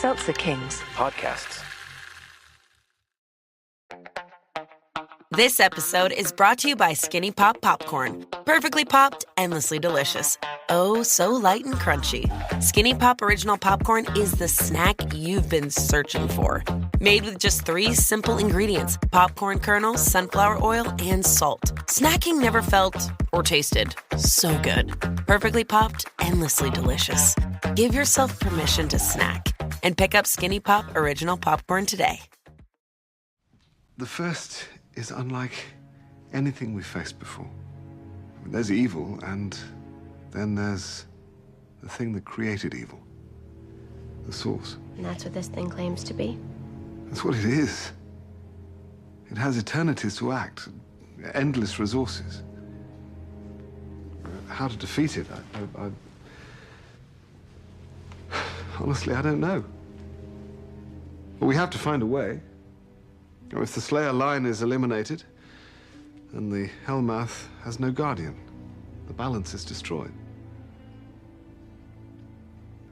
Seltzer Kings podcasts. This episode is brought to you by Skinny Pop Popcorn. Perfectly popped, endlessly delicious. Oh, so light and crunchy. Skinny Pop Original Popcorn is the snack you've been searching for. Made with just 3 simple ingredients: popcorn kernels, sunflower oil, and salt. Snacking never felt or tasted so good. Perfectly popped, endlessly delicious. Give yourself permission to snack and pick up Skinny Pop Original Popcorn today. The first is unlike anything we've faced before. There's evil, and then there's the thing that created evil. The source. And that's what this thing claims to be? That's what it is. It has eternities to act, endless resources. How to defeat it, honestly, I don't know. But we have to find a way. If the Slayer line is eliminated, then the Hellmouth has no guardian. The balance is destroyed.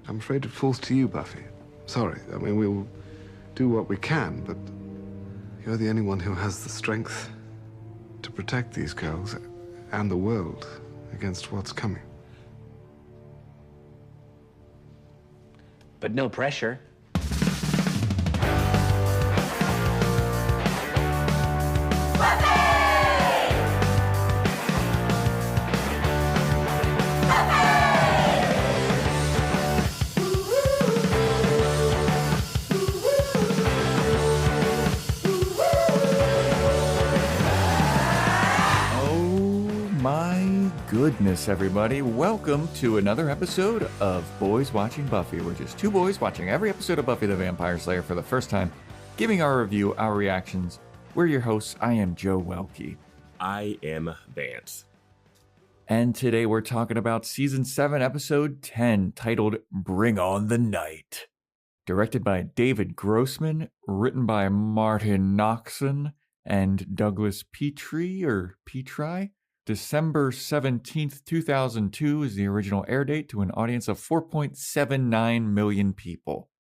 I'm afraid it falls to you, Buffy. Sorry, I mean, we'll do what we can, but you're the only one who has the strength to protect these girls and the world against what's coming. But no pressure. Goodness, everybody. Welcome to another episode of Boys Watching Buffy. We're just 2 boys watching every episode of Buffy the Vampire Slayer for the first time, giving our review, our reactions. We're your hosts. I am Joe Welke. I am Vance. And today we're talking about Season 7, Episode 10, titled Bring on the Night. Directed by David Grossman, written by Martin Noxon and Douglas Petrie. December 17th, 2002 is the original air date to an audience of 4.79 million people.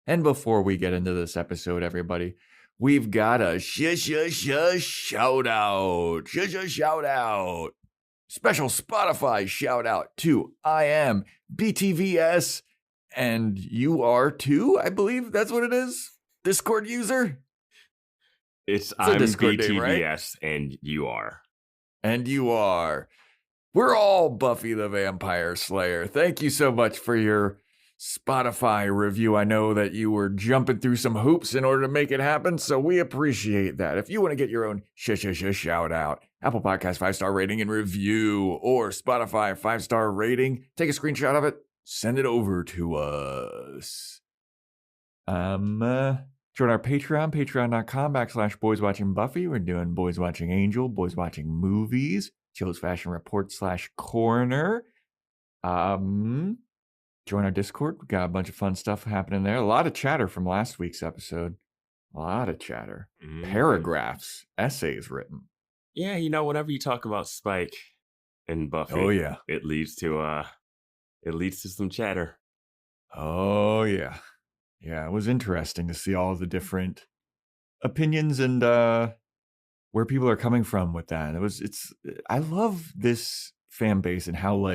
And before we get into this episode, everybody, we've got a shout out. Shout out. Special Spotify shout out to I am BTVS, and you are too, I believe that's what it is. Discord user. It's I'm Discord BTVS name, right? and you are. And you are. We're all Buffy the Vampire Slayer. Thank you so much for your Spotify review. I know that you were jumping through some hoops in order to make it happen, so we appreciate that. If you want to get your own shout out, Apple Podcast 5-star rating and review, or Spotify 5-star rating, take a screenshot of it, send it over to us. Join our Patreon, patreon.com/Boys Watching Buffy. We're doing Boys Watching Angel, Boys Watching Movies, Joe's Fashion Report /Corner. Join our Discord. We got a bunch of fun stuff happening there. A lot of chatter from last week's episode. A lot of chatter. Paragraphs, essays written. Yeah, whenever you talk about Spike and Buffy, oh yeah, it leads to some chatter. Oh yeah. Yeah, it was interesting to see all the different opinions and where people are coming from with that. I love this fan base and how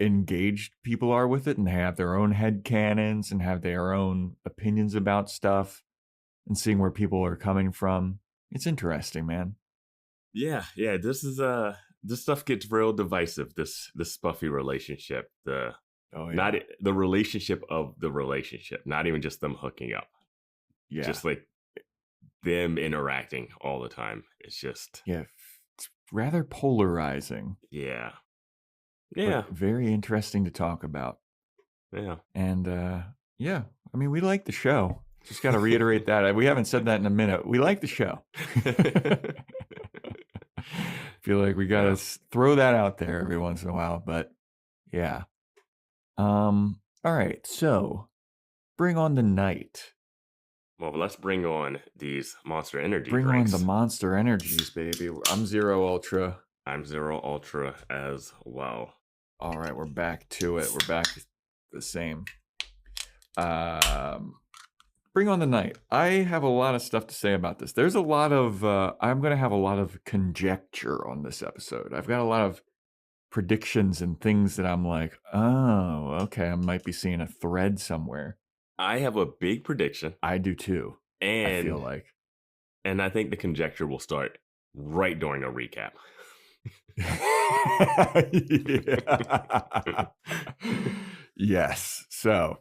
engaged people are with it, and they have their own headcanons and have their own opinions about stuff, and seeing where people are coming from. It's interesting, man. Yeah. This stuff gets real divisive. This Buffy relationship, not the relationship of the relationship, not even just them hooking up. Yeah. Just like them interacting all the time. It's just... Yeah, it's rather polarizing. Yeah. But very interesting to talk about. Yeah. And I mean, we like the show. Just got to reiterate that. We haven't said that in a minute. We like the show. Feel like we got to throw that out there every once in a while, but yeah. All right, so bring on the night. Well, let's bring on these Monster Energy drinks. Bring on the Monster Energies, baby. I'm Zero Ultra. I'm Zero Ultra as well. All right, we're back to it. We're back the same. Bring on the night. I have a lot of stuff to say about this. There's a lot of, I'm going to have a lot of conjecture on this episode. I've got a lot of predictions and things that I'm like, oh, okay, I might be seeing a thread somewhere. I have a big prediction. I do too. And I feel like. And I think the conjecture will start right during a recap. Yes. So,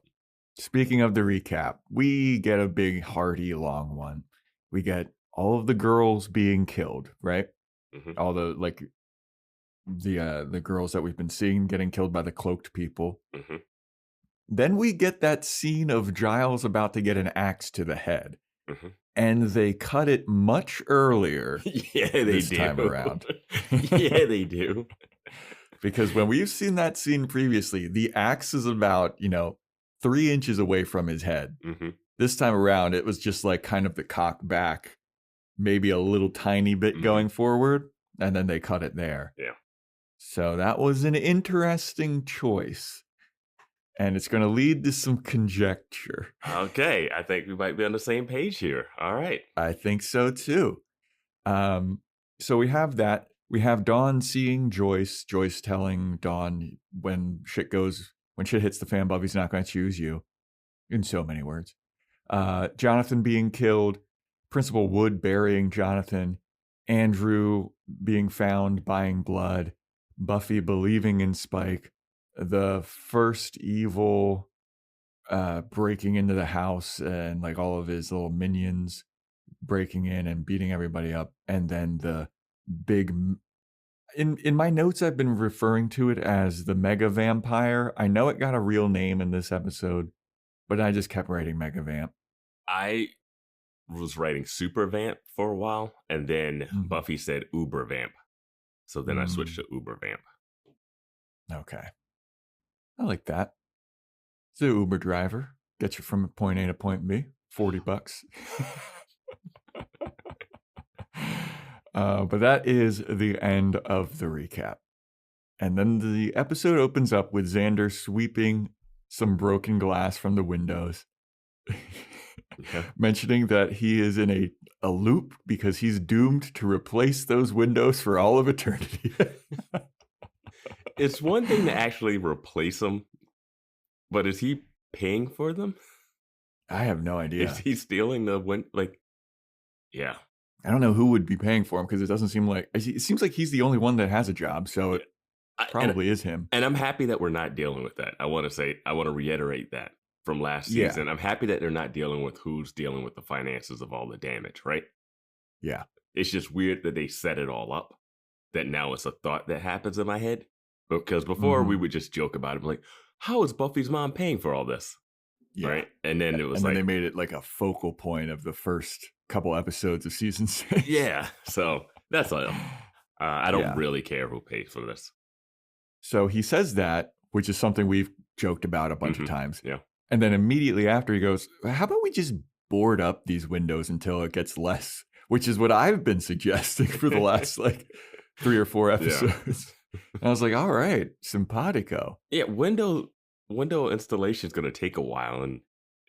speaking of the recap, we get a big, hearty, long one. We get all of the girls being killed, right? Mm-hmm. All the the girls that we've been seeing getting killed by the cloaked people. Mm-hmm. Then we get that scene of Giles about to get an axe to the head. Mm-hmm. And they cut it much earlier. Yeah, they this do. Time around. Yeah, they do. Because when we've seen that scene previously, the axe is about, 3 inches away from his head. Mm-hmm. This time around, it was just like kind of the cock back, maybe a little tiny bit going forward, and then they cut it there. Yeah. So that was an interesting choice. And it's going to lead to some conjecture. Okay, I think we might be on the same page here. All right. I think so too. So we have that. We have Dawn seeing Joyce. Joyce telling Dawn when shit hits the fan, Buffy's not going to choose you. In so many words. Jonathan being killed. Principal Wood burying Jonathan. Andrew being found buying blood. Buffy believing in Spike. The first evil breaking into the house and like all of his little minions breaking in and beating everybody up. And then the big... In my notes, I've been referring to it as the Mega Vampire. I know it got a real name in this episode, but I just kept writing Mega Vamp. I was writing Super Vamp for a while, and then Buffy said Uber Vamp. So then I switched to Uber Vamp. Okay. I like that. It's an Uber driver. Gets you from point A to point B. $40. But that is the end of the recap. And then the episode opens up with Xander sweeping some broken glass from the windows. Mentioning that he is in a loop because he's doomed to replace those windows for all of eternity. It's one thing to actually replace them, but is he paying for them? I have no idea. Is he stealing the yeah. I don't know who would be paying for him because it seems like he's the only one that has a job, so it probably is him. And I'm happy that we're not dealing with that. I want to reiterate that from last season. I'm happy that they're not dealing with who's dealing with the finances of all the damage, right? Yeah. It's just weird that they set it all up, that now it's a thought that happens in my head. Because before we would just joke about it, like, how is Buffy's mom paying for all this? Yeah. Right? And then it was then they made it like a focal point of the first couple episodes of season 6. Yeah. So that's all. I don't really care who pays for this. So he says that, which is something we've joked about a bunch of times. Yeah. And then immediately after he goes, how about we just board up these windows until it gets less? Which is what I've been suggesting for the last 3 or 4 episodes. And I was like, all right, simpatico. Yeah, window installation is going to take a while, and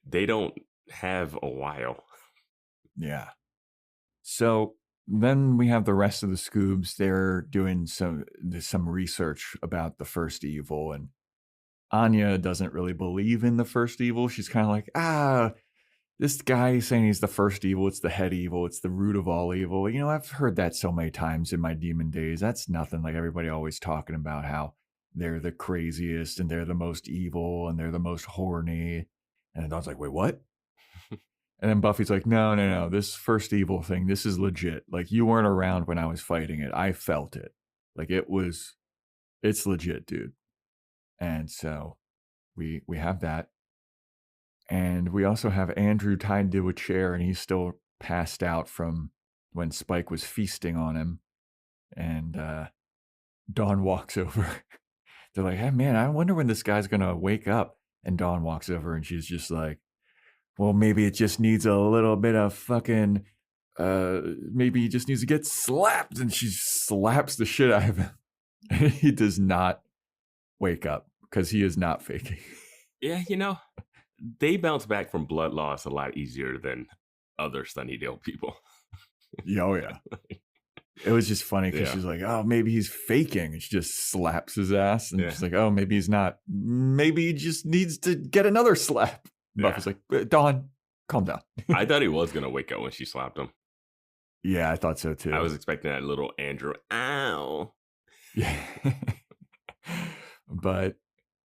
they don't have a while. Yeah. So then we have the rest of the Scoobs. They're doing some research about the first evil, and Anya doesn't really believe in the first evil. She's kind of like, this guy is saying he's the first evil. It's the head evil. It's the root of all evil. I've heard that so many times in my demon days. That's nothing. Like everybody always talking about how they're the craziest and they're the most evil and they're the most horny. And I was like, wait, what? And then Buffy's like, no. This first evil thing, this is legit. Like you weren't around when I was fighting it. I felt it. Like it's legit, dude. And so we have that. And we also have Andrew tied to a chair, and he's still passed out from when Spike was feasting on him. And Dawn walks over. They're like, hey, man, I wonder when this guy's going to wake up. And Dawn walks over, and she's just like, well, maybe it just needs a little bit of fucking, maybe he just needs to get slapped. And she slaps the shit out of him. And he does not wake up because he is not faking. Yeah, they bounce back from blood loss a lot easier than other Sunnydale people. Yeah, oh yeah. It was just funny because Yeah. she's like, oh, maybe he's faking. And she just slaps his ass. And Yeah. she's like, oh, maybe he's not. Maybe he just needs to get another slap. Yeah. Buffy's like, Dawn, calm down. I thought he was going to wake up when she slapped him. Yeah, I thought so too. I was expecting that little Andrew, ow. Yeah. But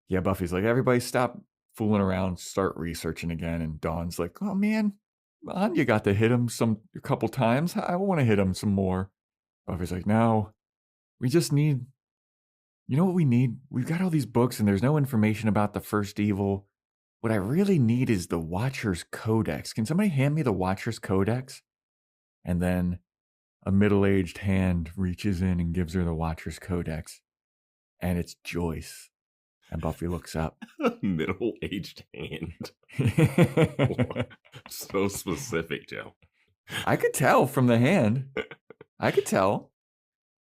yeah, Buffy's like, everybody stop fooling around, start researching again. And Dawn's like, oh man, Anya got to hit him a couple times. I want to hit him some more. Buffy's like, no, we just need, you know what we need? We've got all these books and there's no information about the first evil. What I really need is the Watcher's Codex. Can somebody hand me the Watcher's Codex? And then a middle-aged hand reaches in and gives her the Watcher's Codex. And it's Joyce. And Buffy looks up. Middle-aged hand. So specific, Joe. I could tell from the hand. I could tell.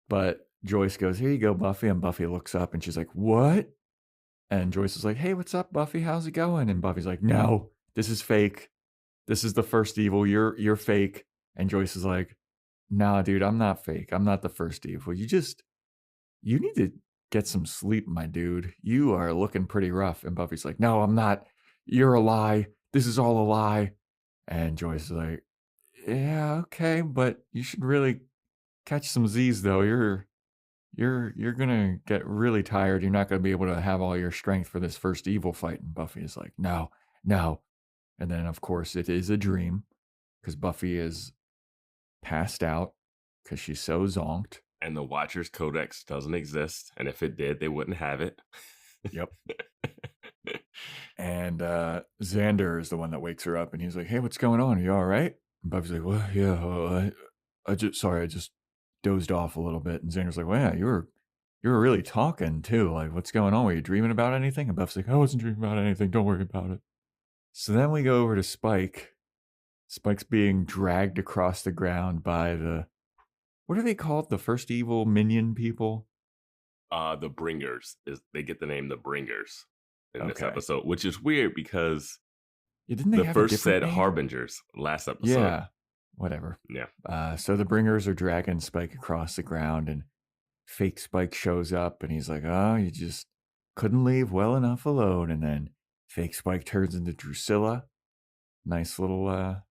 But Joyce goes, here you go, Buffy. And Buffy looks up and she's like, what? And Joyce is like, hey, what's up, Buffy? How's it going? And Buffy's like, no, this is fake. This is the first evil. You're fake. And Joyce is like, nah, dude, I'm not fake. I'm not the first evil. You need to get some sleep, my dude. You are looking pretty rough. And Buffy's like, no, I'm not. You're a lie. This is all a lie. And Joyce is like, yeah, okay, but you should really catch some Z's though. You're gonna get really tired. You're not gonna be able to have all your strength for this first evil fight. And Buffy is like, no. And then of course it is a dream because Buffy is passed out because she's so zonked. And the Watcher's Codex doesn't exist. And if it did, they wouldn't have it. Yep. And Xander is the one that wakes her up and he's like, hey, what's going on? Are you all right? And Buffy's like, well, yeah, I just dozed off a little bit. And Xander's like, well, yeah, you were really talking too. Like, what's going on? Were you dreaming about anything? And Buffy's like, I wasn't dreaming about anything. Don't worry about it. So then we go over to Spike. Spike's being dragged across the ground by what are they called? The first evil minion people? The Bringers. They get the name the Bringers in this Okay. episode, which is weird because Yeah, didn't they the have first a different said name? Harbingers last episode. Yeah, whatever. Yeah. So the Bringers are dragging Spike across the ground and fake Spike shows up and he's like, oh, you just couldn't leave well enough alone. And then fake Spike turns into Drusilla. Nice little,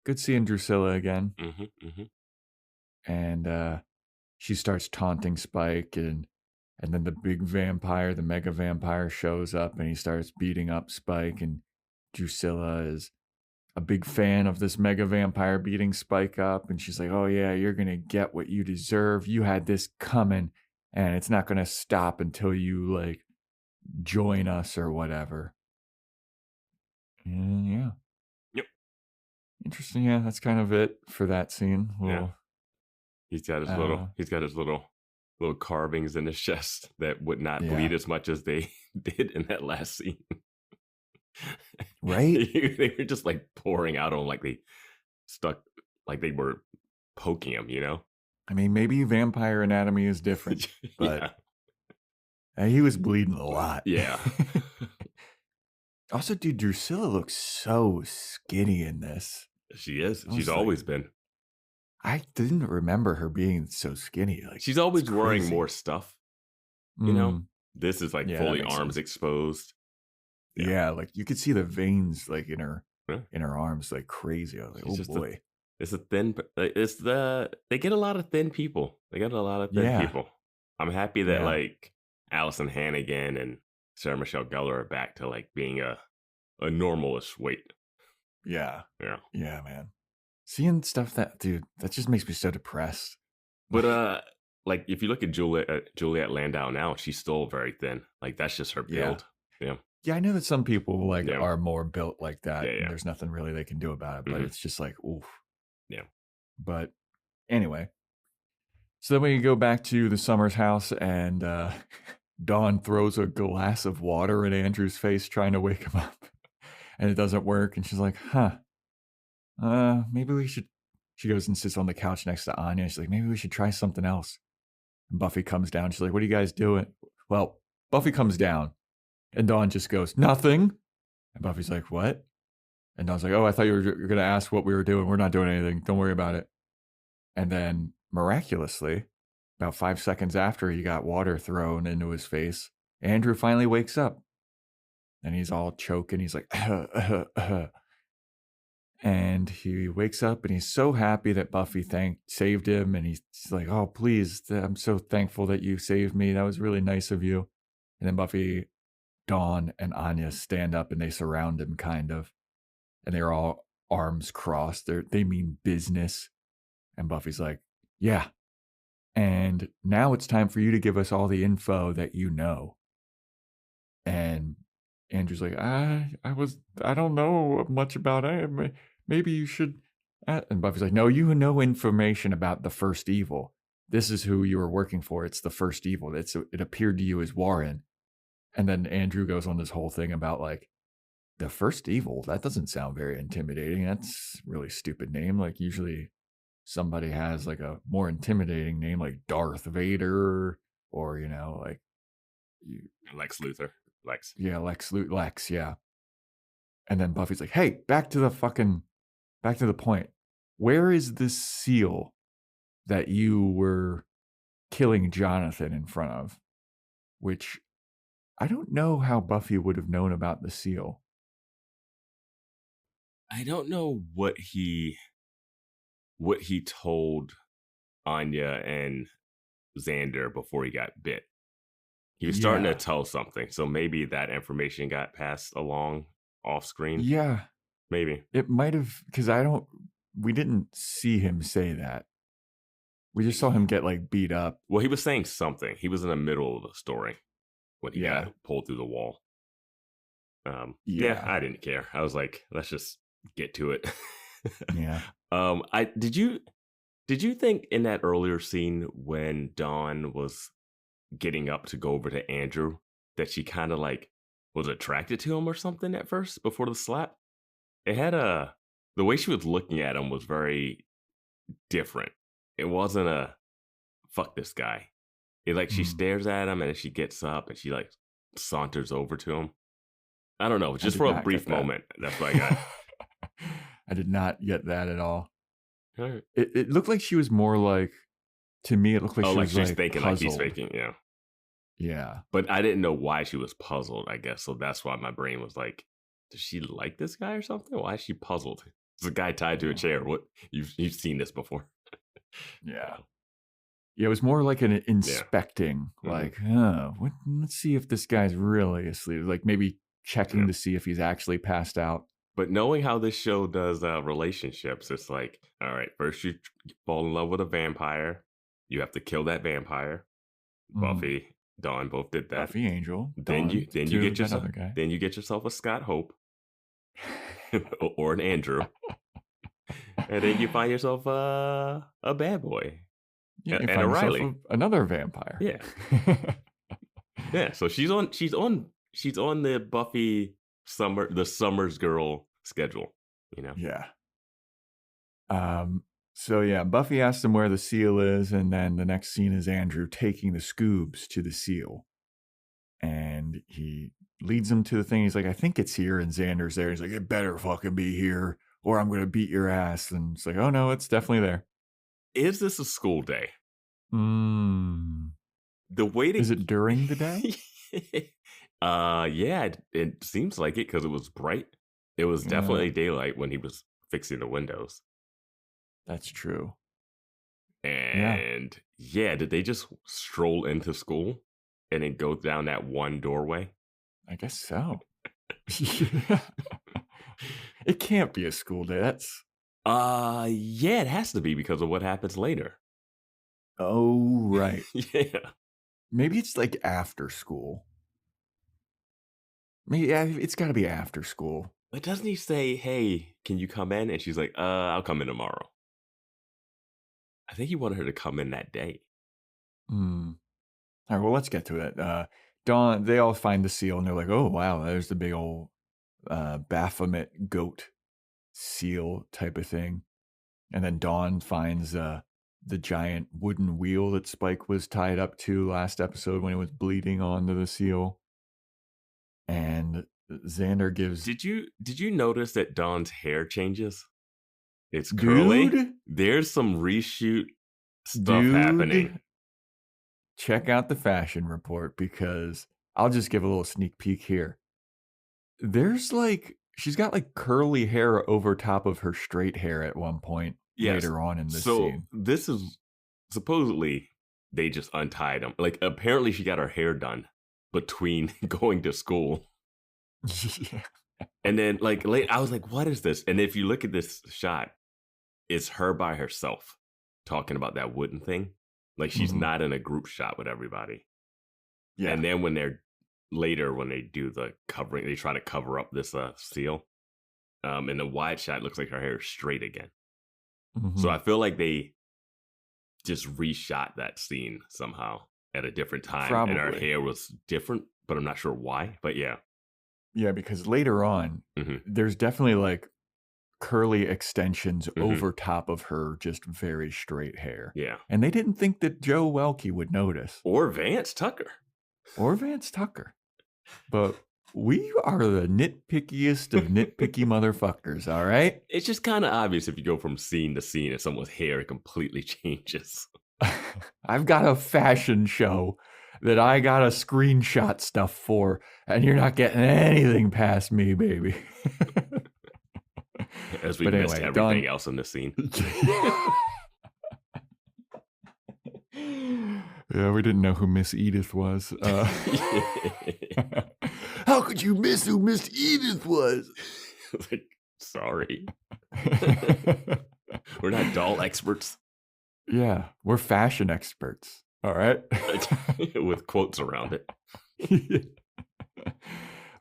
good seeing Drusilla again. Mm-hmm. And she starts taunting Spike and then the big vampire, the mega vampire shows up and he starts beating up Spike and Drusilla is a big fan of this mega vampire beating Spike up and she's like, oh yeah, you're gonna get what you deserve. You had this coming and it's not gonna stop until you like join us or whatever. And yeah. Yep. Interesting. Yeah, that's kind of it for that scene. Yeah. He's got his little carvings in his chest that would not bleed as much as they did in that last scene. Right? They were just like pouring out on like they were poking him, you know? I mean, maybe vampire anatomy is different, but he was bleeding a lot. Yeah. Also, dude, Drusilla looks so skinny in this. She is. She's like, always been. I didn't remember her being so skinny. Like she's always wearing more stuff. You know, this is like fully arms sense. exposed. Yeah, like you could see the veins like in her arms, like crazy. I was like, oh boy. They get a lot of thin people. People. I'm happy that like Allison Hannigan and Sarah Michelle Gellar are back to like being a normalish weight. Yeah, yeah, man. Seeing stuff that just makes me so depressed. But like if you look at Juliet Landau now, she's still very thin. Like that's just her build. Yeah, I know that some people like are more built like that, Yeah. and there's nothing really they can do about it. But it's just like, oof. Yeah. But anyway, so then we go back to the Summers house, and Dawn throws a glass of water in Andrew's face, trying to wake him up, and it doesn't work. And she's like, maybe we should. She goes and sits on the couch next to Anya. She's like, maybe we should try something else. And Buffy comes down. She's like, what are you guys doing? Well, Buffy comes down. And Dawn just goes, nothing. And Buffy's like, what? And Dawn's like, oh, I thought you were going to ask what we were doing. We're not doing anything. Don't worry about it. And then miraculously, about 5 seconds after he got water thrown into his face, Andrew finally wakes up. And he's all choking. He's like, and he wakes up and he's so happy that Buffy saved him. And he's like, oh, please, I'm so thankful that you saved me. That was really nice of you. And then Buffy, Dawn, and Anya stand up and they surround him, kind of. And they're all arms crossed. They mean business. And Buffy's like, yeah. And now it's time for you to give us all the info that you know. And Andrew's like, I don't know much about it. Maybe you should. And Buffy's like, no, you know information about the first evil. This is who you were working for. It's the first evil. It appeared to you as Warren. And then Andrew goes on this whole thing about like, the first evil. That doesn't sound very intimidating. That's a really stupid name. Like usually somebody has like a more intimidating name like Darth Vader or, like Lex Luthor. Lex. Yeah, Lex, yeah. And then Buffy's like, hey, back to the point. Where is this seal that you were killing Jonathan in front of? Which I don't know how Buffy would have known about the seal. I don't know what he told Anya and Xander before he got bit. He was starting to tell something, so maybe that information got passed along off screen. Yeah. Maybe. It might have, because we didn't see him say that. We just saw him get like beat up. Well, he was saying something. He was in the middle of the story when he got pulled through the wall. Yeah, I didn't care. I was like, let's just get to it. Yeah. Did you think in that earlier scene when Dawn was getting up to go over to Andrew that she kind of like was attracted to him or something at first before the slap? It had the way she was looking at him was very different. It wasn't a fuck this guy. It like she stares at him and then she gets up and she like saunters over to him. I don't know, just for a brief moment. That's what I got. I did not get that at all. Right. It looked like she was more like, to me, it looked like she was she's like thinking puzzled. like he's faking, yeah. Yeah. But I didn't know why she was puzzled, I guess. So that's why my brain was like, does she like this guy or something? Why is she puzzled? There's a guy tied to a chair. What you've seen this before. Yeah. Yeah, it was more like an inspecting, like, let's see if this guy's really asleep. Like maybe checking to see if he's actually passed out. But knowing how this show does relationships, it's like, all right, first you fall in love with a vampire. You have to kill that vampire. Buffy, Dawn both did that. Buffy, Angel. Then Dawn, you get yourself a Scott Hope or an Andrew. And then you find yourself a bad boy. Yeah, and a Riley. Another vampire. Yeah. Yeah, so she's on the Buffy Summers girl schedule, Yeah. So yeah, Buffy asks him where the seal is, and then the next scene is Andrew taking the Scoobs to the seal. And he leads them to the thing. He's like, I think it's here, and Xander's there. He's like, it better fucking be here, or I'm gonna beat your ass. And it's like, oh no, it's definitely there. Is this a school day? The way is it during the day? Yeah, it seems like it because it was bright. It was definitely daylight when he was fixing the windows. That's true. And did they just stroll into school and then go down that one doorway? I guess so. It can't be a school day. That's it has to be because of what happens later. Oh, right. Yeah. Maybe it's like after school. Maybe it's got to be after school. But doesn't he say, hey, can you come in? And she's like, I'll come in tomorrow. I think he wanted her to come in that day. All right, well, let's get to it. Dawn, they all find the seal, and they're like, oh, wow, there's the big old Baphomet goat seal type of thing. And then Dawn finds the giant wooden wheel that Spike was tied up to last episode when he was bleeding onto the seal. And Xander gives... Did you notice that Dawn's hair changes? It's curly. Dude? There's some reshoot stuff happening. Check out the fashion report, because I'll just give a little sneak peek here. There's she's got curly hair over top of her straight hair at one point later on in this scene. So this is supposedly they just untied them. Apparently she got her hair done between going to school. Yeah. And then I was like, what is this? And if you look at this shot, it's her by herself talking about that wooden thing. She's not in a group shot with everybody. Yeah. And then when they do the covering, they try to cover up this seal. In the wide shot, it looks like her hair is straight again. So I feel like they just reshot that scene somehow at a different time. Probably. And her hair was different, but I'm not sure why. But yeah. Yeah, because later on, there's definitely curly extensions over top of her just very straight hair. Yeah. And they didn't think that Joe Welke would notice. Or Vance Tucker. But we are the nitpickiest of nitpicky motherfuckers, all right? It's just kind of obvious if you go from scene to scene and someone's hair completely changes. I've got a fashion show that I got to screenshot stuff for, and you're not getting anything past me, baby. As we missed everything else in the scene. Yeah, we didn't know who Miss Edith was. How could you miss who Miss Edith was? Sorry. We're not doll experts. Yeah, we're fashion experts. All right. With quotes around it.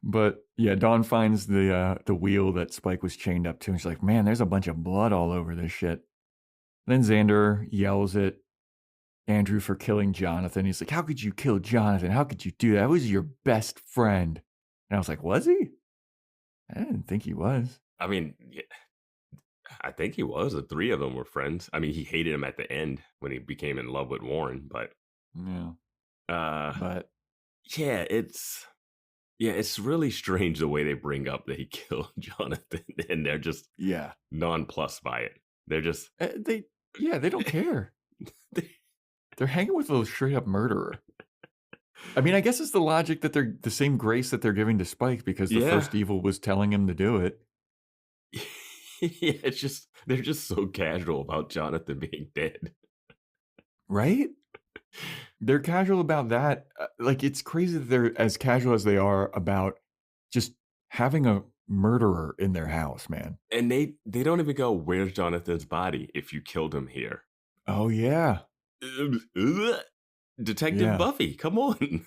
But yeah, Dawn finds the wheel that Spike was chained up to, and she's like, man, there's a bunch of blood all over this shit. Then Xander yells at Andrew for killing Jonathan. He's like, how could you kill Jonathan? How could you do that? That was your best friend. And I was like, was he? I didn't think he was. I mean, yeah, I think he was. The three of them were friends. I mean, he hated him at the end when he became in love with Warren, but yeah. But yeah, it's really strange the way they bring up that he killed Jonathan, and they're just nonplussed by it. They're just they don't care. They're hanging with a straight up murderer. I mean, I guess it's the logic that they're the same grace that they're giving to Spike because the first evil was telling him to do it. Yeah, they're just so casual about Jonathan being dead. Right? They're casual about that. It's crazy that they're as casual as they are about just having a murderer in their house, man. And they don't even go, where's Jonathan's body if you killed him here? Oh, yeah. Detective Buffy, come on.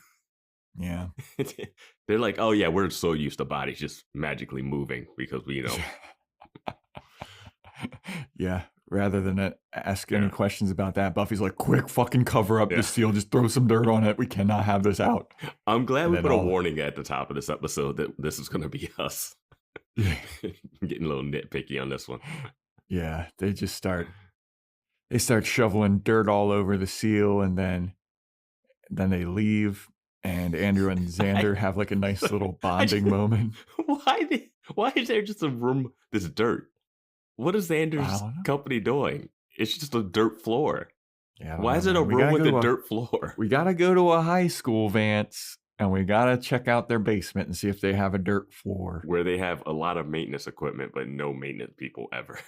Yeah. They're like, oh, yeah, we're so used to bodies just magically moving because we, Yeah. Rather than ask any questions about that, Buffy's like, quick, fucking cover up this seal. Just throw some dirt on it. We cannot have this out. I'm glad we put a warning at the top of this episode that this is going to be us. Getting a little nitpicky on this one. Yeah, they just start shoveling dirt all over the seal, and then they leave, and Andrew and Xander have a nice little bonding moment. Why is there just a room that's dirt? What is Xander's company doing? It's just a dirt floor. Yeah, why is it a room with a dirt floor? We got to go to a high school, Vance, and we got to check out their basement and see if they have a dirt floor. Where they have a lot of maintenance equipment, but no maintenance people ever.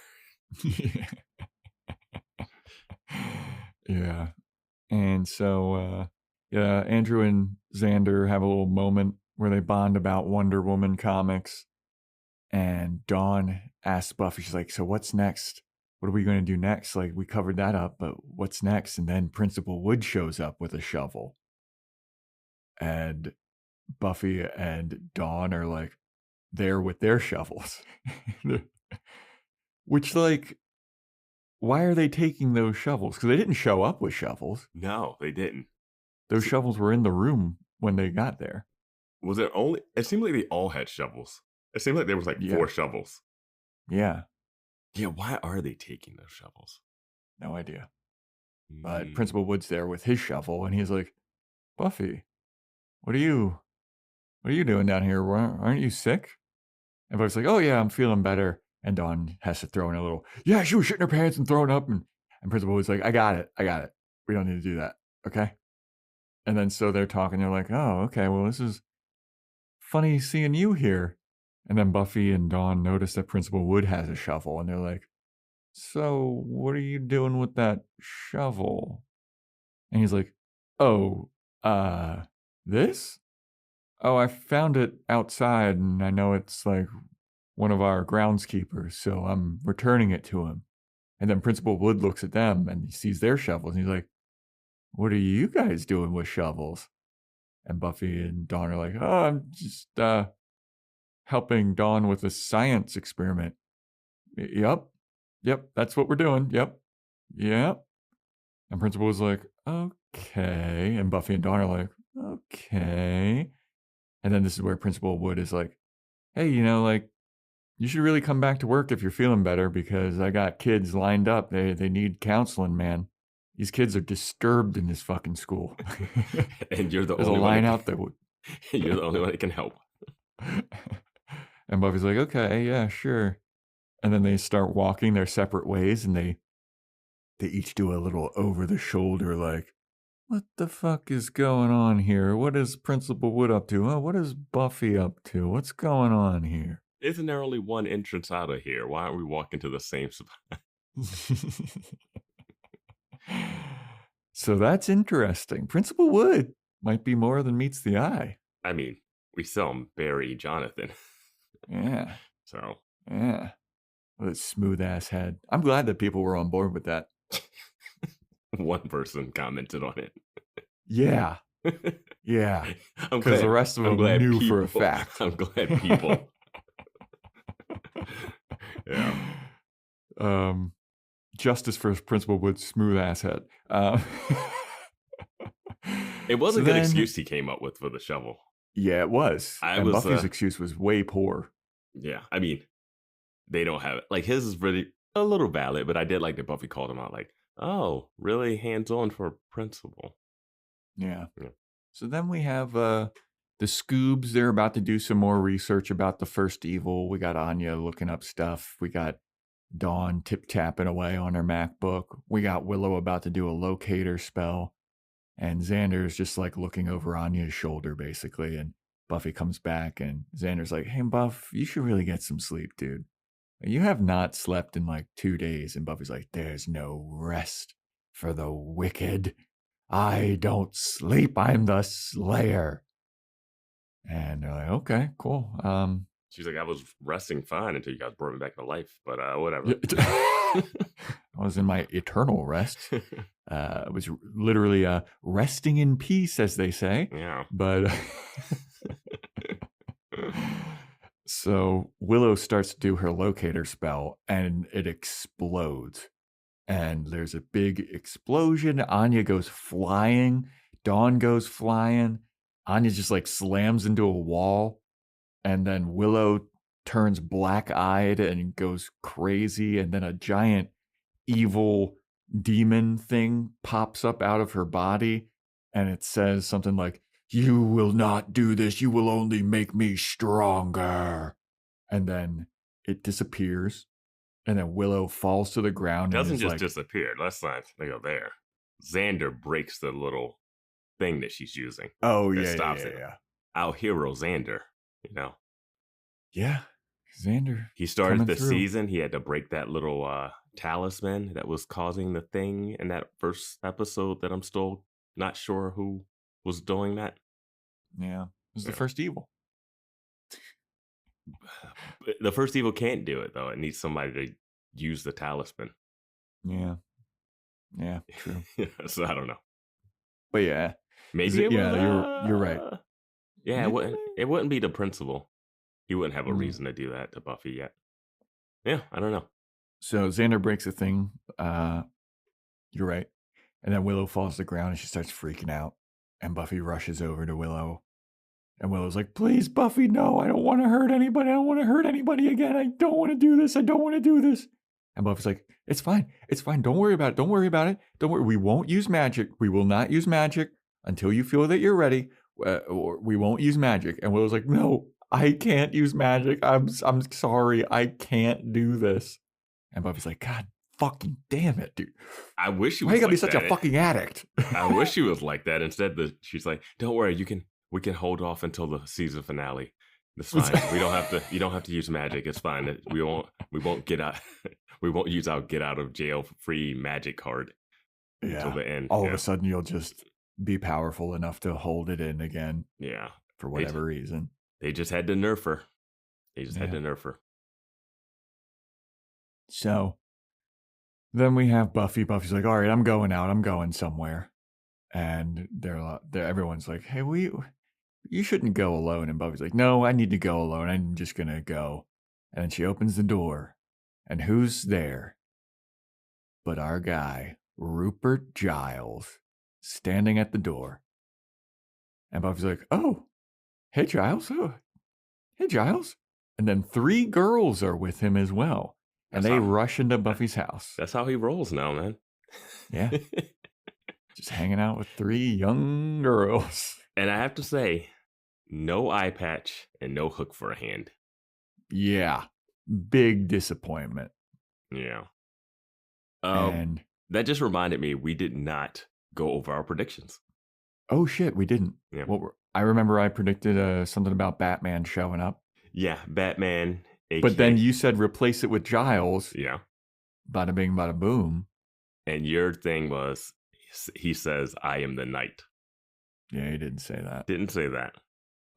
Yeah. And so, Andrew and Xander have a little moment where they bond about Wonder Woman comics. And Dawn asks Buffy, she's like, so what's next? What are we going to do next? We covered that up, but what's next? And then Principal Wood shows up with a shovel. And Buffy and Dawn are there with their shovels. Which, why are they taking those shovels? Because they didn't show up with shovels. No, they didn't. Those shovels were in the room when they got there. Was it only? It seemed like they all had shovels. It seemed like there was 4 shovels. Yeah. Yeah, why are they taking those shovels? No idea. But Principal Wood's there with his shovel, and he's like, Buffy, what are you what are you doing down here? Aren't you sick? And Buffy's like, oh yeah, I'm feeling better. And Dawn has to throw in a little, yeah, she was shitting her pants and throwing up. And Principal was like, I got it. We don't need to do that. Okay. And then so they're talking. They're like, oh, okay, well, this is funny seeing you here. And then Buffy and Dawn notice that Principal Wood has a shovel. And they're like, so what are you doing with that shovel? And he's like, oh, this? Oh, I found it outside and I know it's like one of our groundskeepers, so I'm returning it to him. And then Principal Wood looks at them and he sees their shovels and he's like, what are you guys doing with shovels? And Buffy and Dawn are like, oh, I'm just helping Dawn with a science experiment. Yep, that's what we're doing. Yep. And Principal was like, okay. And Buffy and Dawn are like, okay. And then this is where Principal Wood is like, hey, you should really come back to work if you're feeling better because I got kids lined up. They need counseling, man. These kids are disturbed in this fucking school. And you're the There's only a line out there. You're the only one that can help. And Buffy's like, okay, yeah, sure. And then they start walking their separate ways and they each do a little over the shoulder like, what the fuck is going on here? What is Principal Wood up to? Oh, what is Buffy up to? What's going on here? Isn't there only one entrance out of here? Why aren't we walking to the same spot? So that's interesting. Principal Wood might be more than meets the eye. I mean, we saw him bury Jonathan. Yeah. So. Yeah. With his smooth ass head. I'm glad that people were on board with that. One person commented on it. Yeah. Yeah. Because the rest of them knew for a fact. I'm glad people. Yeah. Justice for Principal Wood's smooth ass head. It was a good excuse he came up with for the shovel. Yeah, it was. Buffy's excuse was way poor. Yeah, I mean, they don't have it. Like, his is really a little valid, but I did like that Buffy called him out like, oh, really hands-on for Principal. Yeah. So then we have the Scoobs. They're about to do some more research about the first evil. We got Anya looking up stuff. We got Dawn tip-tapping away on her MacBook. We got Willow about to do a locator spell. And Xander's just like looking over Anya's shoulder, basically. And Buffy comes back and Xander's like, hey, Buff, you should really get some sleep, dude. You have not slept in like 2 days. And Buffy's like, there's no rest for the wicked. I don't sleep. I'm the Slayer. And they're like, okay, cool. She's like, I was resting fine until you guys brought me back to life, but whatever. I was in my eternal rest. It was literally resting in peace, as they say. Yeah. But so Willow starts to do her locator spell and it explodes. And there's a big explosion. Anya goes flying. Dawn goes flying. Anya just like slams into a wall. And then Willow turns black-eyed and goes crazy. And then a giant evil demon thing pops up out of her body. And it says something like, you will not do this. You will only make me stronger. And then it disappears. And then Willow falls to the ground. It doesn't and just like, disappear. Let's not go there. Xander breaks the little thing that she's using. Oh, It yeah, stops yeah, it. yeah. Our hero, Xander, Yeah, Xander. He started coming the through. season. He had to break that little talisman that was causing the thing in that first episode that I'm still not sure who was doing that. Yeah, it was the Yeah. first evil. The first evil can't do it, though. It needs somebody to use the talisman. Yeah. Yeah, true. So I don't know. But yeah. Maybe you're right. Yeah, Maybe. it wouldn't be the principal. He wouldn't have a Mhm. reason to do that to Buffy yet. Yeah, I don't know. So Xander breaks a thing. You're right. And then Willow falls to the ground and she starts freaking out. And Buffy rushes over to Willow. And Willow's like, please, Buffy, no, I don't want to hurt anybody. I don't want to hurt anybody again. I don't want to do this. I don't want to do this. And Buffy's like, it's fine. It's fine. Don't worry about it. Don't worry about it. Don't worry. We won't use magic. We will not use magic until you feel that you're ready. or we won't use magic. And Willow's like, no, I can't use magic. I'm sorry. I can't do this. And Buffy's like, God fucking damn it, dude. I wish she Why was you gotta like be such that. a fucking addict? I wish she was like that. Instead, she's like, don't worry, we can hold off until the season finale. It's fine. You don't have to use magic. It's fine. We won't get out. We won't use our get out of jail free magic card until the end. All of a sudden, you'll just be powerful enough to hold it in again. Yeah. For whatever reason. They just had to nerf her. Had to nerf her. So then we have Buffy. Buffy's like, all right, I'm going out. I'm going somewhere. And everyone's like, hey, you shouldn't go alone. And Buffy's like, no, I need to go alone. I'm just going to go. And then she opens the door. And who's there but our guy, Rupert Giles, standing at the door. And Buffy's like, oh, hey, Giles. Oh, hey, Giles. And then 3 girls are with him as well. And they rush into Buffy's house. That's how he rolls now, man. Yeah. Just hanging out with 3 young girls. And I have to say, no eye patch and no hook for a hand. Yeah. Big disappointment. Yeah. And that just reminded me, we did not go over our predictions. Oh, shit, we didn't. Yeah. I remember I predicted something about Batman showing up. Yeah, Batman. But then you said replace it with Giles. Yeah. Bada bing, bada boom. And your thing was, he says, I am the knight. Yeah, he didn't say that. Didn't say that.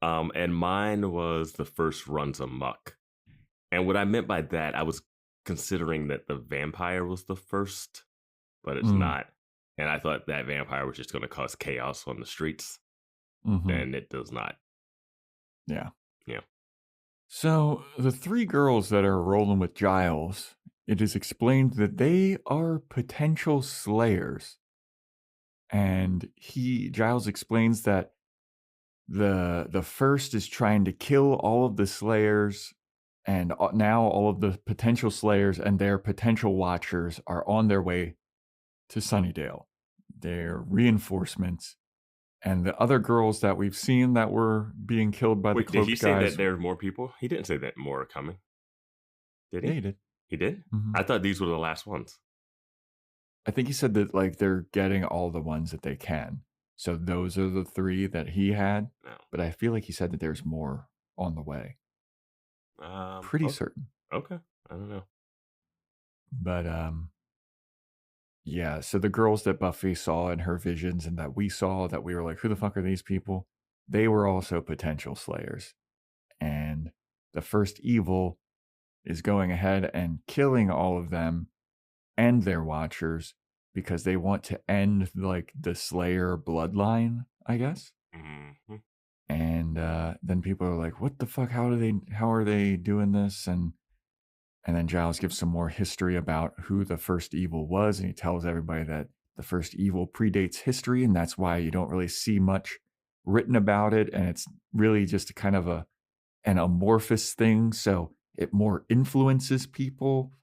And mine was the first runs amok. And what I meant by that, I was considering that the vampire was the first, but it's not. And I thought that vampire was just going to cause chaos on the streets. And it does not. Yeah. Yeah. So the 3 girls that are rolling with Giles, it is explained that they are potential slayers. And Giles explains that the first is trying to kill all of the slayers, and now all of the potential slayers and their potential watchers are on their way to Sunnydale. They're reinforcements. And the other girls that we've seen that were being killed by the cloaked guys. Did he say that there are more people? He didn't say that more are coming. Did he? Yeah, he did. He did? Mm-hmm. I thought these were the last ones. I think he said that like they're getting all the ones that they can. So those are the 3 that he had. No. But I feel like he said that there's more on the way. Pretty certain. Okay. I don't know. But yeah, so the girls that Buffy saw in her visions and that we saw, that we were like, who the fuck are these people? They were also potential slayers. And the first evil is going ahead and killing all of them and their watchers because they want to end like the Slayer bloodline, I guess. Mm-hmm. And then people are like, what the fuck? How are they doing this? And then Giles gives some more history about who the first evil was. And he tells everybody that the first evil predates history. And that's why you don't really see much written about it. And it's really just kind of an amorphous thing. So it more influences people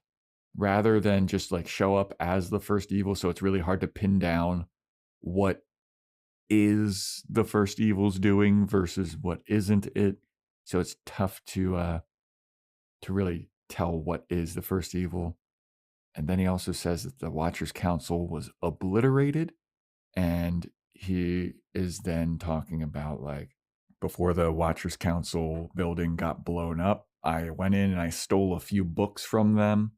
rather than just like show up as the first evil. So it's really hard to pin down what is the first evil's doing versus what isn't it. So it's tough to really tell what is the first evil. And then he also says that the Watchers Council was obliterated. And he is then talking about like before the Watchers Council building got blown up, I went in and I stole a few books from them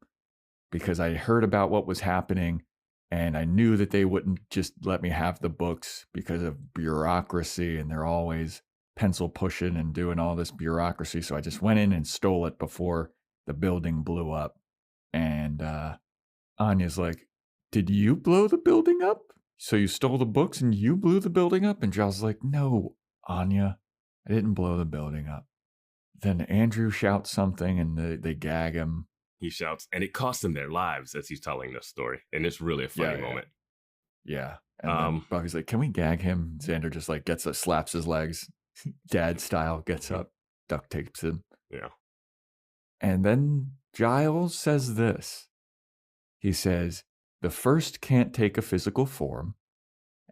because I heard about what was happening. And I knew that they wouldn't just let me have the books because of bureaucracy. And they're always pencil pushing and doing all this bureaucracy. So I just went in and stole it before the building blew up. And Anya's like, did you blow the building up? So you stole the books and you blew the building up? And Giles is like, no, Anya, I didn't blow the building up. Then Andrew shouts something and they gag him. He shouts, and it cost them their lives as he's telling this story. And it's really a funny moment. Yeah. And then Buffy's like, can we gag him? Xander just like slaps his legs, dad style, gets up, duct tapes him. Yeah. And then Giles says this. He says, the first can't take a physical form,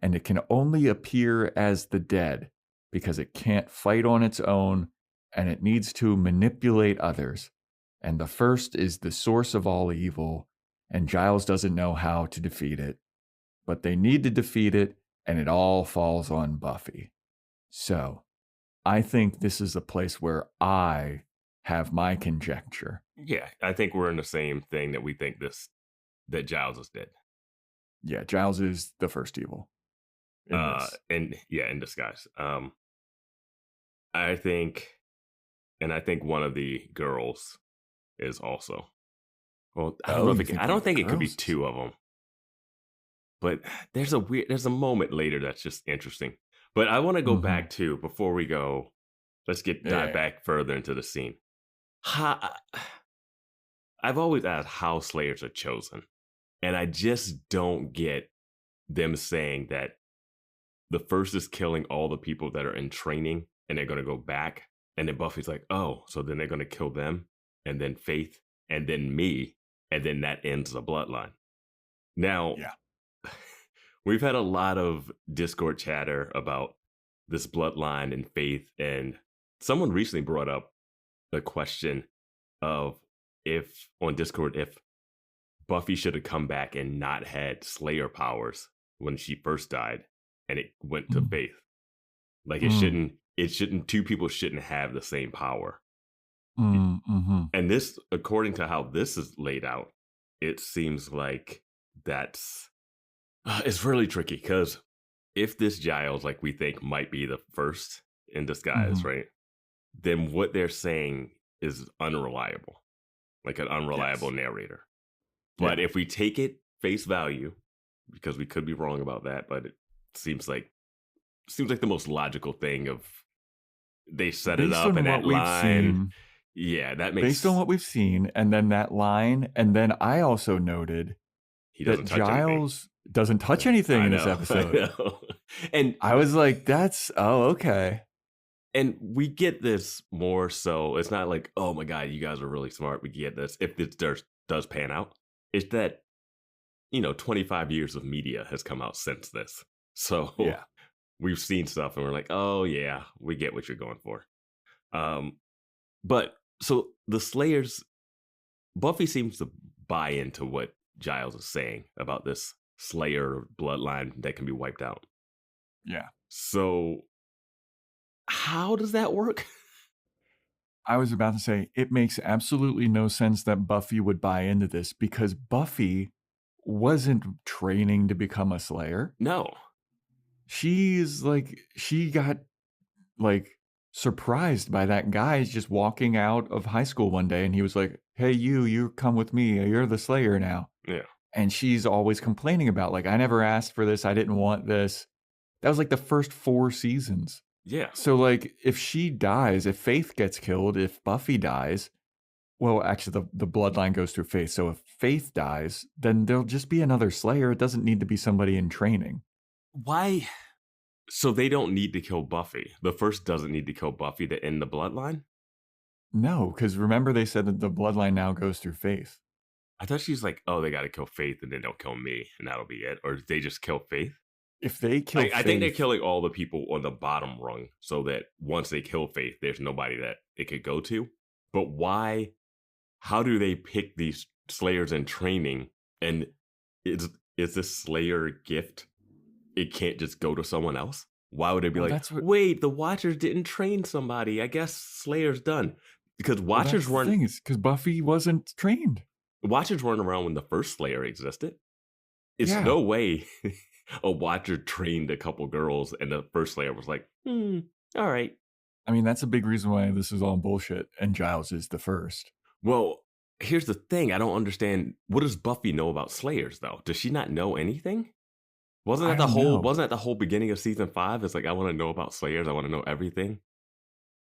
and it can only appear as the dead because it can't fight on its own and it needs to manipulate others. And the first is the source of all evil, and Giles doesn't know how to defeat it. But they need to defeat it, and it all falls on Buffy. So I think this is a place where I have my conjecture. Yeah, I think we're in the same thing that we think that Giles is dead. Yeah, Giles is the first evil. In disguise. I think one of the girls is also. Well, I don't think it could be two of them. But there's a moment later that's just interesting. But I want to go back to, before we go, let's dive back further into the scene. I've always asked how Slayers are chosen. And I just don't get them saying that the first is killing all the people that are in training and they're going to go back. And then Buffy's like, oh, so then they're going to kill them and then Faith and then me. And then that ends the bloodline. Now, we've had a lot of Discord chatter about this bloodline and Faith. And someone recently brought up the question of if Buffy should have come back and not had Slayer powers when she first died and it went to Faith. Like two people shouldn't have the same power. And this, according to how this is laid out, it seems like it's really tricky, because if this Giles, like we think, might be the first in disguise, right? Then what they're saying is unreliable, like an unreliable narrator. But if we take it face value, because we could be wrong about that, but it seems like the most logical thing of they set it up and that line. That makes based on what we've seen, and then that line, and then I also noted that Giles doesn't touch anything in this episode. And I was like, okay. And we get this more so, it's not like, oh my God, you guys are really smart. We get this. If this does pan out, it's that, 25 years of media has come out since this. So we've seen stuff and we're like, oh yeah, we get what you're going for. But so the Slayers, Buffy seems to buy into what Giles is saying about this Slayer bloodline that can be wiped out. Yeah. So how does that work? I was about to say, it makes absolutely no sense that Buffy would buy into this, because Buffy wasn't training to become a Slayer. No. She got surprised by that guy just walking out of high school one day, and he was like, hey, you come with me. You're the Slayer now. Yeah. And she's always complaining about, I never asked for this. I didn't want this. That was the first 4 seasons. Yeah. So if she dies, if Faith gets killed, if Buffy dies, well, actually the bloodline goes through Faith. So if Faith dies, then there'll just be another Slayer. It doesn't need to be somebody in training. Why? So they don't need to kill Buffy. The first doesn't need to kill Buffy to end the bloodline? No, because remember they said that the bloodline now goes through Faith. I thought she's like, oh, they got to kill Faith and then they'll kill me and that'll be it. Or did they just kill Faith? If they kill Faith, I think they're killing all the people on the bottom rung so that once they kill Faith, there's nobody that it could go to. But why? How do they pick these Slayers in training? And is this Slayer gift? It can't just go to someone else? Why would it be wait, the Watchers didn't train somebody. I guess Slayer's done. Because Watchers weren't... The thing is, because Buffy wasn't trained. Watchers weren't around when the first Slayer existed. It's no way a Watcher trained a couple girls and the first Slayer was like, all right. I mean, that's a big reason why this is all bullshit and Giles is the first. Well, here's the thing. I don't understand. What does Buffy know about Slayers, though? Does she not know anything? Wasn't that the whole beginning of season 5? It's like, I want to know about Slayers. I want to know everything.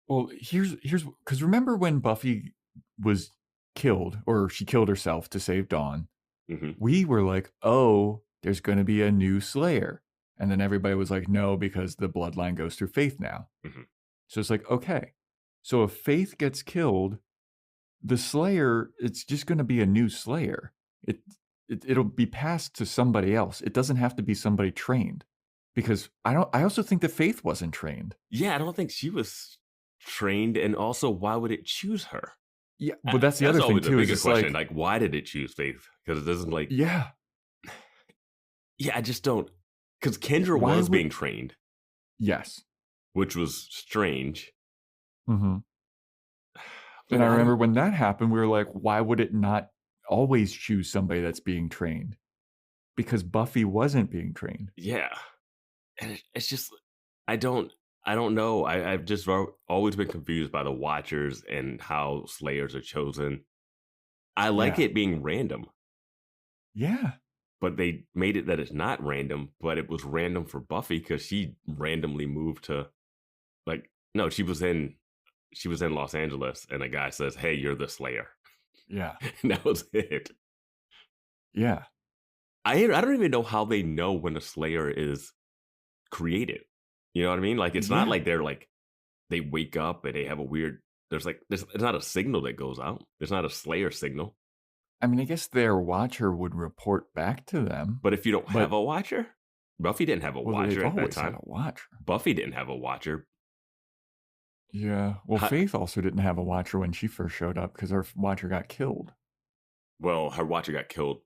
Well, here's because remember when Buffy was killed, or she killed herself to save Dawn, we were like, oh, there's going to be a new Slayer. And then everybody was like, no, because the bloodline goes through Faith now. So it's like, okay. So if Faith gets killed, the Slayer, it's just going to be a new Slayer. It'll be passed to somebody else. It doesn't have to be somebody trained. Because I also think that Faith wasn't trained. Yeah, I don't think she was trained, and also, why would it choose her? Yeah, but that's the other thing too. Is Is question, like, why did it choose Faith? Because it doesn't like. Yeah, Yeah, I just don't. Because Kendra was being trained. Yes. Which was strange. Mm-hmm. And I remember when that happened, we were like, why would it not always choose somebody that's being trained? Because Buffy wasn't being trained. Yeah. And it's just, I don't know. I've just always been confused by the Watchers and how Slayers are chosen. I like it being random. Yeah. But they made it that it's not random, but it was random for Buffy because she randomly moved to, like, no, she was in Los Angeles, and a guy says, "Hey, you're the Slayer." Yeah. And that was it. Yeah. I don't even know how they know when a Slayer is created. You know what I mean? Like, it's not like they're like, they wake up and they have a weird, there's not a signal that goes out. There's not a Slayer signal. I mean, I guess their Watcher would report back to them. But if you don't have a Watcher, Buffy didn't have a Watcher at that time. Had a Watcher. Buffy didn't have a Watcher. Yeah. Well, Faith also didn't have a Watcher when she first showed up because her Watcher got killed. Well, her Watcher got killed,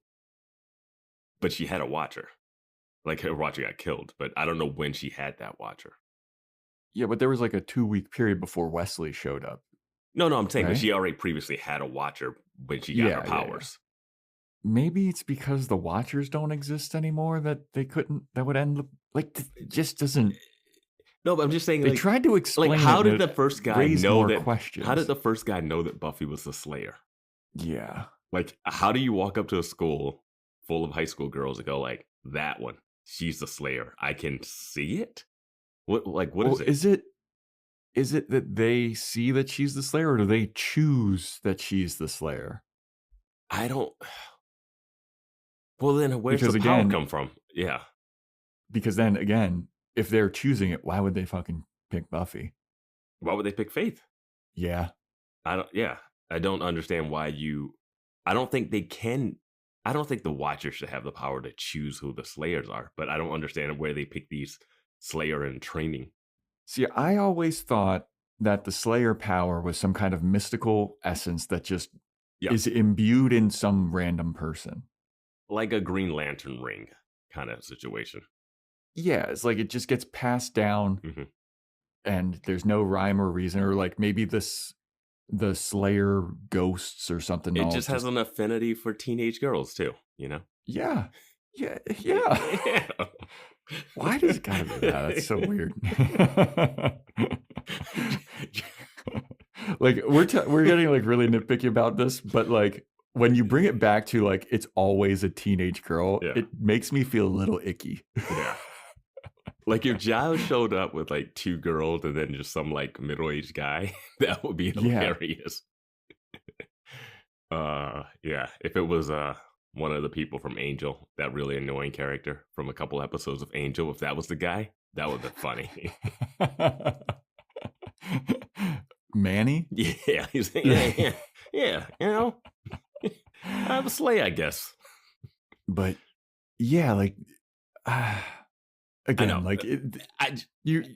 but she had a Watcher. Like, her Watcher got killed, but I don't know when she had that Watcher. Yeah, but there was like a 2-week period before Wesley showed up. No, I'm saying that she already previously had a Watcher when she got her powers. Yeah. Maybe it's because the Watchers don't exist anymore that would end, like, it just doesn't. No, but I'm just saying, they tried to explain. Like, how did the first guy know that? Questions. How did the first guy know that Buffy was the Slayer? Yeah. Like, how do you walk up to a school full of high school girls and go, like, that one, she's the Slayer. I can see it? What is it? Is it that they see that she's the Slayer, or do they choose that she's the Slayer? I don't. Well, then where's the power come from? Yeah. Because then again, if they're choosing it, why would they fucking pick Buffy? Why would they pick Faith? Yeah. I don't understand why I don't think they can. I don't think the Watchers should have the power to choose who the Slayers are, but I don't understand where they pick these Slayer in training. See, I always thought that the Slayer power was some kind of mystical essence that just is imbued in some random person. Like a Green Lantern ring kind of situation. Yeah, it's like it just gets passed down and there's no rhyme or reason, or like maybe the Slayer ghosts or something. It just has an affinity for teenage girls too, you know? Yeah. Why does it gotta be that? That's so weird. Like we're getting like really nitpicky about this, but like when you bring it back to like it's always a teenage girl, it makes me feel a little icky. Yeah. Like if Giles showed up with like 2 girls and then just some like middle-aged guy, that would be hilarious. If it was one of the people from Angel, that really annoying character from a couple episodes of Angel, if that was the guy, that would have been funny. Manny? Yeah, he's you know, I have a sleigh, I guess. But yeah, like again, like I'm do sure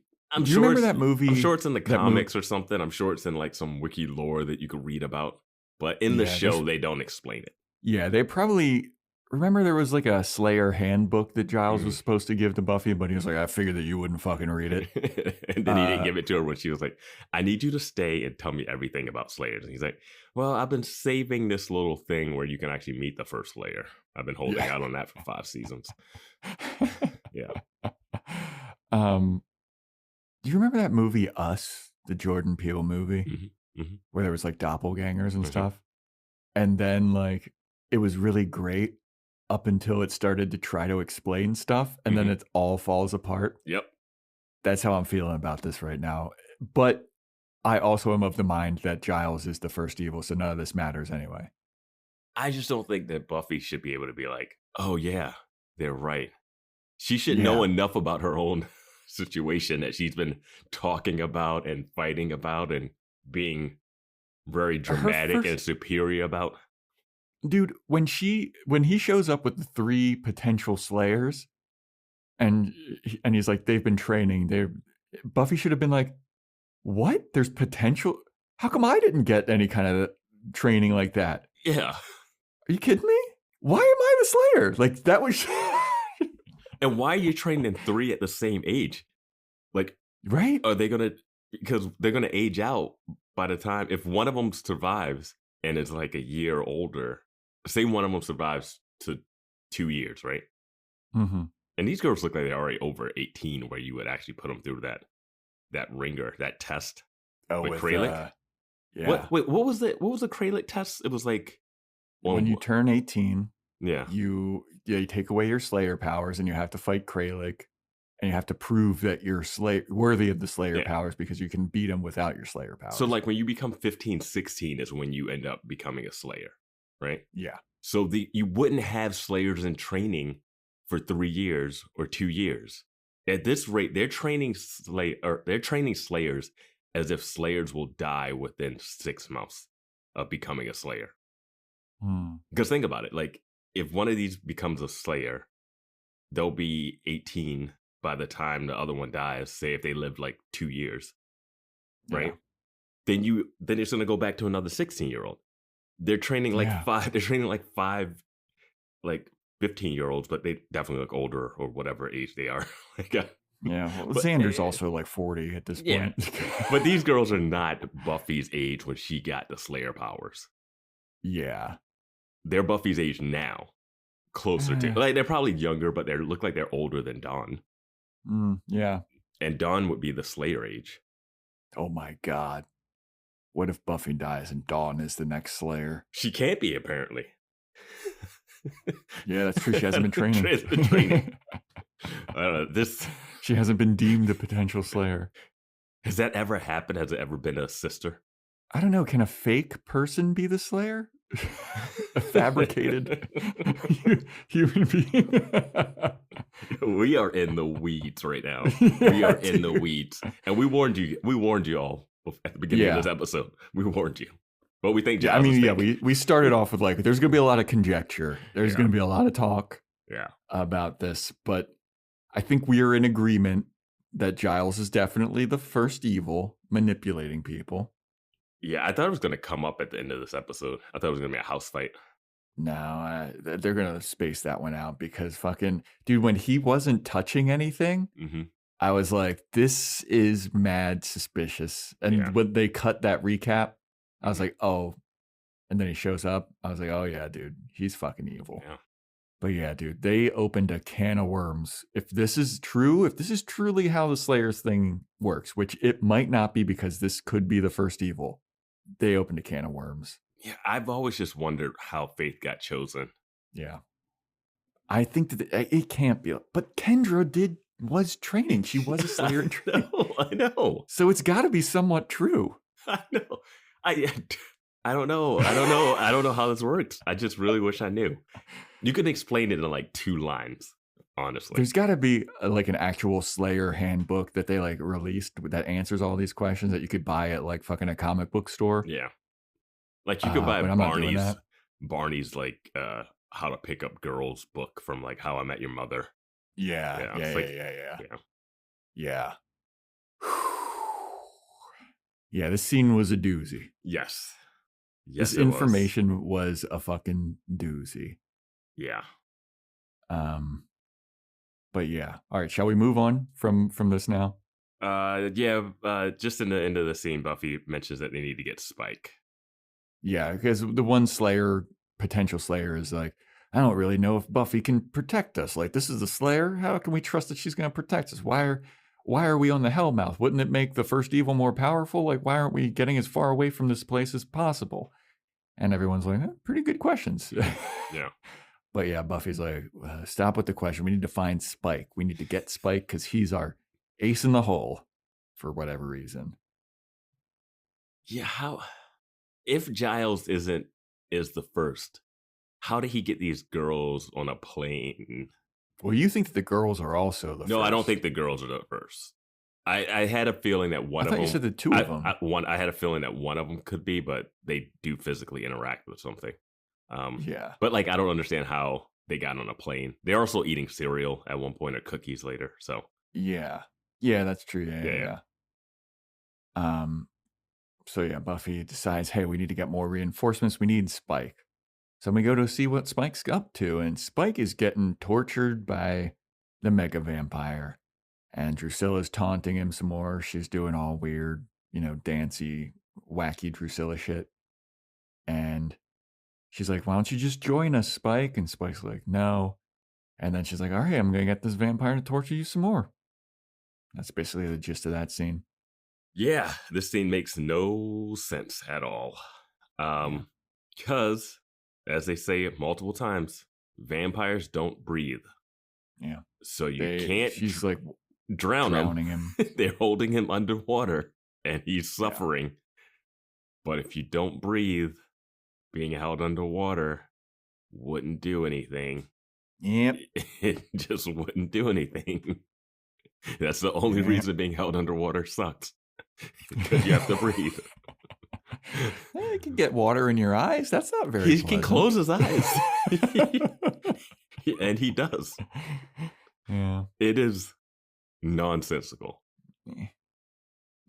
you remember that movie? I'm sure it's in the comics or something. I'm sure it's in like some wiki lore that you could read about. But in the show, they don't explain it. Yeah, they probably remember there was like a Slayer handbook that Giles was supposed to give to Buffy, but he was like, I figured that you wouldn't fucking read it. And then he didn't give it to her when she was like, I need you to stay and tell me everything about Slayers. And he's like, well, I've been saving this little thing where you can actually meet the first Slayer. I've been holding out on that for 5 seasons. Yeah. Do you remember that movie Us, the Jordan Peele movie, where there was like doppelgangers and stuff? And then like it was really great up until it started to try to explain stuff, and then it all falls apart. Yep. That's how I'm feeling about this right now. But I also am of the mind that Giles is the first evil, so none of this matters anyway. I just don't think that Buffy should be able to be like, oh yeah, they're right. She should know enough about her own situation that she's been talking about and fighting about and being very dramatic and superior about. Dude, when he shows up with the 3 potential Slayers, And he's like, they've been training. Buffy should have been like, what? There's potential? How come I didn't get any kind of training like that? Yeah. Are you kidding me? Why am I the Slayer? Like, that was... And why are you training 3 at the same age? Like, right? are they going to... Because they're going to age out by the time... If one of them survives and is like a year older, say one of them survives to 2 years, right? Mm-hmm. And these girls look like they're already over 18, where you would actually put them through that ringer, that test. With Kralik. Yeah. What was the Kralik test? It was like... When you turn 18, yeah, you take away your Slayer powers and you have to fight Kralik, and you have to prove that you're worthy of the Slayer powers because you can beat him without your Slayer powers. So like when you become 15, 16 is when you end up becoming a Slayer, right? Yeah. So you wouldn't have Slayers in training for 3 years or 2 years. At this rate, they're training Slayers as if Slayers will die within 6 months of becoming a Slayer. Because think about it, like if one of these becomes a Slayer, they'll be 18 by the time the other one dies. Say if they lived like 2 years, right? Yeah. Then it's gonna go back to another 16-year-old. They're training like 5. They're training like 5, like 15-year-olds, but they definitely look older or whatever age they are. Well, Xander's also like 40 at this point. But these girls are not Buffy's age when she got the Slayer powers. Yeah. They're Buffy's age now, closer to like they're probably younger, but they look like they're older than Dawn. Yeah, and Dawn would be the Slayer age. Oh my God, what if Buffy dies and Dawn is the next Slayer? She can't be, apparently. Yeah, that's true. She hasn't been training. I don't know. She hasn't been deemed a potential Slayer. Has that ever happened? Has it ever been a sister? I don't know. Can a fake person be the Slayer? A fabricated human being? We are in the weeds right now. We are in the weeds. And we warned you. We warned you all at the beginning of this episode. We warned you. But we think Giles is fake. we started off with like, there's going to be a lot of conjecture. There's going to be a lot of talk about this. But I think we are in agreement that Giles is definitely the first evil manipulating people. Yeah, I thought it was going to come up at the end of this episode. I thought it was going to be a house fight. No, they're going to space that one out because fucking, dude, when he wasn't touching anything, I was like, this is mad suspicious. And when they cut that recap, I was like, oh. And then he shows up. I was like, oh yeah, dude, he's fucking evil. Yeah. But yeah, dude, they opened a can of worms. If this is true, if this is truly how the Slayers thing works, which it might not be because this could be the first evil, they opened a can of worms. Yeah, I've always just wondered how Faith got chosen. Yeah. I think that it can't be. But Kendra was training. She was a Slayer in training. I know. So it's got to be somewhat true. I know. I don't know. I don't know how this works. I just really wish I knew. You could explain it in like 2 lines, honestly. There's got to be like an actual Slayer handbook that they like released that answers all these questions that you could buy at like fucking a comic book store. Yeah. Like you could buy Barney's like how to pick up girls book from like How I Met Your Mother. Yeah. Yeah, this scene was a doozy. Yes, this information was a fucking doozy. Yeah. But yeah. All right, shall we move on from this now? Just in the end of the scene, Buffy mentions that they need to get Spike. Yeah, because the one Slayer, potential Slayer, is like, I don't really know if Buffy can protect us. Like, this is the Slayer. How can we trust that she's going to protect us? Why are we on the Hellmouth? Wouldn't it make the first evil more powerful? Like, why aren't we getting as far away from this place as possible? And everyone's like, pretty good questions. Yeah. But yeah, Buffy's like, stop with the question. We need to find Spike. We need to get Spike because he's our ace in the hole for whatever reason. Yeah, if Giles is the first, how did he get these girls on a plane? Well, you think that the girls are also the first. No, I don't think the girls are the first. I had a feeling that one of them. I thought you said the 2 of them. I had a feeling that one of them could be, but they do physically interact with something. Yeah. But like, I don't understand how they got on a plane. They're also eating cereal at one point or cookies later. So Yeah. Yeah, that's true. Yeah. So yeah, Buffy decides, hey, we need to get more reinforcements. We need Spike. So we go to see what Spike's up to, and Spike is getting tortured by the mega vampire. And Drusilla's taunting him some more. She's doing all weird, dancey, wacky Drusilla shit. And she's like, why don't you just join us, Spike? And Spike's like, no. And then she's like, all right, I'm going to get this vampire to torture you some more. That's basically the gist of that scene. yeah, this scene makes no sense at all. Because, as they say it multiple times, vampires don't breathe. Yeah. So you can't she's like drowning him. They're holding him underwater and he's suffering. Yeah. But if you don't breathe, being held underwater wouldn't do anything. Yep. It just wouldn't do anything. That's the only reason being held underwater sucks. Because you have to breathe. You can get water in your eyes. That's not very He pleasant. can close his eyes. And he does. Yeah. It is nonsensical.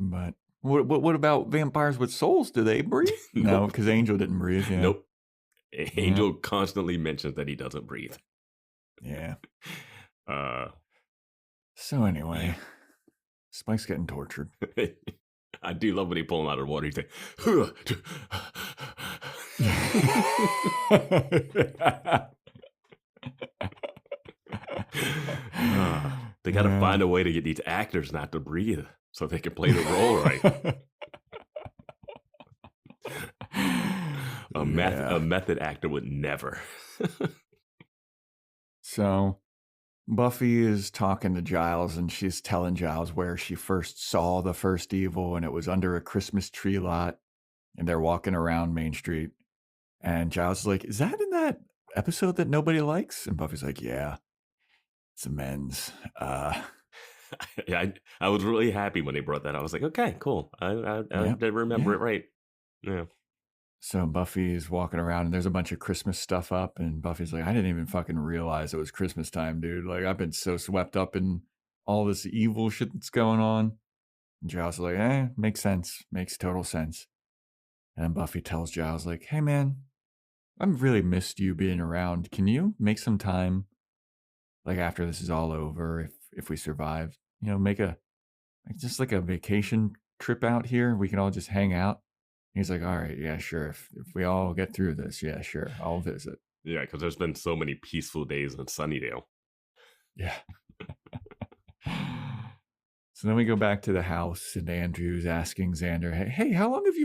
But what about vampires with souls? Do they breathe? Nope. No, because Angel didn't breathe. Yeah. Nope. Angel constantly mentions that he doesn't breathe. Yeah. So anyway, Spike's getting tortured. I do love when he pull him out of the water. He's like, they got to find a way to get these actors not to breathe so they can play the role right. A method actor would never. So Buffy is talking to Giles, and she's telling Giles where she first saw the first evil, and it was under a Christmas tree lot, and they're walking around Main Street. And Giles is like, is that in that episode that nobody likes? And Buffy's like, yeah, it's amends. Yeah, I was really happy when they brought that. I was like, okay, cool. I did remember it right. Yeah. So Buffy is walking around, and there's a bunch of Christmas stuff up, and Buffy's like, I didn't even fucking realize it was Christmas time, dude. Like, I've been so swept up in all this evil shit that's going on. And Giles is like, makes sense. Makes total sense. And then Buffy tells Giles, like, hey, man, I've really missed you being around. Can you make some time, like, after this is all over, if we survive, make just like a vacation trip out here? We can all just hang out. He's like, all right, yeah, sure. If we all get through this, yeah, sure, I'll visit. Yeah, because there's been so many peaceful days in Sunnydale. Yeah. So then we go back to the house, and Andrew's asking Xander, hey, how long have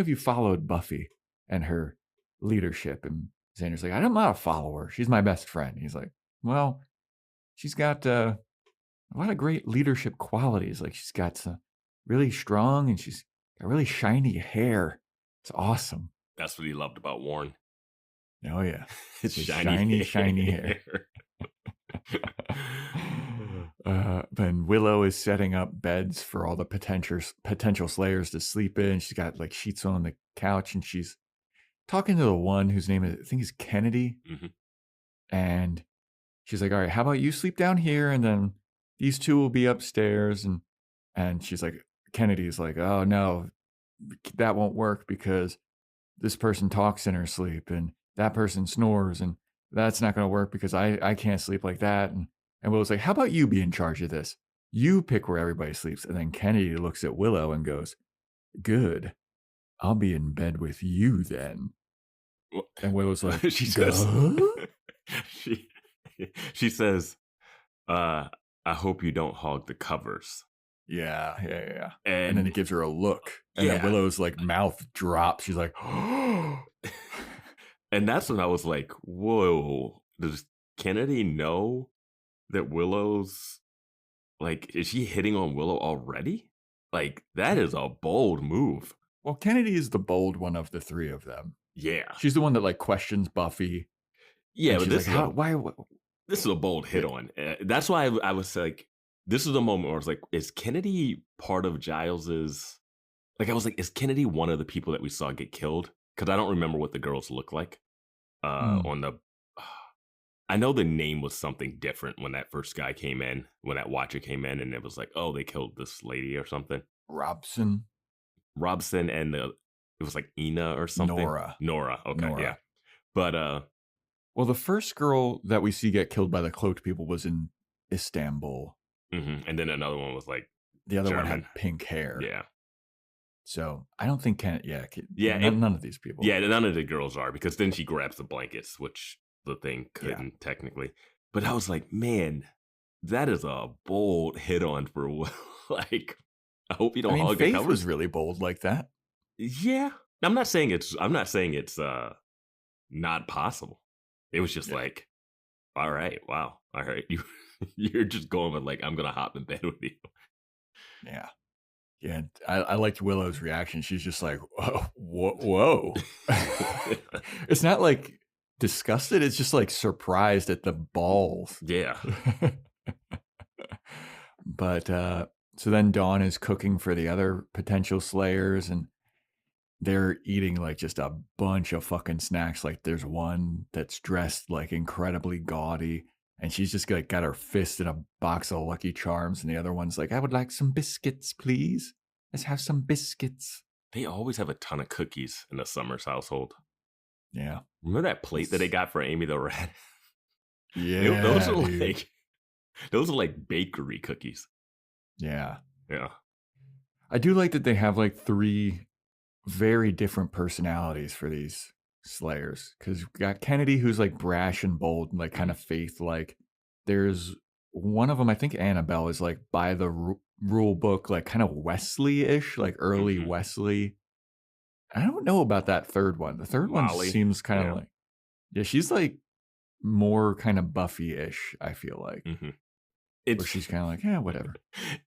you followed Buffy and her leadership? And Xander's like, I'm not a follower. She's my best friend. He's like, well, she's got a lot of great leadership qualities. Like, she's got some really strong, and she's got really shiny hair. It's awesome. That's what he loved about Warren. Oh, yeah. It's shiny hair. Then Willow is setting up beds for all the potential slayers to sleep in. She's got like sheets on the couch, and she's talking to the one whose name I think is Kennedy. Mm-hmm. And she's like, all right, how about you sleep down here, and then these two will be upstairs. And she's like, Kennedy's like, oh no, that won't work because this person talks in her sleep, and that person snores, and that's not going to work because I can't sleep like that. And Willow's like, how about you be in charge of this? You pick where everybody sleeps. And then Kennedy looks at Willow and goes, good. I'll be in bed with you then. And Willow's like, she says, she says, I hope you don't hog the covers. Yeah. And then it gives her a look. And then Willow's like mouth drops. She's like, oh. And that's when I was like, whoa, does Kennedy know that Willow's, like, is she hitting on Willow already? Like, that is a bold move. Well, Kennedy is the bold one of the three of them. Yeah. She's the one that, like, questions Buffy. Yeah, but this like, this is a bold hit on. That's why I was like, this is the moment where I was like, is Kennedy part of Giles's, like, I was like, is Kennedy one of the people that we saw get killed? Because I don't remember what the girls look like. on the. I know the name was something different when that first guy came in, when that watcher came in, and it was like, oh, they killed this lady or something. Robson, and it was like Ina or something. Nora. Okay, Nora. Yeah. But well, the first girl that we see get killed by the cloaked people was in Istanbul. And then another one was like the other German. one had pink hair. Yeah. So I don't think none of these people. Yeah, none of the girls are, because then she grabs the blankets, which the thing couldn't technically. But I was like, man, that is a bold hit on for like. I hope you don't hug Faith the covers. was really bold like that. Yeah, I'm not saying it's not possible. It was just like, all right, wow, all right, you're just going with like, I'm gonna hop in bed with you. Yeah. Yeah, I liked Willow's reaction. She's just like, whoa. It's not like disgusted. It's just like surprised at the balls. Yeah. But so then Dawn is cooking for the other potential slayers, and they're eating like just a bunch of fucking snacks. Like there's one that's dressed like incredibly gaudy, and she's just like got her fist in a box of Lucky Charms, and the other one's like, I would like some biscuits, please. Let's have some biscuits. They always have a ton of cookies in the Summers household. Yeah. Remember that plate that they got for Amy the Rat? Yeah. Those are like bakery cookies. Yeah. Yeah. I do like that they have like 3 very different personalities for these slayers, because we got Kennedy, who's like brash and bold and like kind of faith-like. There's one of them, I think Annabelle, is like by the rule book, like kind of Wesley-ish, like early Wesley. I don't know about that third one. The third one seems kind of like, she's like more kind of Buffy-ish, I feel like. Where she's kind of like, yeah, whatever.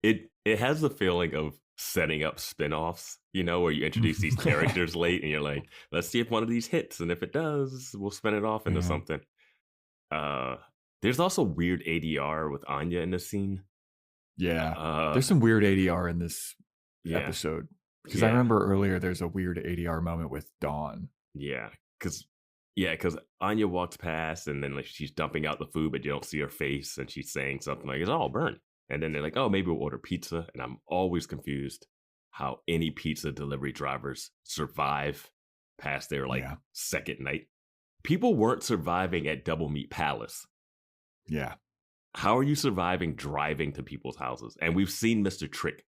It has the feeling of setting up spin-offs, where you introduce these characters late and you're like, let's see if one of these hits, and if it does, we'll spin it off into something. There's also weird ADR with Anya in the scene. Yeah. There's some weird ADR in this episode. Because I remember earlier there's a weird ADR moment with Dawn. Yeah. Because Anya walks past and then like she's dumping out the food, but you don't see her face, and she's saying something like, it's all burnt. And then they're like, oh, maybe we'll order pizza. And I'm always confused how any pizza delivery drivers survive past their second night. People weren't surviving at Double Meat Palace. Yeah. How are you surviving driving to people's houses? And we've seen Mr. Trick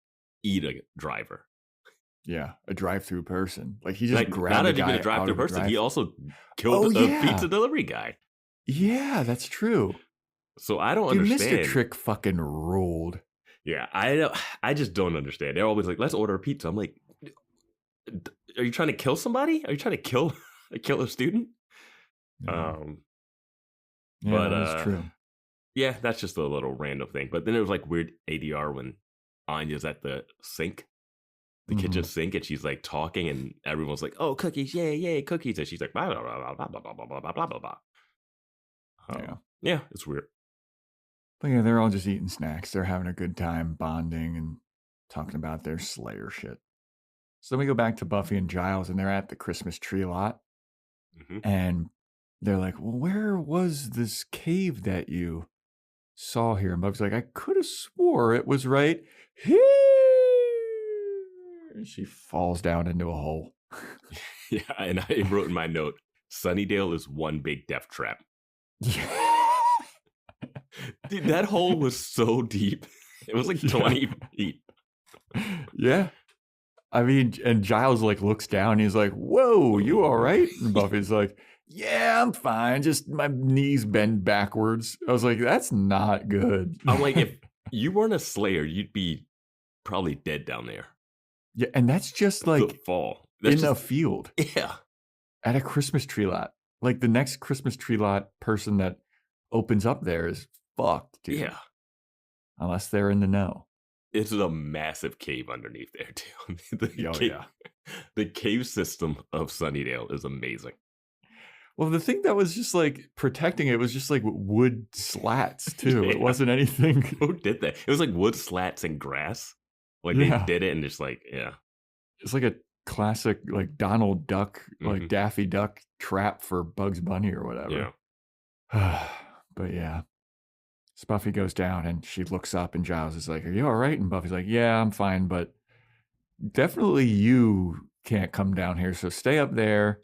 eat a driver. Yeah, a drive-through person. Like he just grabbed not a guy even a drive-through person. Drive. He also killed a pizza delivery guy. Yeah, that's true. So I don't understand. Mr. Trick fucking ruled. Yeah, I just don't understand. They're always like, let's order a pizza. I'm like, are you trying to kill somebody? Are you trying to kill a student? Yeah, that's true. Yeah, that's just a little random thing. But then there was like weird ADR when Anya's at the sink, the kitchen sink, and she's like talking, and everyone's like, "Oh, cookies! Yay, cookies!" And she's like, "Blah blah blah blah blah blah blah blah blah blah." Yeah, it's weird. But yeah, they're all just eating snacks. They're having a good time, bonding and talking about their Slayer shit. So then we go back to Buffy and Giles, and they're at the Christmas tree lot, and they're like, "Well, where was this cave that you saw here?" And Buffy's like, "I could have swore it was right here." And she falls down into a hole. Yeah, and I wrote in my note, Sunnydale is one big death trap. Dude, that hole was so deep. It was like 20 feet. Yeah. I mean, and Giles like looks down. He's like, "Whoa, you all right?" And Buffy's like, "Yeah, I'm fine. Just my knees bend backwards." I was like, that's not good. I'm like, if you weren't a Slayer, you'd be probably dead down there. Yeah, and that's just like the fall. That's in a field. Yeah. At a Christmas tree lot. Like the next Christmas tree lot person that opens up there is fucked, dude. Yeah. Unless they're in the know. It's a massive cave underneath there, too. The cave system of Sunnydale is amazing. Well, the thing that was just like protecting it was just like wood slats, too. It wasn't anything. Who did that? It was like wood slats and grass. Like they did it and just like, It's like a classic like Donald Duck, like Mhm. Daffy Duck trap for Bugs Bunny or whatever. Yeah. But yeah. So Buffy goes down and she looks up and Giles is like, "Are you all right?" And Buffy's like, "Yeah, I'm fine, but definitely you can't come down here. So stay up there.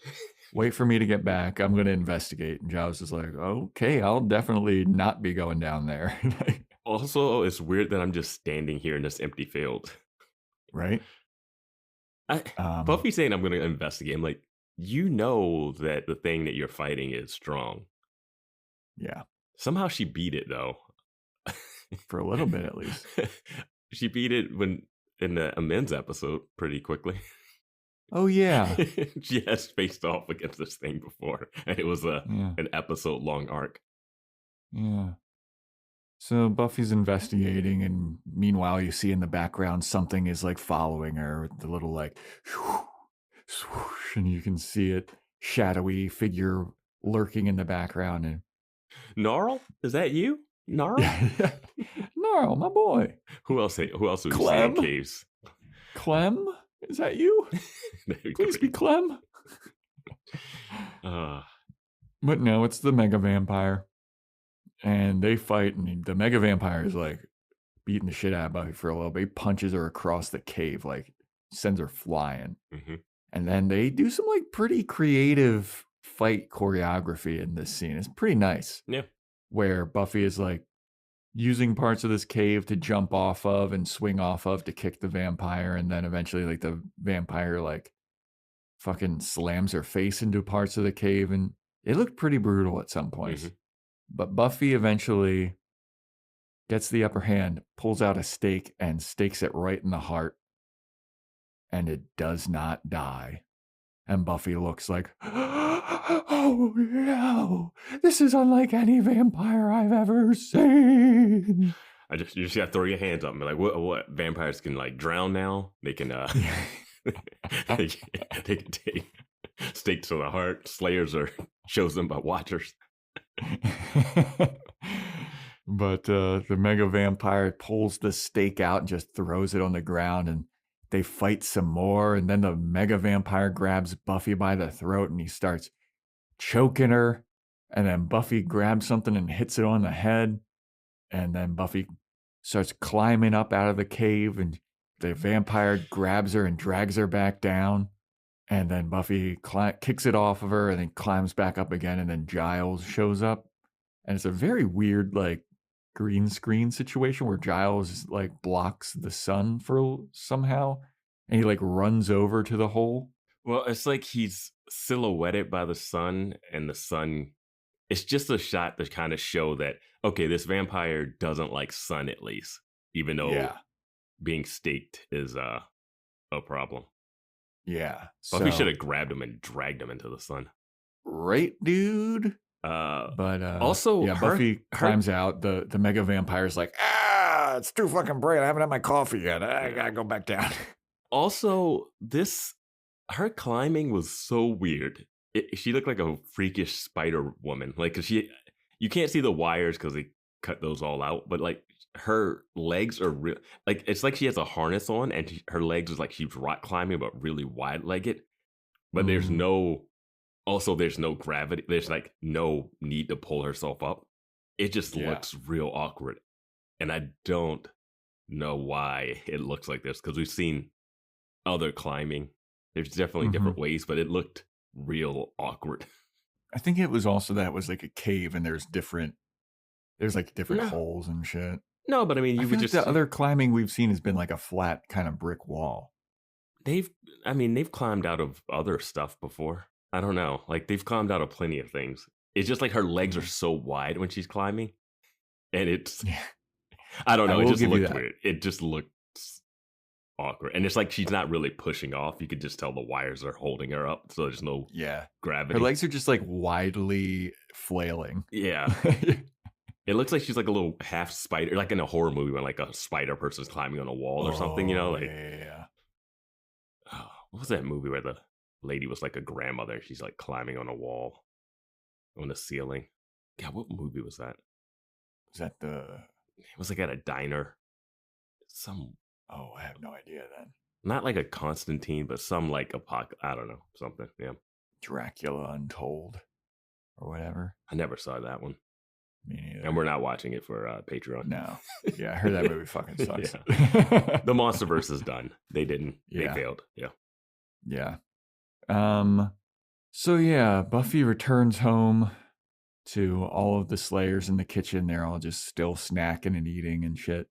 Wait for me to get back. I'm going to investigate." And Giles is like, "Okay, I'll definitely not be going down there." Also, it's weird that I'm just standing here in this empty field. Right? Buffy saying I'm going to investigate. I'm like, you know that the thing that you're fighting is strong. Yeah. Somehow she beat it though. For a little bit at least. She beat it when in the men's episode pretty quickly. Oh yeah. She has faced off against this thing before, and it was an episode long arc. Yeah. So Buffy's investigating, and meanwhile, you see in the background something is like following her with the little like swoosh, and you can see it shadowy figure lurking in the background. And Gnarl, is that you? Gnarl? Gnarl, my boy. Who else would you see in Clem? caves? Clem? Is that you? Please be Clem. But no, it's the Mega Vampire. And they fight, and the Mega Vampire is like beating the shit out of Buffy for a little bit. He punches her across the cave, like sends her flying. Mm-hmm. And then they do some like pretty creative fight choreography in this scene. It's pretty nice. Yeah. Where Buffy is like using parts of this cave to jump off of and swing off of to kick the vampire. And then eventually like the vampire like fucking slams her face into parts of the cave. And it looked pretty brutal at some points. Mm-hmm. But Buffy eventually gets the upper hand, pulls out a stake and stakes it right in the heart. And it does not die. And Buffy looks like, "Oh no, this is unlike any vampire I've ever seen." You just gotta throw your hands up and be like, what? Vampires can like drown now? They can they can take stakes to the heart. Slayers are chosen by watchers. But the Mega Vampire pulls the stake out and just throws it on the ground, and they fight some more. And then the Mega Vampire grabs Buffy by the throat and he starts choking her. And then Buffy grabs something and hits it on the head. And then Buffy starts climbing up out of the cave, and the vampire grabs her and drags her back down. And then Buffy kicks it off of her and then climbs back up again. And then Giles shows up. And it's a very weird, like, green screen situation where Giles, like, blocks the sun for somehow. And he, like, runs over to the hole. Well, it's like he's silhouetted by the sun, and the sun... It's just a shot to kind of show that, okay, this vampire doesn't like sun at least. Even though being staked is a problem. Yeah. Buffy should have grabbed him and dragged him into the sun. Right, dude? But also, Buffy climbs out. The Mega Vampire's like, it's too fucking bright. I haven't had my coffee yet. I gotta go back down. Also, her climbing was so weird. She looked like a freakish spider woman. Like, you can't see the wires because they cut those all out. But like, her legs are real. Like, it's like she has a harness on, and her legs is like she's rock climbing, but really wide legged. But there's no gravity. There's like no need to pull herself up. It just looks real awkward. And I don't know why it looks like this, because we've seen other climbing. There's definitely different ways, but it looked real awkward. I think it was also that it was like a cave and there's like different holes and shit. No, but I mean, the other climbing we've seen has been like a flat kind of brick wall. They've climbed out of other stuff before. I don't know. Like, they've climbed out of plenty of things. It's just like her legs are so wide when she's climbing. And it's, I don't know. It just looked weird. It just looked awkward. And it's like she's not really pushing off. You could just tell the wires are holding her up. So there's no gravity. Her legs are just like widely flailing. Yeah. It looks like she's like a little half spider, like in a horror movie when like a spider person's climbing on a wall or something, you know? Like, what was that movie where the lady was like a grandmother? She's like climbing on a wall on the ceiling. God, what movie was that? Was that It was like at a diner. I have no idea then. not like a Constantine, but some like I don't know, something. Yeah. Dracula Untold or whatever. I never saw that one. Me neither. And we're not watching it for Patreon. No. Yeah, I heard that movie fucking sucks. The MonsterVerse is done. They didn't. Yeah. They failed. Yeah. Yeah. So yeah, Buffy returns home to all of the Slayers in the kitchen. They're all just still snacking and eating and shit.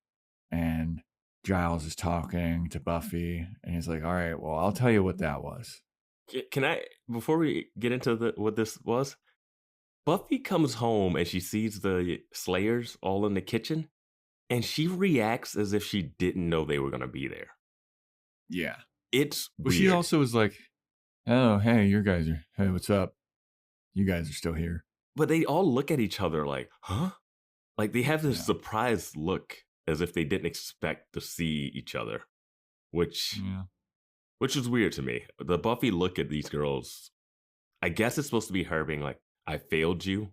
And Giles is talking to Buffy, and he's like, all right, well, I'll tell you what that was. Can I, before we get into what this was, Buffy comes home and she sees the Slayers all in the kitchen, and she reacts as if she didn't know they were going to be there. Yeah. It's Well, weird. she also was like, oh, hey, hey, what's up? You guys are still here. But they all look at each other like, huh? Like they have this surprised look as if they didn't expect to see each other, which is weird to me. The Buffy look at these girls, I guess it's supposed to be her being like, I failed you.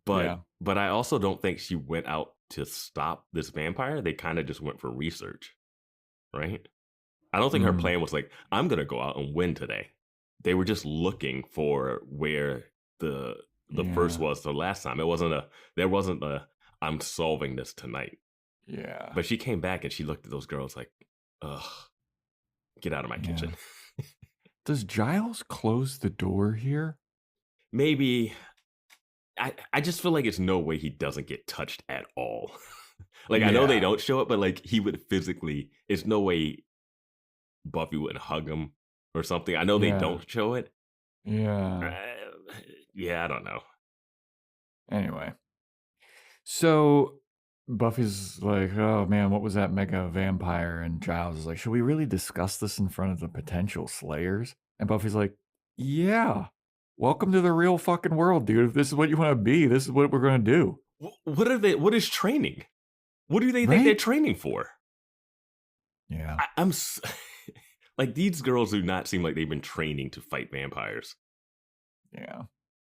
But I also don't think she went out to stop this vampire. They kind of just went for research, right? I don't think her plan was like, I'm going to go out and win today. They were just looking for where the first was the last time. There wasn't a, I'm solving this tonight. Yeah. But she came back and she looked at those girls like, ugh, get out of my kitchen. Does Giles close the door here? Maybe. I just feel like it's no way he doesn't get touched at all. Like, I know they don't show it, but like he would physically, it's no way Buffy wouldn't hug him or something. I know they don't show it. Yeah. I don't know. Anyway. So Buffy's like, oh man, what was that mega vampire? And Giles is like, should we really discuss this in front of the potential Slayers? And Buffy's like, yeah. Welcome to the real fucking world, dude. If this is what you want to be, this is what we're going to do. What is training? What do they think they're training for? Yeah. I'm like, these girls do not seem like they've been training to fight vampires. Yeah.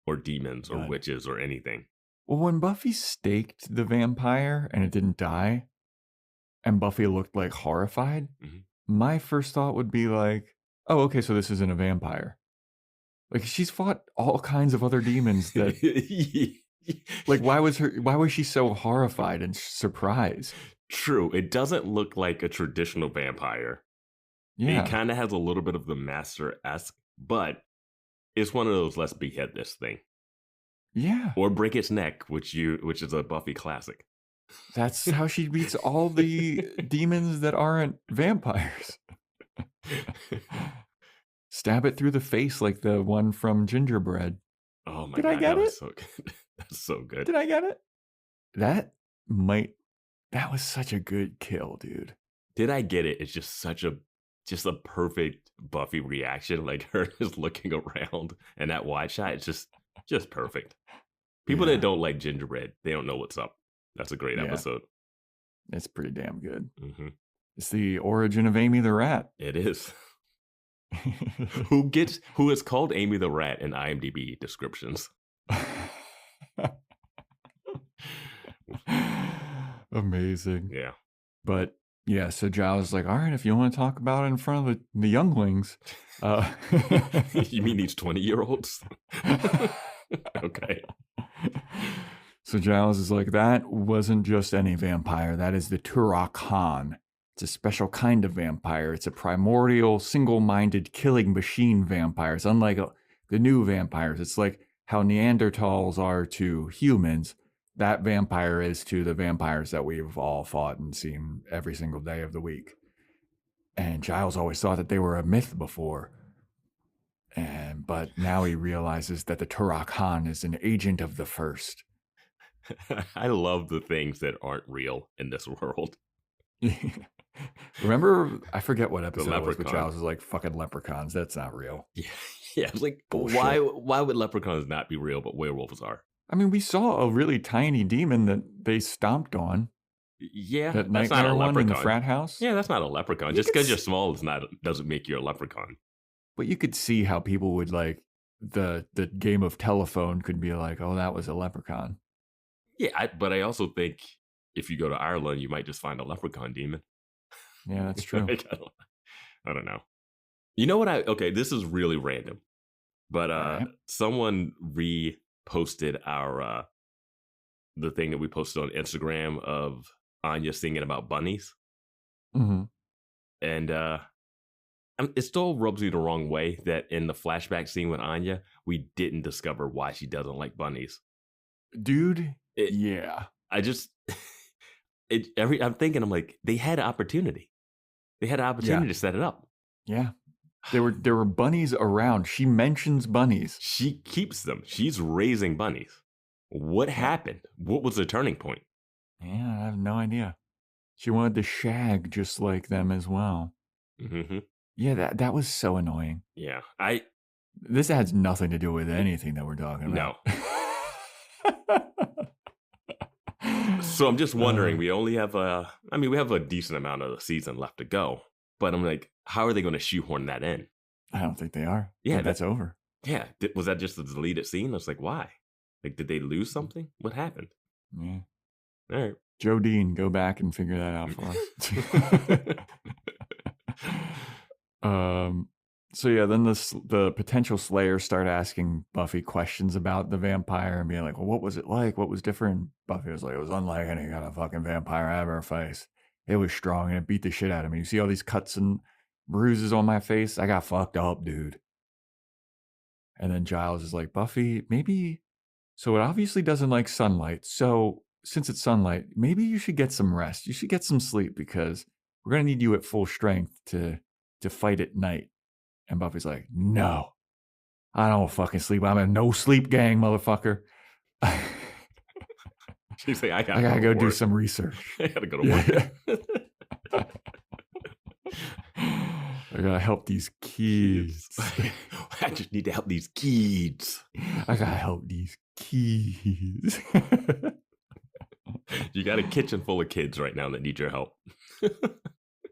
Or demons or witches or anything. Well, when Buffy staked the vampire and it didn't die, and Buffy looked like horrified, my first thought would be like, oh, okay, so this isn't a vampire. Like, she's fought all kinds of other demons that like, why was she so horrified and surprised? True. It doesn't look like a traditional vampire. Yeah. It kind of has a little bit of the master-esque, but it's one of those let's behead this thing. Yeah. Or break its neck, which is a Buffy classic. That's how she beats all the demons that aren't vampires. Stab it through the face like the one from Gingerbread. Oh my God. Did I get it? So good. That's so good. Did I get it? That was such a good kill, dude. Did I get it? It's just just a perfect Buffy reaction. Like her just looking around and that wide shot. It's just perfect. People that don't like Gingerbread, they don't know what's up. That's a great episode. It's pretty damn good. Mm-hmm. It's the origin of Amy the Rat. It is. Who is called Amy the Rat in IMDb descriptions. Amazing. Yeah. But yeah, so Giles is like, all right, if you want to talk about it in front of the younglings. You mean these 20-year-olds? Okay. So Giles is like, that wasn't just any vampire. That is the Turok Khan. It's a special kind of vampire. It's a primordial, single-minded killing machine vampire. It's unlike the new vampires. It's like how Neanderthals are to humans. That vampire is to the vampires that we've all fought and seen every single day of the week. And Giles always thought that they were a myth before. But now he realizes that the Turok Khan is an agent of the first. I love the things that aren't real in this world. Remember, I forget what episode it was, but leprechaun. Giles was like, fucking leprechauns, that's not real. Yeah. I was like, bullshit. Why would leprechauns not be real, but werewolves are? I mean, we saw a really tiny demon that they stomped on. Yeah, That that's not a nightmare one in leprechaun. the frat house. Yeah, that's not a leprechaun. Just because you're small doesn't make you a leprechaun. But you could see how people would like the game of telephone could be like, oh, that was a leprechaun. Yeah, but I also think if you go to Ireland, you might just find a leprechaun demon. Yeah, that's true. Like, I don't know. You know what? Okay, this is really random, but Right. someone reposted our the thing that we posted on Instagram of Anya singing about bunnies, Mm-hmm. and it still rubs me the wrong way that in the flashback scene with Anya, we didn't discover why she doesn't like bunnies. Dude, It, yeah. I just I'm thinking, I'm like, they had an opportunity. They had an opportunity to set it up. Yeah. There were bunnies around. She mentions bunnies. She keeps them. She's raising bunnies. What happened? What was the turning point? Yeah, I have no idea. She wanted to shag just like them as well. Mm-hmm. Yeah, that was so annoying. Yeah, This has nothing to do with anything that we're talking about. No. So I'm just wondering, we only have we have a decent amount of the season left to go, but I'm like, how are they going to shoehorn that in? I don't think they are. Yeah, That's over. Yeah. Was that just a deleted scene? I was like, why? Like, did they lose something? What happened? Yeah. All right. Joe Dean, go back and figure that out for us. So yeah, then the potential slayers start asking Buffy questions about the vampire and being like, well, what was it like? What was different? Buffy was like, it was unlike any kind of fucking vampire I ever faced. It was strong and it beat the shit out of me. You see all these cuts and bruises on my face? I got fucked up, dude. And then Giles is like, Buffy, maybe... So it obviously doesn't like sunlight. So since it's sunlight, maybe you should get some rest. You should get some sleep because we're going to need you at full strength to fight at night. And Buffy's like, no, I don't fucking sleep. I'm a no sleep gang, motherfucker. She's like, I gotta go do some research. I gotta go to work. I gotta help these kids. I just need to help these kids. I gotta help these kids. You got a kitchen full of kids right now that need your help.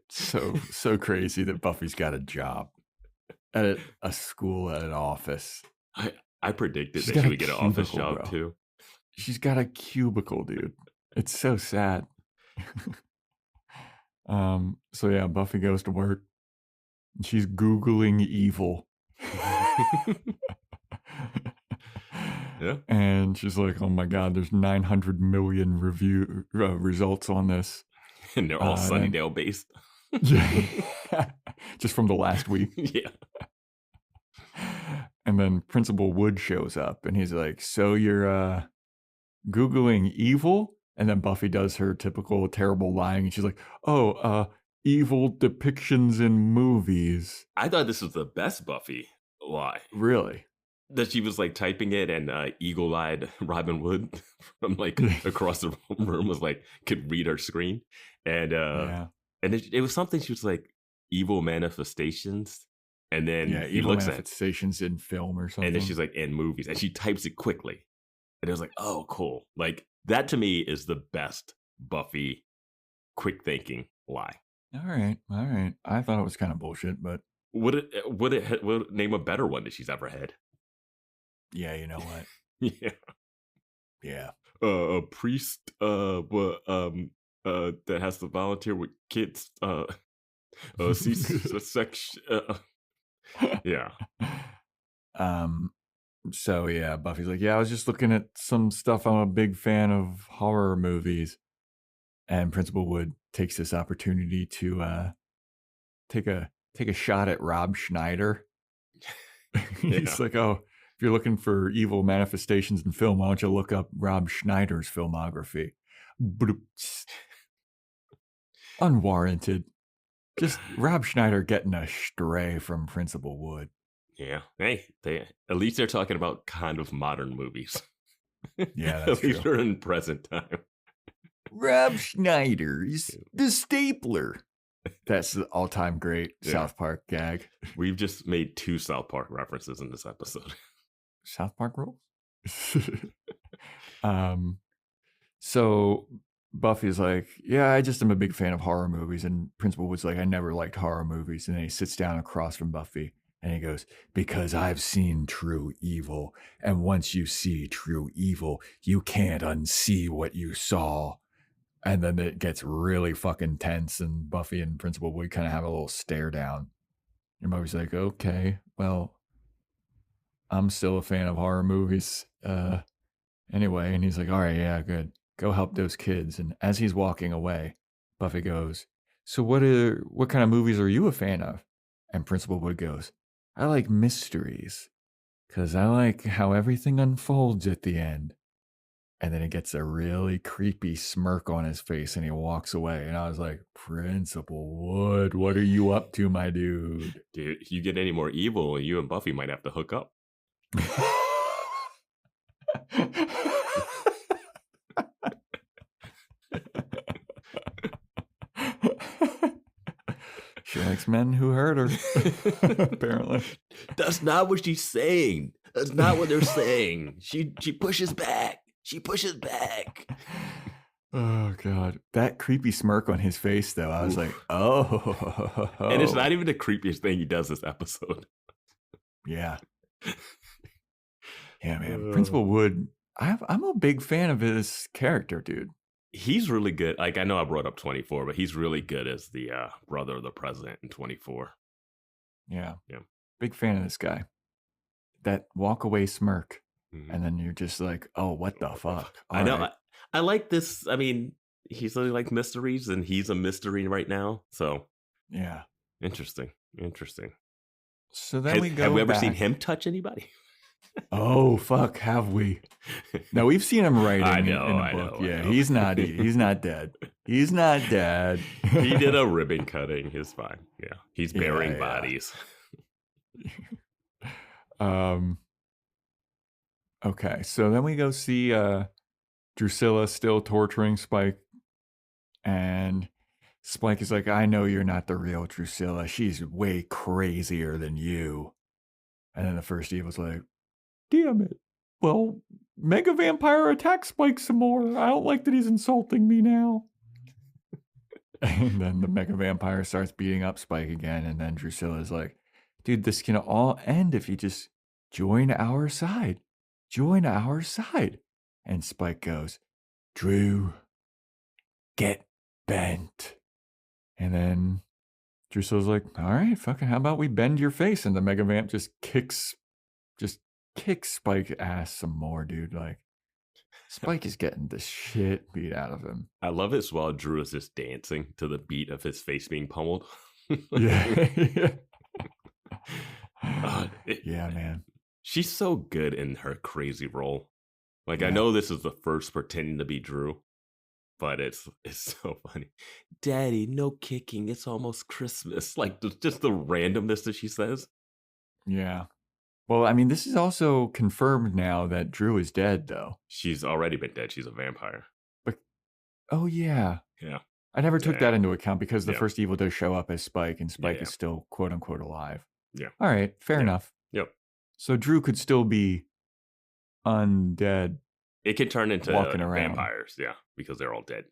So crazy that Buffy's got a job at a school, at an office. I predicted that she would get an office job too. She's got a cubicle, dude. It's so sad. So yeah, Buffy goes to work. She's Googling evil. Yeah. And she's like, oh my God, there's 900 million results on this. And they're all Sunnydale based. Yeah. Just from the last week. Yeah. And then Principal Wood shows up and he's like, so you're Googling evil? And then Buffy does her typical terrible lying. And she's like, evil depictions in movies. I thought this was the best Buffy lie. Really? That she was like typing it and eagle-eyed Robin Wood from like across the room was like, could read her screen. And and it was something she was like, evil manifestations. And then he evil looks manifestations in film or something. And then she's like, in movies. And she types it quickly. And it was like, oh, cool. Like, that to me is the best Buffy quick thinking lie. All right. I thought it was kind of bullshit, but would it name a better one that she's ever had? Yeah, you know what? Yeah. A priest that has to volunteer with kids sex yeah. So yeah, Buffy's like, yeah, I was just looking at some stuff. I'm a big fan of horror movies. And Principal Wood takes this opportunity to take a shot at Rob Schneider. He's like, oh, if you're looking for evil manifestations in film, why don't you look up Rob Schneider's filmography? Unwarranted. Just Rob Schneider getting a stray from Principal Wood. Yeah. Hey, at least they're talking about kind of modern movies. Yeah, that's at least they're in present time. Rob Schneider's The Stapler. That's the all-time great South Park gag. We've just made 2 South Park references in this episode. South Park rules? So Buffy's like, yeah, I just am a big fan of horror movies. And Principal Wood's like, I never liked horror movies. And then he sits down across from Buffy and he goes, because I've seen true evil. And once you see true evil, you can't unsee what you saw. And then it gets really fucking tense, and Buffy and Principal Wood kind of have a little stare down. And Buffy's like, okay, well, I'm still a fan of horror movies. Anyway, and he's like, all right, yeah, good. Go help those kids. And as he's walking away, Buffy goes, so what kind of movies are you a fan of? And Principal Wood goes, I like mysteries, because I like how everything unfolds at the end. And then he gets a really creepy smirk on his face and he walks away. And I was like, Principal Wood, what are you up to, my dude? Dude, if you get any more evil, you and Buffy might have to hook up. She likes men who hurt her, apparently. That's not what she's saying. That's not what they're saying. She pushes back. She pushes back. Oh, God. That creepy smirk on his face, though, I was like, oh. And it's not even the creepiest thing he does this episode. Yeah. Yeah, man. Principal Wood, I'm a big fan of his character, dude. He's really good. Like, I know I brought up 24, but he's really good as the brother of the president in 24. Yeah. Yeah. Big fan of this guy. That walk away smirk. Mhm. And then you're just like, oh, what the fuck? I All know. right. I like this. I mean, he's really like mysteries, and he's a mystery right now. So, Yeah. interesting. So then we go Have we ever back. seen him touch anybody? Oh, fuck, have we? No, we've seen him writing I in know, a I book. know, I Yeah, know. he's not dead. He's not dead. He did a ribbon cutting. He's fine. Yeah. He's burying Yeah. bodies. Okay, so then we go see Drusilla still torturing Spike, and Spike is like, I know you're not the real Drusilla. She's way crazier than you. And then the first evil's like, damn it. Well, Mega Vampire attack Spike some more. I don't like that he's insulting me now. And then the Mega Vampire starts beating up Spike again, and then Drusilla's like, dude, this can all end if you just join our side. Join our side. And Spike goes, Drew, get bent. And then Drusilla's like, all right, fucking, how about we bend your face? And the Mega Vamp just kicks Spike's ass some more, dude. Like, Spike is getting the shit beat out of him. I love it while Drew is just dancing to the beat of his face being pummeled. Yeah. Yeah, man. She's so good in her crazy role. Like, I Yeah. know this is the first pretending to be Drew, but it's so funny. Daddy, no kicking. It's almost Christmas. Like, just the randomness that she says. Yeah. Well, I mean, this is also confirmed now that Drew is dead, though. She's already been dead. She's a vampire. Oh, yeah. Yeah. I never took that into account because the Yeah. first evil does show up as Spike, and Spike Yeah. is still quote unquote alive. Yeah. All right. Fair Yeah. enough. Yep. So Drew could still be undead. It can turn into Walking around. vampires. Yeah. Because they're all dead.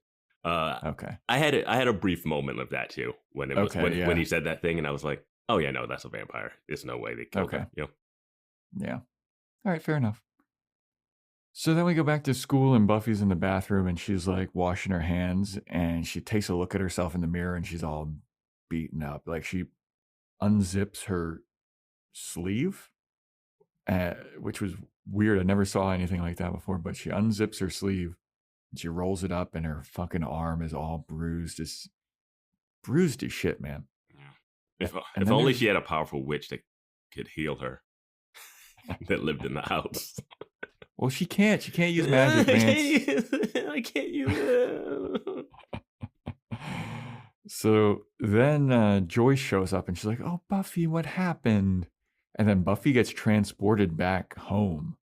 Okay. I had a brief moment of that too when it was Okay, when he said that thing, and I was like, oh yeah, no, that's a vampire. There's no way they killed Okay. him. You know? Yeah. All right, fair enough. So then we go back to school, and Buffy's in the bathroom, and she's like washing her hands, and she takes a look at herself in the mirror, and she's all beaten up. Like, she unzips her sleeve, which was weird. I never saw anything like that before, but she unzips her sleeve, and she rolls it up, and her fucking arm is all bruised. It's bruised as shit, man. If And if then only there's- she had a powerful witch that could heal her, that lived in the house. Well, she can't. She can't use magic, man. I can't use it. So then Joyce shows up and she's like, oh, Buffy, what happened? And then Buffy gets transported back home.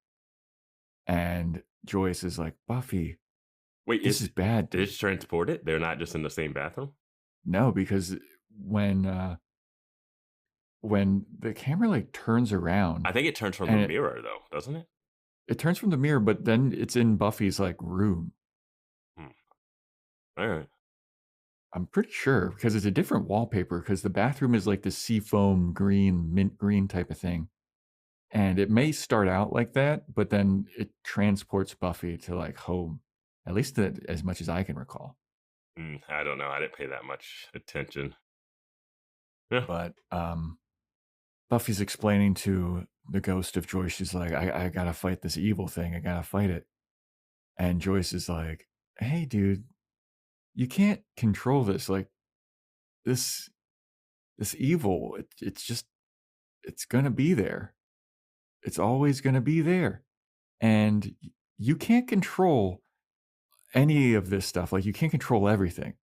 And Joyce is like, Buffy, Wait, this is bad. did it transport it? They're not just in the same bathroom? No, because when the camera like turns around, I think it turns from And the it- mirror though, doesn't it? it turns from the mirror, but then it's in Buffy's like room. All right. I'm pretty sure because it's a different wallpaper because the bathroom is like the seafoam green, mint green type of thing. And it may start out like that, but then it transports Buffy to like home, at least as much as I can recall. I don't know. I didn't pay that much attention. Yeah. But Buffy's explaining to the ghost of Joyce, she's like, I gotta fight this evil thing. I gotta fight it. And Joyce is like, hey, dude, you can't control this. Like, this evil, it's gonna be there. It's always gonna be there. And you can't control any of this stuff. Like, you can't control everything.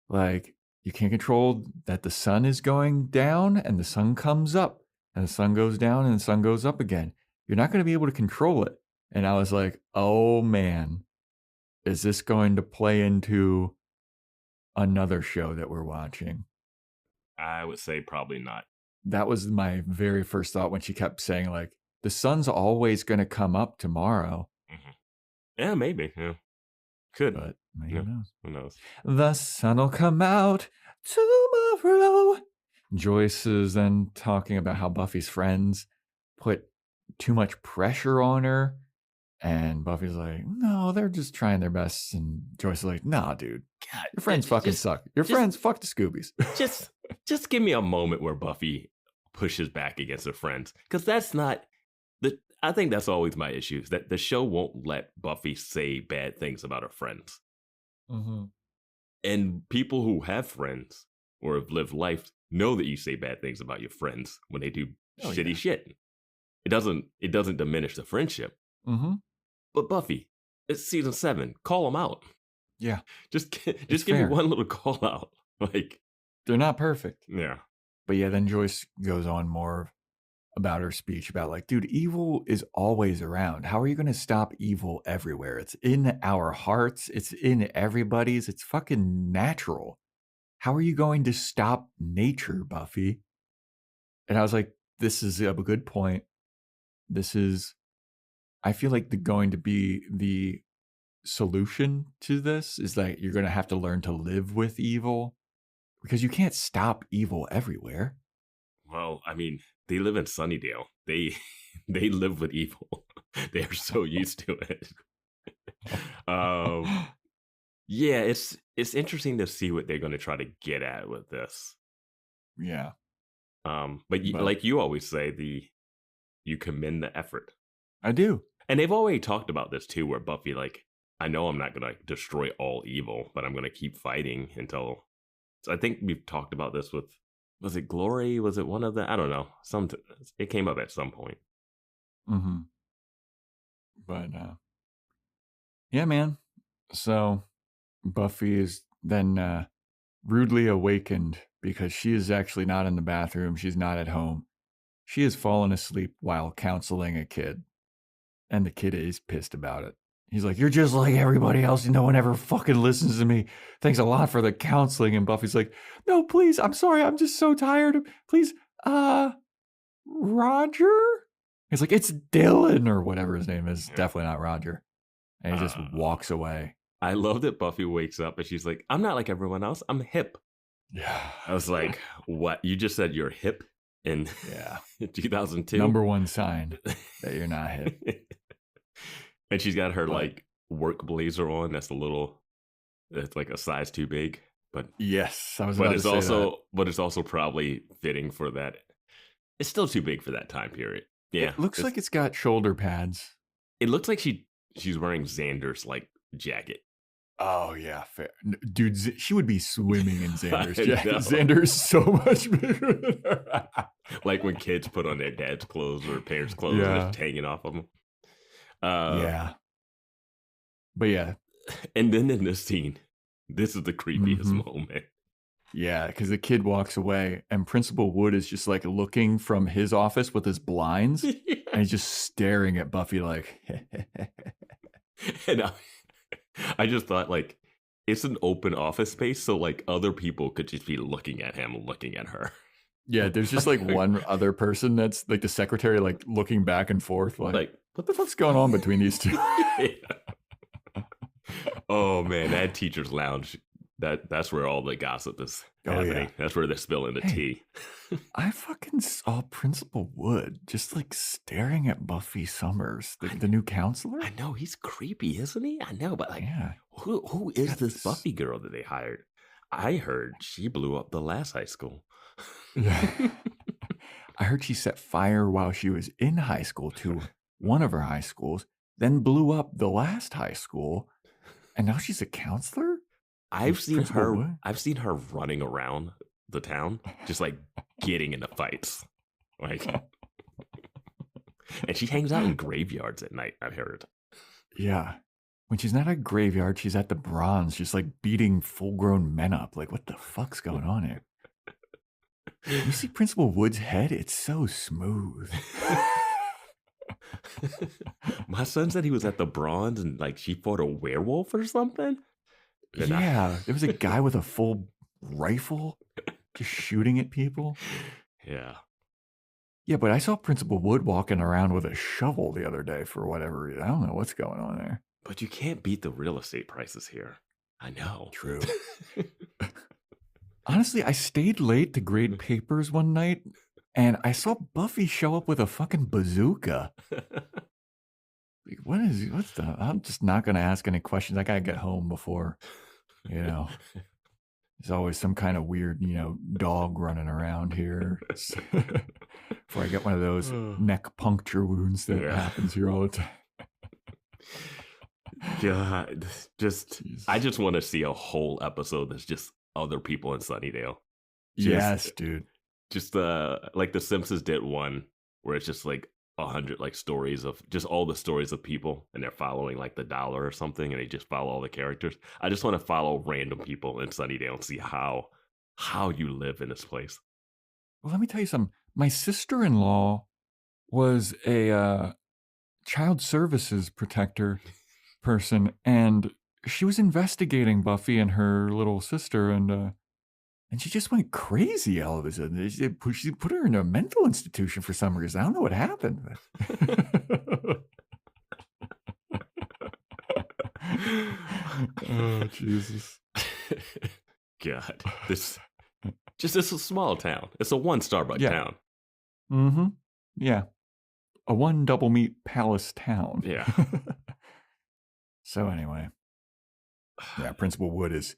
Like, you can't control that the sun is going down and the sun comes up and the sun goes down and the sun goes up again. You're not going to be able to control it. And I was like, oh man, is this going to play into another show that we're watching? I would say probably not. That was my very first thought when she kept saying, like, the sun's always going to come up tomorrow. Mm-hmm. Yeah, maybe. Yeah. Could. But who knows? Who knows? The sun will come out tomorrow. Joyce is then talking about how Buffy's friends put too much pressure on her. And Buffy's like, no, they're just trying their best. And Joyce is like, nah, dude. God, your friends fucking suck. Your friends fuck the Scoobies. just give me a moment where Buffy pushes back against her friends. Because that's not... I think that's always my issue, is that the show won't let Buffy say bad things about her friends. Mm-hmm. And people who have friends or have lived life know that you say bad things about your friends when they do shitty shit. It doesn't diminish the friendship. Mm-hmm. But Buffy, it's season 7. Call them out. Yeah. Just give me one little call out. Like, they're not perfect. Yeah. But yeah, then Joyce goes on more about her speech about, like, dude, evil is always around. How are you going to stop evil everywhere? It's in our hearts. It's in everybody's. It's fucking natural. How are you going to stop nature, Buffy? And I was like, this is a good point. I feel like going to be the solution to this is that you're going to have to learn to live with evil, because you can't stop evil everywhere. Well, I mean, they live in Sunnydale. They live with evil. They're so used to it. Yeah, it's interesting to see what they're going to try to get at with this. Yeah. But like you always say, you commend the effort. I do. And they've already talked about this too, where Buffy, like, I know I'm not going to destroy all evil, but I'm going to keep fighting until... So I think we've talked about this with... Was it Glory? Was it one of the... I don't know. It came up at some point. Mm-hmm. But, yeah, man. So Buffy is then rudely awakened because she is actually not in the bathroom. She's not at home. She has fallen asleep while counseling a kid. And the kid is pissed about it. He's like, you're just like everybody else. No one ever fucking listens to me. Thanks a lot for the counseling. And Buffy's like, no, please. I'm sorry. I'm just so tired. Please, Roger? He's like, it's Dylan or whatever his name is. Yeah. Definitely not Roger. And he just walks away. I love that Buffy wakes up and she's like, I'm not like everyone else. I'm hip. Yeah. I was like, what? You just said you're hip in 2002? Number one sign that you're not hip. And she's got her like work blazer on. It's like a size too big. But yes, I was. But it's also probably fitting for that. It's still too big for that time period. Yeah, it looks like it's got shoulder pads. It looks like she's wearing Xander's like jacket. Oh yeah, fair, dude. She would be swimming in Xander's jacket. Xander is so much bigger than her. Like when kids put on their dad's clothes or parents' clothes and it's hanging off of them. Yeah. But yeah. And then in this scene, this is the creepiest moment. Yeah, because the kid walks away and Principal Wood is just like looking from his office with his blinds and he's just staring at Buffy like. And I just thought, like, it's an open office space, so like other people could just be looking at him, looking at her. Yeah, there's just like one other person that's like the secretary, like looking back and forth, like what the fuck's going on between these two? Oh man, that teacher's lounge That's where all the gossip is Oh, happening. yeah. That's where they're spilling the Hey. tea. I fucking saw Principal Wood just like staring at Buffy Summers, the new counselor. I know he's creepy, isn't he? I know, but like, Yeah. who is got this this- Buffy girl that they hired? I heard she blew up the last high school. Yeah. I heard she set fire while she was in high school to one of her high schools, then blew up the last high school, and now she's a counselor? I've With seen Principal her. Wood? I've seen her running around the town, just like getting into fights, like. And she hangs out in graveyards at night. I've heard. Yeah. When she's not at graveyard, she's at the Bronze, just like beating full-grown men up. Like, what the fuck's going on here? You see Principal Wood's head? It's so smooth. My son said he was at the Bronze and like she fought a werewolf or something. And Yeah, there was a guy with a full rifle just shooting at people. Yeah. Yeah, but I saw Principal Wood walking around with a shovel the other day for whatever reason. I don't know what's going on there. But you can't beat the real estate prices here. I know. True. Honestly, I stayed late to grade papers one night, and I saw Buffy show up with a fucking bazooka. Like, what's the? I'm just not going to ask any questions. I got to get home before, there's always some kind of weird, dog running around here. Before I get one of those neck puncture wounds that Yeah. happens here all the time. God, Jeez. I just want to see a whole episode that's just other people in Sunnydale. Yes, dude. Just like the Simpsons did one where it's just like 100 like stories of just all the stories of people, and they're following like the dollar or something, and they just follow all the characters. I just want to follow random people in Sunnydale and see how you live in this place. Well, let me tell you something. My sister-in-law was a child services protector person, and she was investigating Buffy and her little sister, and she just went crazy all of a sudden. She put her in a mental institution for some reason. I don't know what happened. Oh, Jesus. God, this is a small town. It's a one Starbucks Yeah. town. Mm-hmm. Yeah. A one double meat palace town. Yeah. So anyway. Yeah, Principal Wood is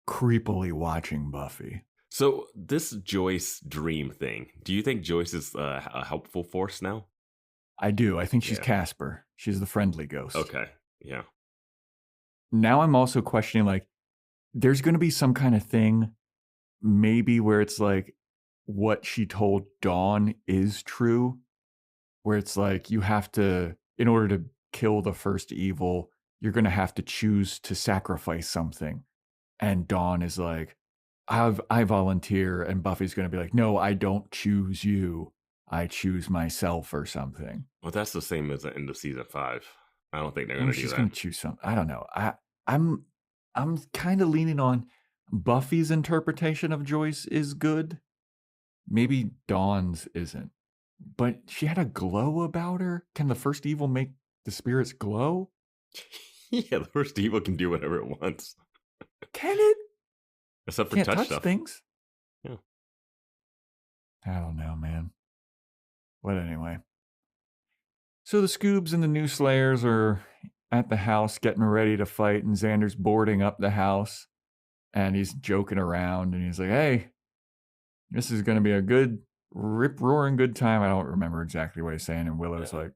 creepily watching Buffy. So this Joyce dream thing, do you think Joyce is a helpful force now? I do. I think she's Yeah. Casper. She's the friendly ghost. Okay. Yeah. Now I'm also questioning, like, there's going to be some kind of thing, maybe where it's like what she told Dawn is true, where it's like you have to, in order to kill the first evil, you're going to have to choose to sacrifice something. And Dawn is like, I volunteer. And Buffy's going to be like, no, I don't choose you. I choose myself or something. Well, that's the same as the end of season 5. I don't think they're Or going to do she's that. going to choose something. I don't know. I'm kind of leaning on Buffy's interpretation of Joyce is good. Maybe Dawn's isn't. But she had a glow about her. Can the first evil make the spirits glow? Yeah, the first evil can do whatever it wants, Can it? except for Can't touch touch stuff. things? Yeah. I don't know, man. But anyway. So the Scoobs and the new Slayers are at the house getting ready to fight, and Xander's boarding up the house, and he's joking around, and he's like, hey, this is going to be a good, rip-roaring good time. I don't remember exactly what he's saying, and Willow's like,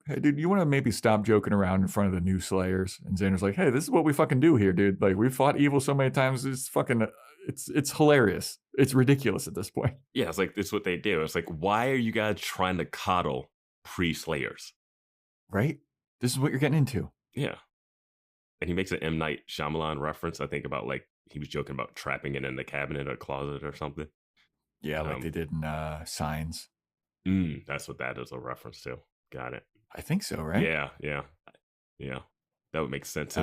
hey, dude, you want to maybe stop joking around in front of the new Slayers? And Xander's like, hey, this is what we fucking do here, dude. Like, we've fought evil so many times, it's fucking, it's hilarious. It's ridiculous at this point. Yeah, it's like, it's what they do. It's like, why are you guys trying to coddle pre-Slayers? Right? This is what you're getting into. Yeah. And he makes an M. Night Shyamalan reference, I think, about like, he was joking about trapping it in the cabinet or closet or something. Yeah, like they did in Signs. That's what that is a reference to. Got it. I think so, right? Yeah. That would make sense.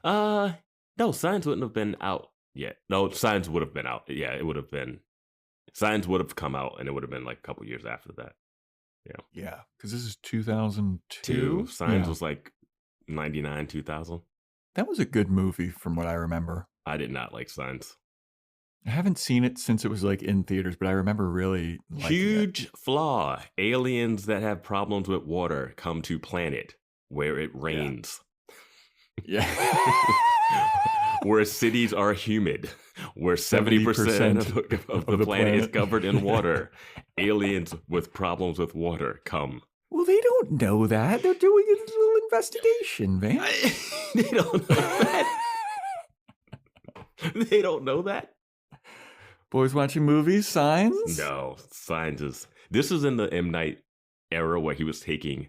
No, Signs wouldn't have been out yet. No, Signs would have been out. Yeah, it would have been. Signs would have come out, and it would have been like a couple years after that. Yeah, because this is 2002. Signs Yeah. was like 99, 2000. That was a good movie from what I remember. I did not like Signs. I haven't seen it since it was like in theaters, but I remember really liking Huge it. flaw. Aliens that have problems with water come to planet where it rains. Yeah. Where cities are humid. Where 70% of the planet is covered in water. Aliens with problems with water come. Well, they don't know that. They're doing a little investigation, man. They don't know that. They don't know that. Boys watching movies, Signs? No, Signs is... This is in the M. Night era where he was taking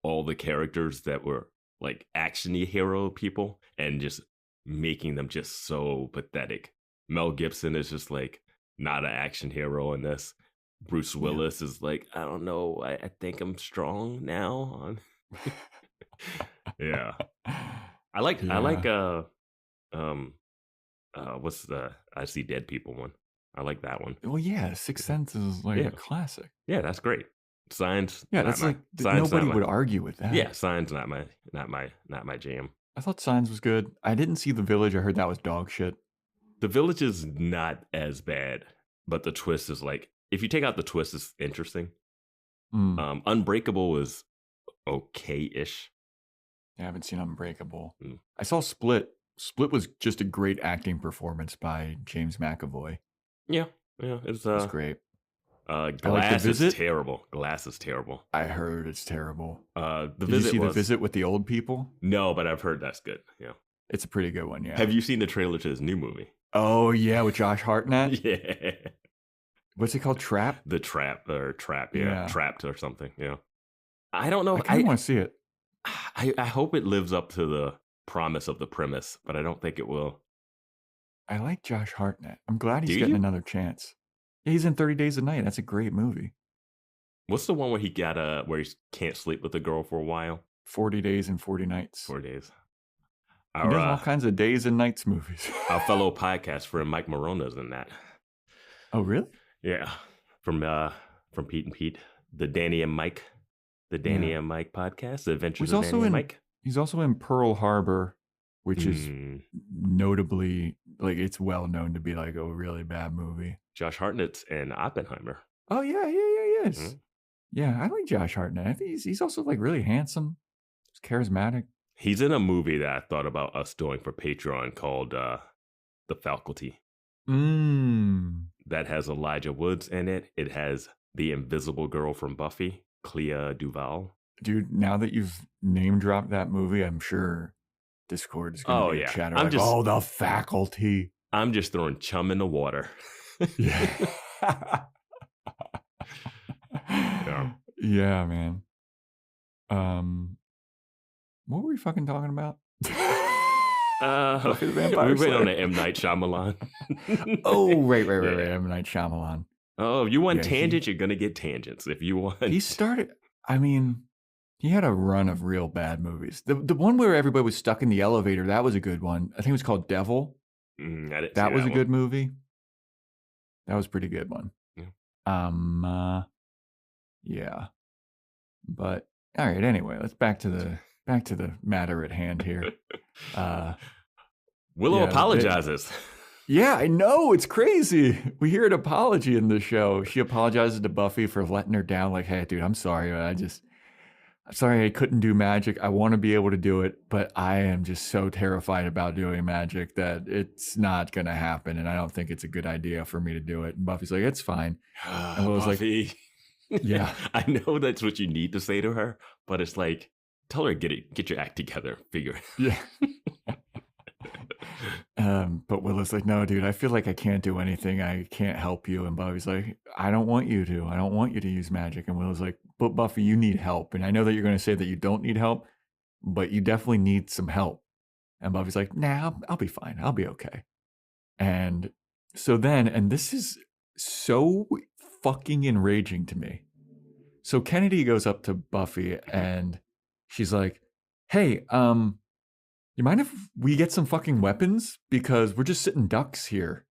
all the characters that were like action-y hero people and just making them just so pathetic. Mel Gibson is just like not an action hero in this. Bruce Willis is like, I don't know, I think I'm strong now. Yeah. I like what's the I See Dead People one. I like that one. Well, yeah, Sixth Sense is like a classic. Yeah, that's great. Signs. Yeah, that's like nobody would argue with that. Yeah, Signs not my jam. I thought Signs was good. I didn't see The Village. I heard that was dog shit. The Village is not as bad, but the twist is like, if you take out the twist, it's interesting. Unbreakable is okay-ish. I haven't seen Unbreakable. I saw Split. Split was just a great acting performance by James McAvoy. Yeah, it's great. Glass is terrible. Glass is terrible. I heard it's terrible. Did you see The Visit with the old people? No, but I've heard that's good. Yeah, it's a pretty good one. Yeah. Have you seen the trailer to his new movie? Oh yeah, with Josh Hartnett. Yeah. What's it called? Trap? The Trap or Trap? Yeah, Trapped or something. Yeah. I don't know. I want to see it. I hope it lives up to the promise of the premise, but I don't think it will. I like Josh Hartnett. I'm glad he's getting another chance. Yeah, he's in 30 Days a Night. That's a great movie. What's the one where he got where he can't sleep with a girl for a while? 40 Days and 40 Nights. 4 days. He does all kinds of days and nights movies. Our fellow podcast friend Mike Morona's in that. Oh, really? Yeah, from Pete and Pete, the Danny and Mike podcast, The Adventures of Danny and Mike. He's also in Pearl Harbor, which is notably, like, it's well known to be like a really bad movie. Josh Hartnett's in Oppenheimer. Oh yeah, he is. Mm-hmm. Yeah, I like Josh Hartnett. I think he's also like really handsome. He's charismatic. He's in a movie that I thought about us doing for Patreon called The Faculty. That has Elijah Woods in it. It has the Invisible Girl from Buffy, Clea Duvall. Dude, now that you've name dropped that movie, I'm sure Discord is going to be a chatter. The Faculty. I'm just throwing chum in the water. Yeah. Yeah, man. What were we fucking talking about? We went on the M. Night Shyamalan. Oh, right. M. Night Shyamalan. Oh, if you want tangents, you're going to get tangents. If you want... He started... I mean, he had a run of real bad movies. The one where everybody was stuck in the elevator, that was a good one. I think it was called Devil. That was a good movie. That was a pretty good one. Yeah. Yeah. But, all right, anyway, let's back to the matter at hand here. Willow apologizes. Yeah, I know. It's crazy. We hear an apology in the show. She apologizes to Buffy for letting her down. Like, hey, dude, I'm sorry. I'm sorry I couldn't do magic. I want to be able to do it, but I am just so terrified about doing magic that it's not going to happen. And I don't think it's a good idea for me to do it. And Buffy's like, it's fine. And Willow's Buffy. Like, yeah. I know that's what you need to say to her, but it's like, tell her, get your act together. Figure it. Yeah. But Willow's like, no, dude, I feel like I can't do anything. I can't help you. And Buffy's like, I don't want you to. I don't want you to use magic. And Willow's like, but Buffy, you need help. And I know that you're going to say that you don't need help, but you definitely need some help. And Buffy's like, nah, I'll be fine. I'll be okay. And so then, and this is so fucking enraging to me. So Kennedy goes up to Buffy and she's like, hey, you mind if we get some fucking weapons? Because we're just sitting ducks here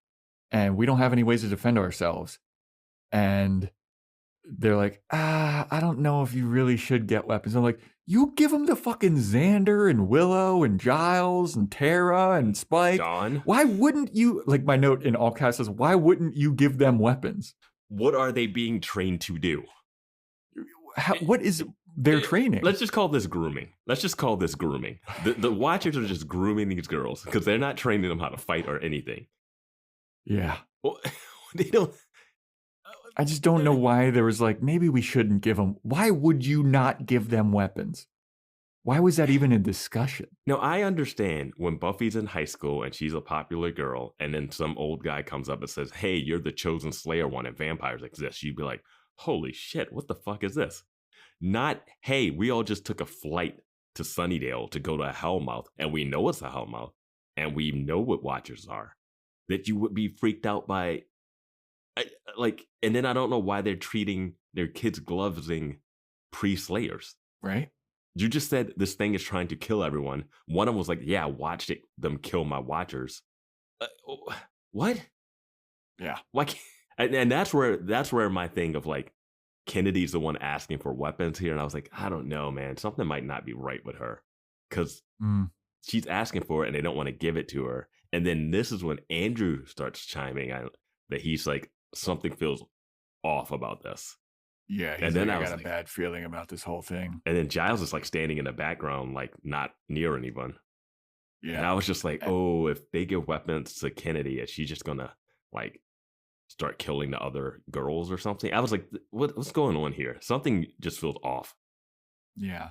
and we don't have any ways to defend ourselves. And they're like, I don't know if you really should get weapons. I'm like, You give them to fucking Xander and Willow and Giles and Tara and Spike. Dawn. Why wouldn't you, like my note in all caps says, why wouldn't you give them weapons? What are they being trained to do? What is their training? Let's just call this grooming. The Watchers are just grooming these girls because they're not training them how to fight or anything. Yeah. Well, they don't. I just don't know why there was like, maybe we shouldn't give them. Why would you not give them weapons? Why was that even a discussion? No, I understand when Buffy's in high school and she's a popular girl, and then some old guy comes up and says, "Hey, you're the chosen Slayer one and vampires exist." You'd be like, holy shit, what the fuck is this? Not, hey, we all just took a flight to Sunnydale to go to a Hellmouth, and we know it's a Hellmouth, and we know what Watchers are. That you would be freaked out by, and then I don't know why they're treating their kids' glovesing pre-Slayers. Right? You just said this thing is trying to kill everyone. One of them was like, yeah, I watched them kill my Watchers. What? Yeah. Why can't... And that's where my thing of like, Kennedy's the one asking for weapons here. And I was like, I don't know, man. Something might not be right with her. Because she's asking for it and they don't want to give it to her. And then this is when Andrew starts chiming on that he's like, something feels off about this. Yeah, and then like, I got like, a bad feeling about this whole thing. And then Giles is like standing in the background, like not near anyone. Yeah. And I was just like, oh, if they give weapons to Kennedy, is she just gonna like start killing the other girls or something? I was like, what's going on here? Something just feels off. Yeah.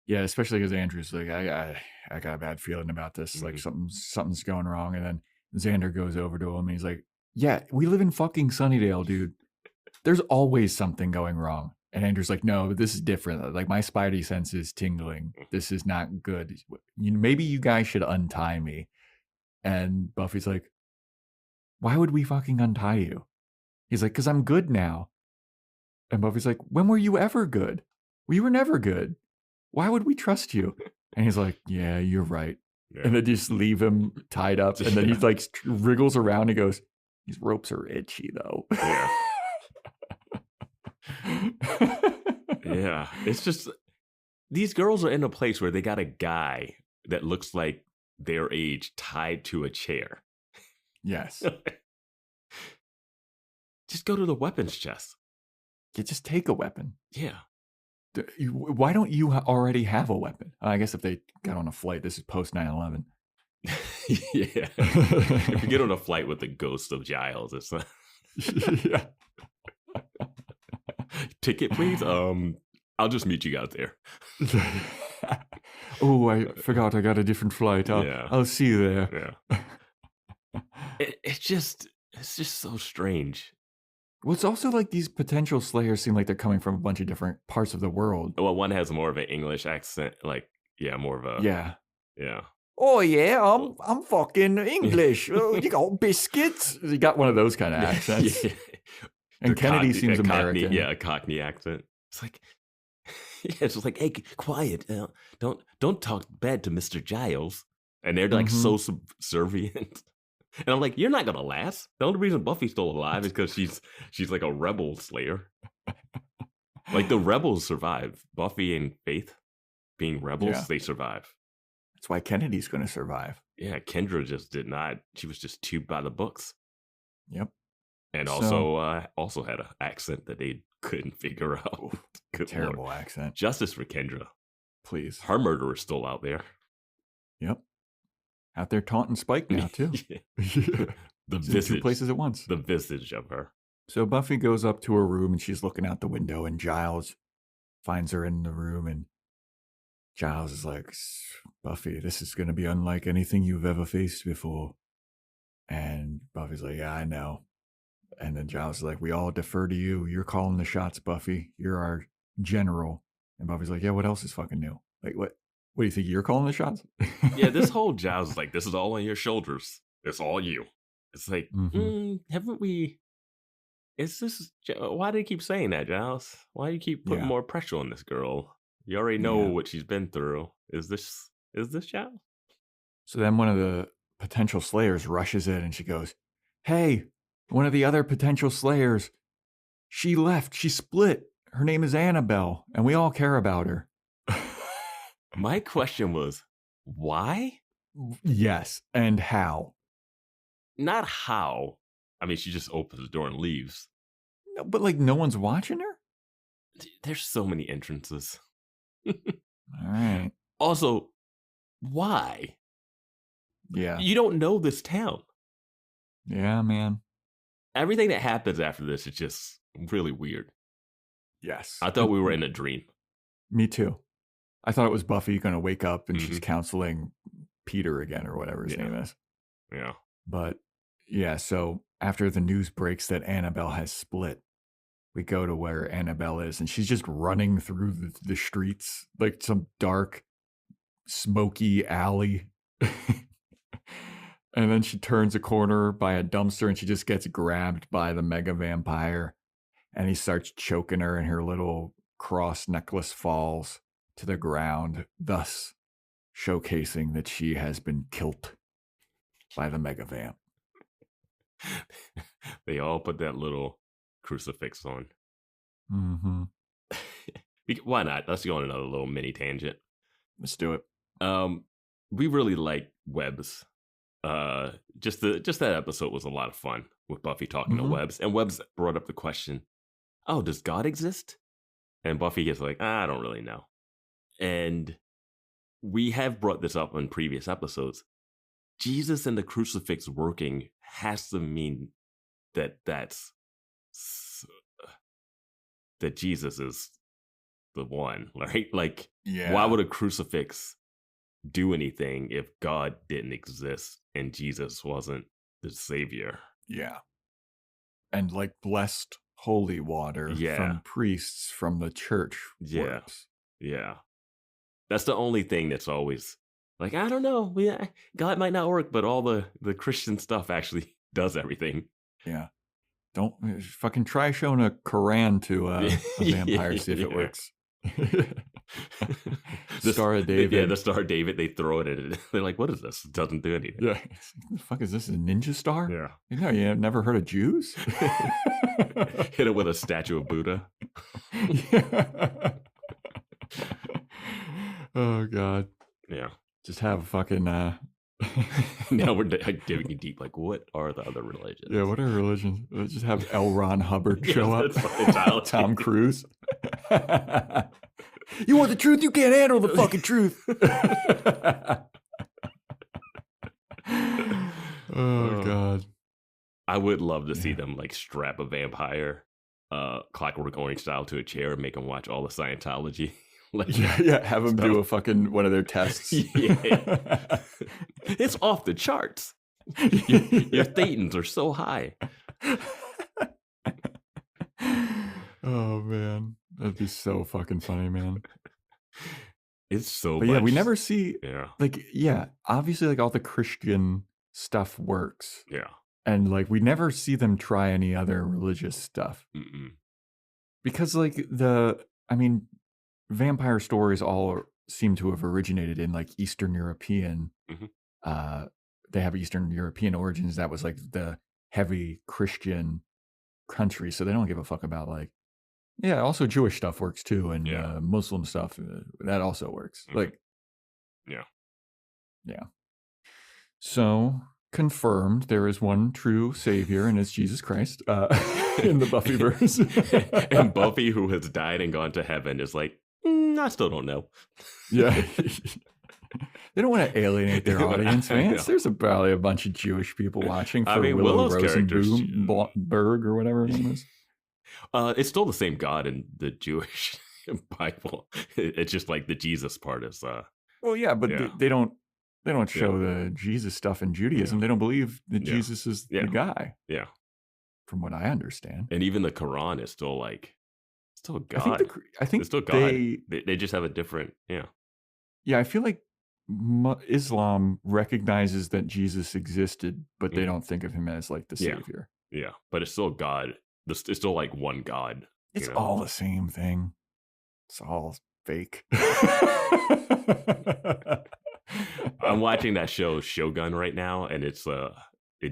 Yeah, especially because Andrew's like, I got a bad feeling about this. Mm-hmm. Like something's going wrong. And then Xander goes over to him and he's like, yeah, we live in fucking Sunnydale, dude. There's always something going wrong. And Andrew's like, no, this is different. Like my spidey sense is tingling. This is not good. Maybe you guys should untie me. And Buffy's like, why would we fucking untie you? He's like, because I'm good now. And Buffy's like, when were you ever good? We were never good. Why would we trust you? And he's like, yeah, you're right. Yeah. And then just leave him tied up. And then he's like, wriggles around and goes, these ropes are itchy though. Yeah. Yeah. It's just, these girls are in a place where they got a guy that looks like their age tied to a chair. Yes. Just go to the weapons chest. You just take a weapon. Yeah. Why don't you already have a weapon? I guess if they got on a flight, this is post 9/11. Yeah. If you get on a flight with the ghost of Giles, it's not... Yeah. Ticket, please. I'll just meet you out there. Oh, I forgot I got a different flight. I'll see you there. Yeah. It's just so strange. Well, it's also like these potential slayers seem like they're coming from a bunch of different parts of the world. Well, one has more of an English accent, more of a... Yeah. Yeah. Oh, yeah, I'm fucking English. Oh, you got biscuits? You got one of those kind of accents. Yeah. And Kennedy seems American. A Cockney accent. It's like... Yeah, it's just like, hey, quiet. Don't talk bad to Mr. Giles. And they're like so subservient. And I'm like, you're not gonna last. The only reason Buffy's still alive is because she's like a rebel slayer. Like the rebels survive. Buffy and Faith being rebels, they survive. That's why Kennedy's gonna survive. Yeah, Kendra just did not. She was just too by the books. Yep. And also had an accent that they couldn't figure out. Terrible Lord. Accent. Justice for Kendra. Please. Her murderer's still out there. Yep. Out there taunting Spike now, too. The visage. 2 places at once. The visage of her. So Buffy goes up to her room and she's looking out the window and Giles finds her in the room and Giles is like, Buffy, this is going to be unlike anything you've ever faced before. And Buffy's like, yeah, I know. And then Giles is like, we all defer to you. You're calling the shots, Buffy. You're our general. And Buffy's like, yeah, what else is fucking new? Like, what do you think? You're calling the shots? Yeah, this whole Giles is like, this is all on your shoulders. It's all you. It's like, haven't we... Why do you keep saying that, Giles? Why do you keep putting more pressure on this girl? You already know what she's been through. Is this Giles? So then one of the potential slayers rushes in and she goes, hey, one of the other potential slayers, she left. She split. Her name is Annabelle, and we all care about her. My question was, why? Yes, and how? Not how. I mean, she just opens the door and leaves. No, but like no one's watching her? There's so many entrances. All right. Also, why? Yeah. You don't know this town. Yeah, man. Everything that happens after this is just really weird. Yes. I thought we were in a dream. Me too. I thought it was Buffy going to wake up and she's counseling Peter again or whatever his name is. Yeah. But yeah, so after the news breaks that Annabelle has split, we go to where Annabelle is and she's just running through the streets, like some dark, smoky alley. And then she turns a corner by a dumpster and she just gets grabbed by the mega vampire. And he starts choking her and her little cross necklace falls to the ground, thus showcasing that she has been killed by the mega vamp. They all put that little crucifix on. Mm-hmm. Why not? Let's go on another little mini tangent. Let's do it. We really like Webbs. Just that episode was a lot of fun with Buffy talking to Webbs, and Webbs brought up the question, "Oh, does God exist?" And Buffy gets like, "I don't really know." And we have brought this up in previous episodes. Jesus and the crucifix working has to mean that Jesus is the one, right? Like, why would a crucifix do anything if God didn't exist and Jesus wasn't the savior? Yeah. And like blessed holy water from priests from the church works. Yeah. That's the only thing that's always like, I don't know. God might not work, but all the Christian stuff actually does everything. Yeah. Don't fucking try showing a Quran to a vampire, see if it works. The Star of David. Yeah, the Star of David, they throw it at it. They're like, what is this? It doesn't do anything. Yeah. What the fuck is this? A ninja star? Yeah. No, you never heard of Jews? Hit it with a statue of Buddha. Yeah. Oh, God. Yeah. Just have fucking... Now we're digging deep. Like, what are the other religions? Yeah, what are religions? Let's just have L. Ron Hubbard show up. Tom Cruise. You want the truth? You can't handle the fucking truth. Oh, God. I would love to see them like strap a vampire Clockwork Orange style to a chair and make him watch all the Scientology. Like, have him do a fucking one of their tests. It's off the charts. Your thetans are so high. Oh man, that'd be so fucking funny, man. It's so. But much. Yeah, we never see. Yeah. Like, obviously, like all the Christian stuff works. Yeah. And like we never see them try any other religious stuff. Mm-mm. Because like vampire stories all seem to have originated in like Eastern European. They have Eastern European origins. That was like the heavy Christian country. So they don't give a fuck about like, also Jewish stuff works too. And Muslim stuff, that also works. Like, yeah. So confirmed there is one true savior and it's Jesus Christ in the Buffyverse. And Buffy, who has died and gone to heaven, is like, I still don't know. Yeah. They don't want to alienate their audience, Vance. There's probably a bunch of Jewish people watching for Willow Rosenberg or whatever her name is. It's still the same God in the Jewish Bible. It's just like the Jesus part is. They don't show the Jesus stuff in Judaism. They don't believe that Jesus is the guy. Yeah, from what I understand. And even the Quran is still like. Still God. I think it's still God. They just have a different, Yeah, I feel like Islam recognizes that Jesus existed, but they don't think of him as like the savior. Yeah, but it's still God. It's still like one God. It's all the same thing. It's all fake. I'm watching that show Shogun right now, and it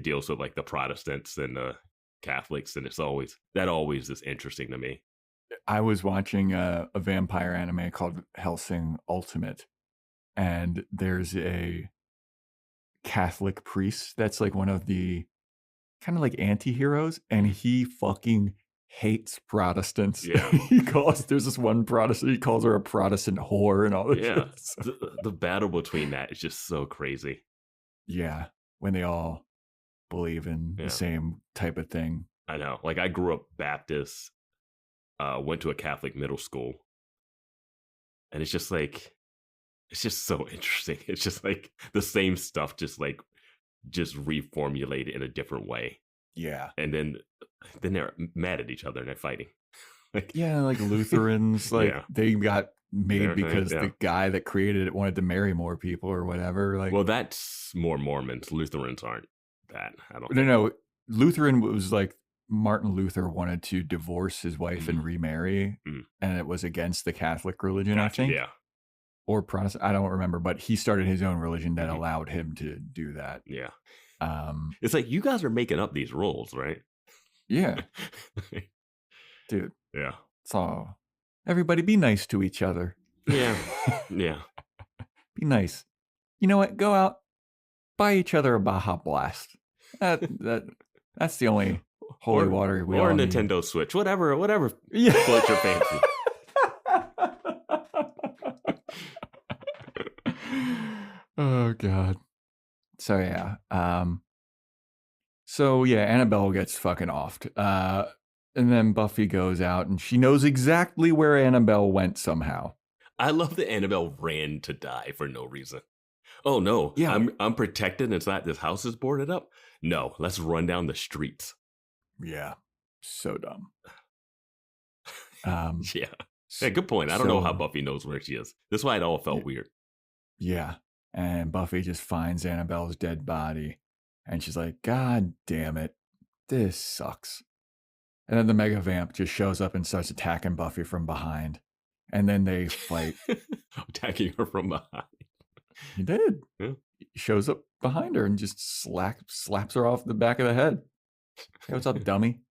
deals with like the Protestants and the Catholics, and it's always is interesting to me. I was watching a vampire anime called Hellsing Ultimate, and there's a Catholic priest that's like one of the kind of like anti-heroes, and he fucking hates Protestants. Yeah. There's this one Protestant, he calls her a Protestant whore and all this Yeah. shit. The battle between that is just so crazy. Yeah, when they all believe in the same type of thing. I know. Like, I grew up Baptist, went to a Catholic middle school, and it's just like, it's just so interesting. It's just like the same stuff, just reformulated in a different way. Yeah. And then they're mad at each other and they're fighting. Like Lutherans, they got made because the guy that created it wanted to marry more people or whatever. Like, well, that's more Mormons. Lutherans aren't that. I don't. No. Lutheran was like Martin Luther wanted to divorce his wife and remarry, and it was against the Catholic religion, I think. Yeah. Or Protestant, I don't remember, but he started his own religion that allowed him to do that. Yeah. It's like, you guys are making up these rules, right? Yeah. Dude. Yeah. So everybody be nice to each other. Yeah. Yeah. Be nice. You know what? Go out, buy each other a Baja Blast. That's the only holy water we or all a need. Nintendo Switch, whatever floats your fancy. Oh God. So yeah. Annabelle gets fucking offed. And then Buffy goes out and she knows exactly where Annabelle went somehow. I love that Annabelle ran to die for no reason. Oh no, yeah. I'm protected. It's not this house is boarded up. No, let's run down the streets. Yeah. So dumb. Yeah, good point. I don't know how Buffy knows where she is. That's why it all felt weird. Yeah. And Buffy just finds Annabelle's dead body. And she's like, God damn it. This sucks. And then the Mega Vamp just shows up and starts attacking Buffy from behind. And then they fight. Attacking her from behind. He did. Yeah. He shows up behind her and just slaps her off the back of the head. Hey, what's up, dummy?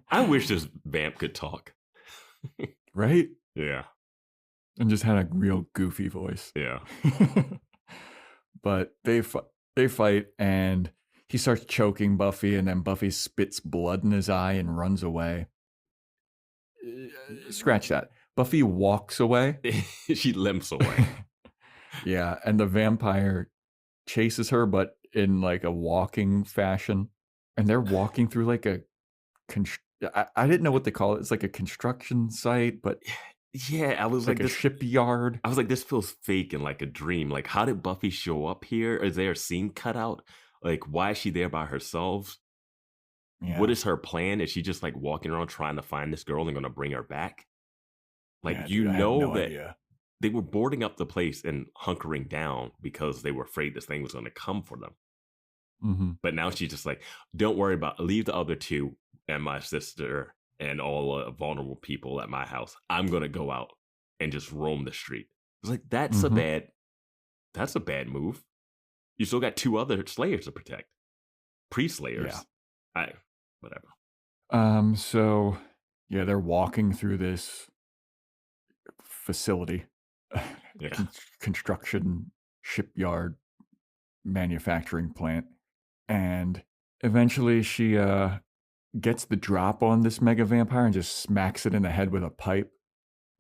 I wish this vamp could talk. Right? Yeah. And just had a real goofy voice. Yeah. But they fight, and he starts choking Buffy, and then Buffy spits blood in his eye and runs away. Scratch that. Buffy walks away. She limps away. Yeah, and the vampire chases her, but in like a walking fashion. And they're walking through like I didn't know what they call it. It's like a construction site, but yeah, I was like a shipyard. I was like, this feels fake and like a dream. Like, how did Buffy show up here? Is there a scene cut out? Like, why is she there by herself? Yeah. What is her plan? Is she just like walking around trying to find this girl and going to bring her back? Like, I have no idea. They were boarding up the place and hunkering down because they were afraid this thing was going to come for them. Mm-hmm. But now she's just like, don't worry leave the other two and my sister and all vulnerable people at my house. I'm going to go out and just roam the street. It's like, that's a bad move. You still got two other slayers to protect. Pre-slayers. Yeah. Whatever. So yeah, they're walking through this facility. Yeah. Construction shipyard manufacturing plant. And eventually she gets the drop on this mega vampire and just smacks it in the head with a pipe.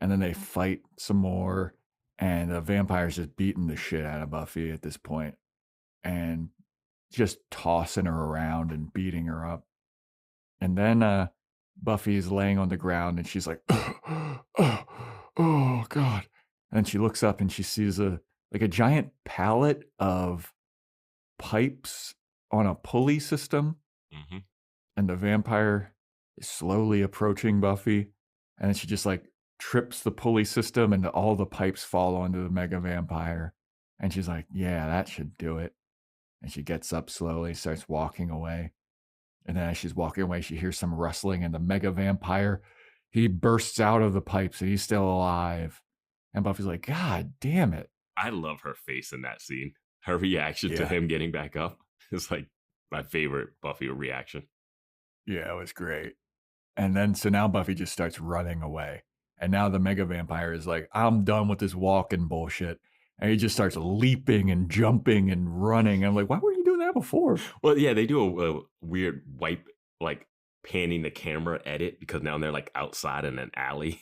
And then they fight some more. And the vampire's just beating the shit out of Buffy at this point. And just tossing her around and beating her up. And then Buffy's laying on the ground and she's like, oh God. And she looks up and she sees a giant pallet of pipes on a pulley system. Mm-hmm. And the vampire is slowly approaching Buffy. And then she just like trips the pulley system and all the pipes fall onto the mega vampire. And she's like, yeah, that should do it. And she gets up slowly, starts walking away. And then as she's walking away, she hears some rustling, and the mega vampire, he bursts out of the pipes and he's still alive. And Buffy's like, God damn it. I love her face in that scene. Her reaction to him getting back up is like my favorite Buffy reaction. Yeah, it was great. And then, so now Buffy just starts running away. And now the mega vampire is like, I'm done with this walking bullshit. And he just starts leaping and jumping and running. I'm like, why weren't you doing that before? Well, yeah, they do a weird wipe, like panning the camera edit because now they're like outside in an alley.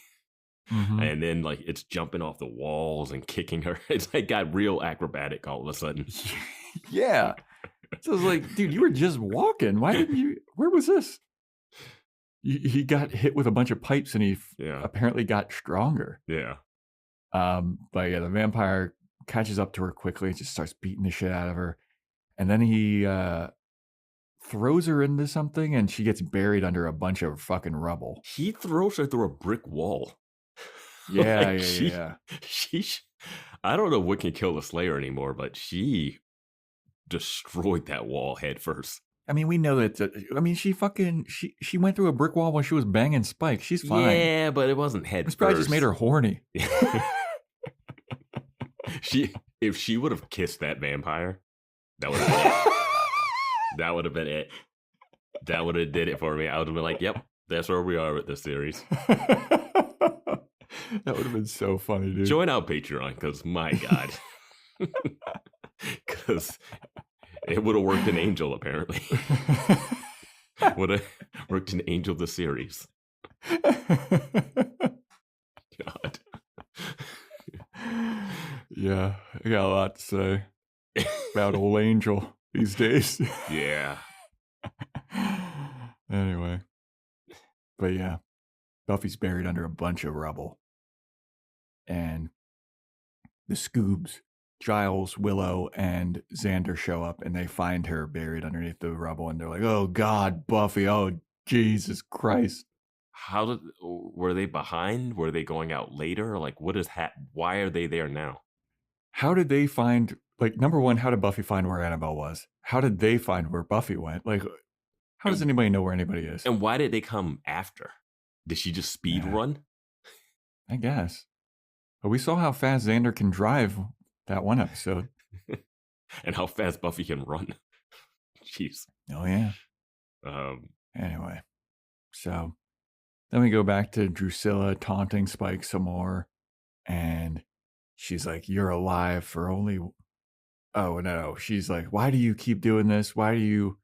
Mm-hmm. And then like it's jumping off the walls and kicking her. It's like got real acrobatic all of a sudden. Yeah. So it's like, dude, you were just walking. Why didn't you? Where was this? He got hit with a bunch of pipes and he apparently got stronger. Yeah. But yeah, the vampire catches up to her quickly and just starts beating the shit out of her. And then he throws her into something and she gets buried under a bunch of fucking rubble. He throws her through a brick wall. Yeah, Like, yeah. I don't know what can kill the Slayer anymore, but she destroyed that wall head first. I mean, we know that. I mean, she went through a brick wall when she was banging Spike. She's fine. Yeah, but it wasn't head This first. probably just made her horny. If she would have kissed that vampire, that would have been it. That would have been it. That would have did it for me. I would have been like, yep, that's where we are with this series. That would have been so funny, dude. Join our Patreon, because my God. Because it would have worked in Angel, apparently. Would have worked in Angel the series. God. Yeah, I got a lot to say about old Angel these days. Yeah. Anyway. But yeah, Buffy's buried under a bunch of rubble. And the Scoobs, Giles, Willow, and Xander show up and they find her buried underneath the rubble and they're like, oh God, Buffy, oh Jesus Christ. Were they behind? Were they going out later? Like, why are they there now? How did they find, like, number one, how did Buffy find where Annabelle was? How did they find where Buffy went? Like, how does anybody know where anybody is? And why did they come after? Did she just speed run? I guess. But we saw how fast Xander can drive that one episode. And how fast Buffy can run. Jeez. Oh, yeah. Anyway. So then we go back to Drusilla taunting Spike some more. And she's like, you're alive for only... Oh, no. She's like, why do you keep doing this? Why do you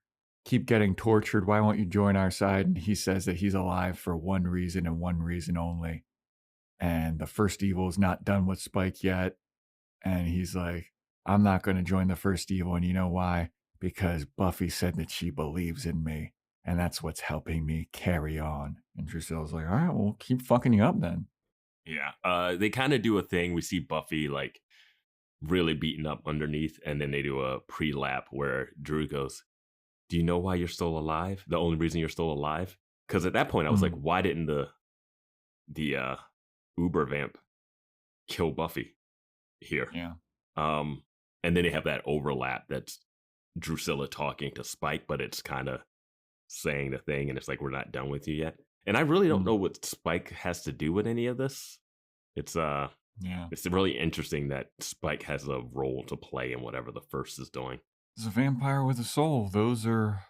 keep getting tortured? Why won't you join our side? And he says that he's alive for one reason and one reason only. And the first evil is not done with Spike yet. And he's like, I'm not going to join the first evil. And you know why? Because Buffy said that she believes in me. And that's what's helping me carry on. And Drusilla's like, all right, well, keep fucking you up then. Yeah. They kind of do a thing. We see Buffy like really beaten up underneath. And then they do a pre-lap where Drew goes, do you know why you're still alive? The only reason you're still alive? Because at that point, I was like, why didn't the Uber vamp kill Buffy here? Yeah. And then they have that overlap that's Drusilla talking to Spike, but it's kind of saying the thing, and it's like, we're not done with you yet. And I really don't know what Spike has to do with any of this. It's really interesting that Spike has a role to play in whatever the first is doing. He's a vampire with a soul. Those are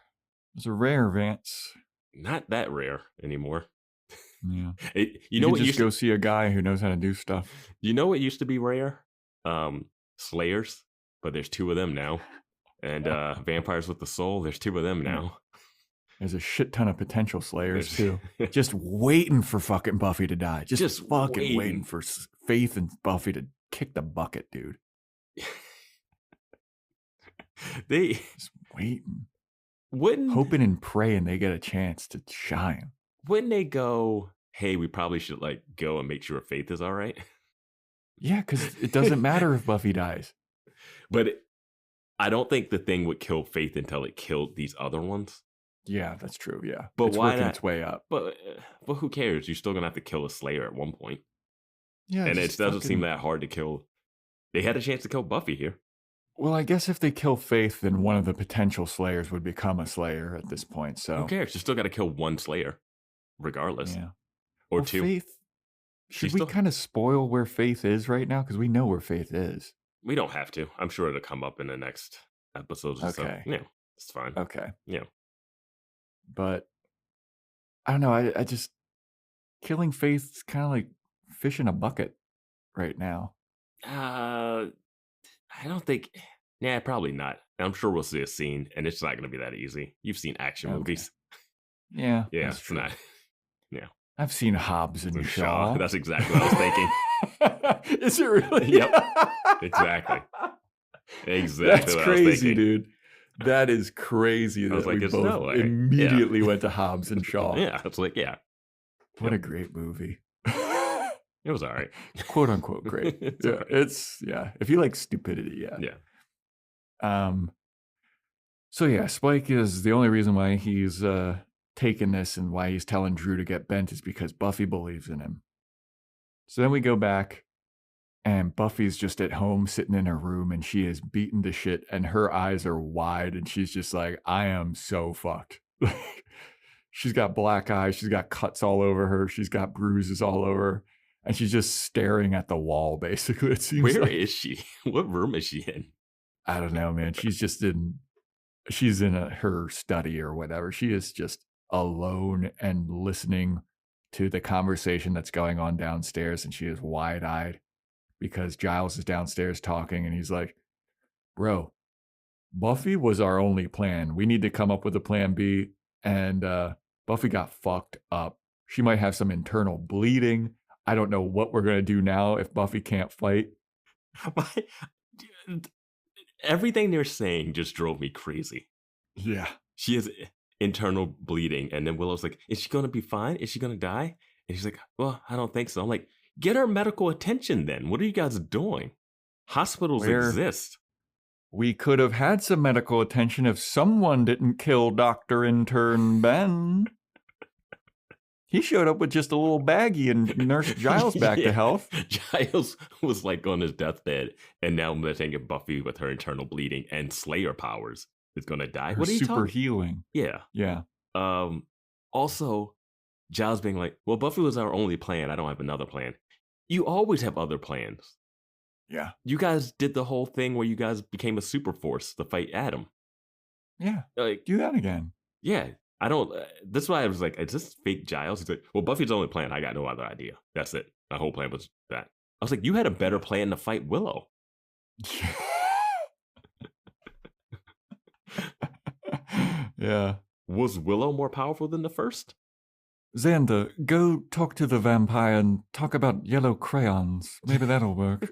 rare, Vance. Not that rare anymore. Yeah. You know what? Just go see a guy who knows how to do stuff. You know what used to be rare? Slayers, but there's 2 of them now. And vampires with the soul, there's 2 of them now. There's a shit ton of potential Slayers too. Just waiting for fucking Buffy to die. Just fucking waiting for Faith and Buffy to kick the bucket, dude. They just waiting. Hoping and praying they get a chance to shine. Wouldn't they go, hey, we probably should like go and make sure Faith is all right? Yeah, because it doesn't matter if Buffy dies. But I don't think the thing would kill Faith until it killed these other ones. Yeah, that's true. Yeah, but it's why working not? Its way up. But who cares? You're still gonna have to kill a Slayer at one point. Yeah, and it doesn't seem that hard to kill. They had a chance to kill Buffy here. Well, I guess if they kill Faith, then one of the potential Slayers would become a Slayer at this point. So who cares? You still got to kill one Slayer, regardless. Yeah, or 2. Faith. Should we kind of spoil where Faith is right now? Because we know where Faith is. We don't have to. I'm sure it'll come up in the next episodes. Okay. So, yeah, it's fine. Okay. Yeah. But I don't know. I just killing Faith's kind of like fish in a bucket right now. I don't think. Yeah, probably not. I'm sure we'll see a scene, and it's not going to be that easy. You've seen action movies. Yeah, Yeah, that's it's true. not. Yeah, I've seen Hobbs and Shaw. That's exactly what I was thinking. Is it really? Yep, exactly. Exactly. That's what crazy, I was thinking. dude. That is crazy. I was that like, we there's both no way. immediately went to Hobbs and Shaw. Yeah, it's like, yeah, What a great movie. it was all right. Quote unquote great. It's Yeah, all right. it's if you like stupidity, yeah. Yeah. So yeah, Spike is the only reason why he's taking this and why he's telling Drew to get bent is because Buffy believes in him. So then we go back and Buffy's just at home sitting in her room and she is beaten to shit and her eyes are wide and she's just like, I am so fucked. She's got black eyes, she's got cuts all over her, she's got bruises all over her, and she's just staring at the wall basically. It seems Where like. is she? What room is she in? I don't know, man. She's in her study or whatever. She is just alone and listening to the conversation that's going on downstairs. And she is wide-eyed because Giles is downstairs talking and he's like, bro, Buffy was our only plan. We need to come up with a plan B. And Buffy got fucked up. She might have some internal bleeding. I don't know what we're going to do now if Buffy can't fight. Everything they're saying just drove me crazy. Yeah. She has internal bleeding. And then Willow's like, is she going to be fine? Is she going to die? And she's like, well, I don't think so. I'm like, get her medical attention then. What are you guys doing? Hospitals exist. We could have had some medical attention if someone didn't kill Dr. Intern Ben. He showed up with just a little baggie and nursed Giles back to health. Giles was like on his deathbed, and now they're thinking Buffy with her internal bleeding and Slayer powers is going to die. Her what are you super talking? healing. Yeah. Yeah. Also, Giles being like, well, Buffy was our only plan. I don't have another plan. You always have other plans. Yeah. You guys did the whole thing where you guys became a super force to fight Adam. Yeah. Like, Do that again. yeah. I don't. That's why I was like, is this fake Giles? He's like, well, Buffy's the only plan. I got no other idea. That's it. My whole plan was that. I was like, you had a better plan to fight Willow. Yeah. Was Willow more powerful than the first? Xander, go talk to the vampire and talk about yellow crayons. Maybe that'll work.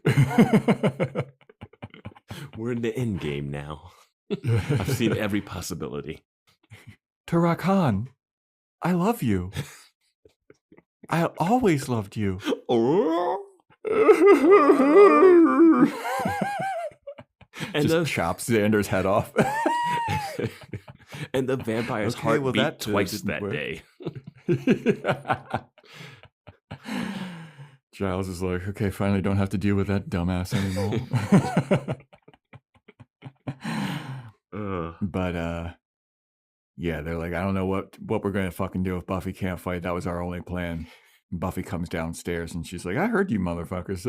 We're in the end game now. I've seen every possibility. Tarakan, I love you. I always loved you. And Just chops Xander's head off. And the vampire's Okay, heart well, beat that twice didn't that work. day. Giles is like, okay, finally don't have to deal with that dumbass anymore. But yeah, they're like, I don't know what we're gonna fucking do if Buffy can't fight. That was our only plan. And Buffy comes downstairs and she's like, I heard you motherfuckers.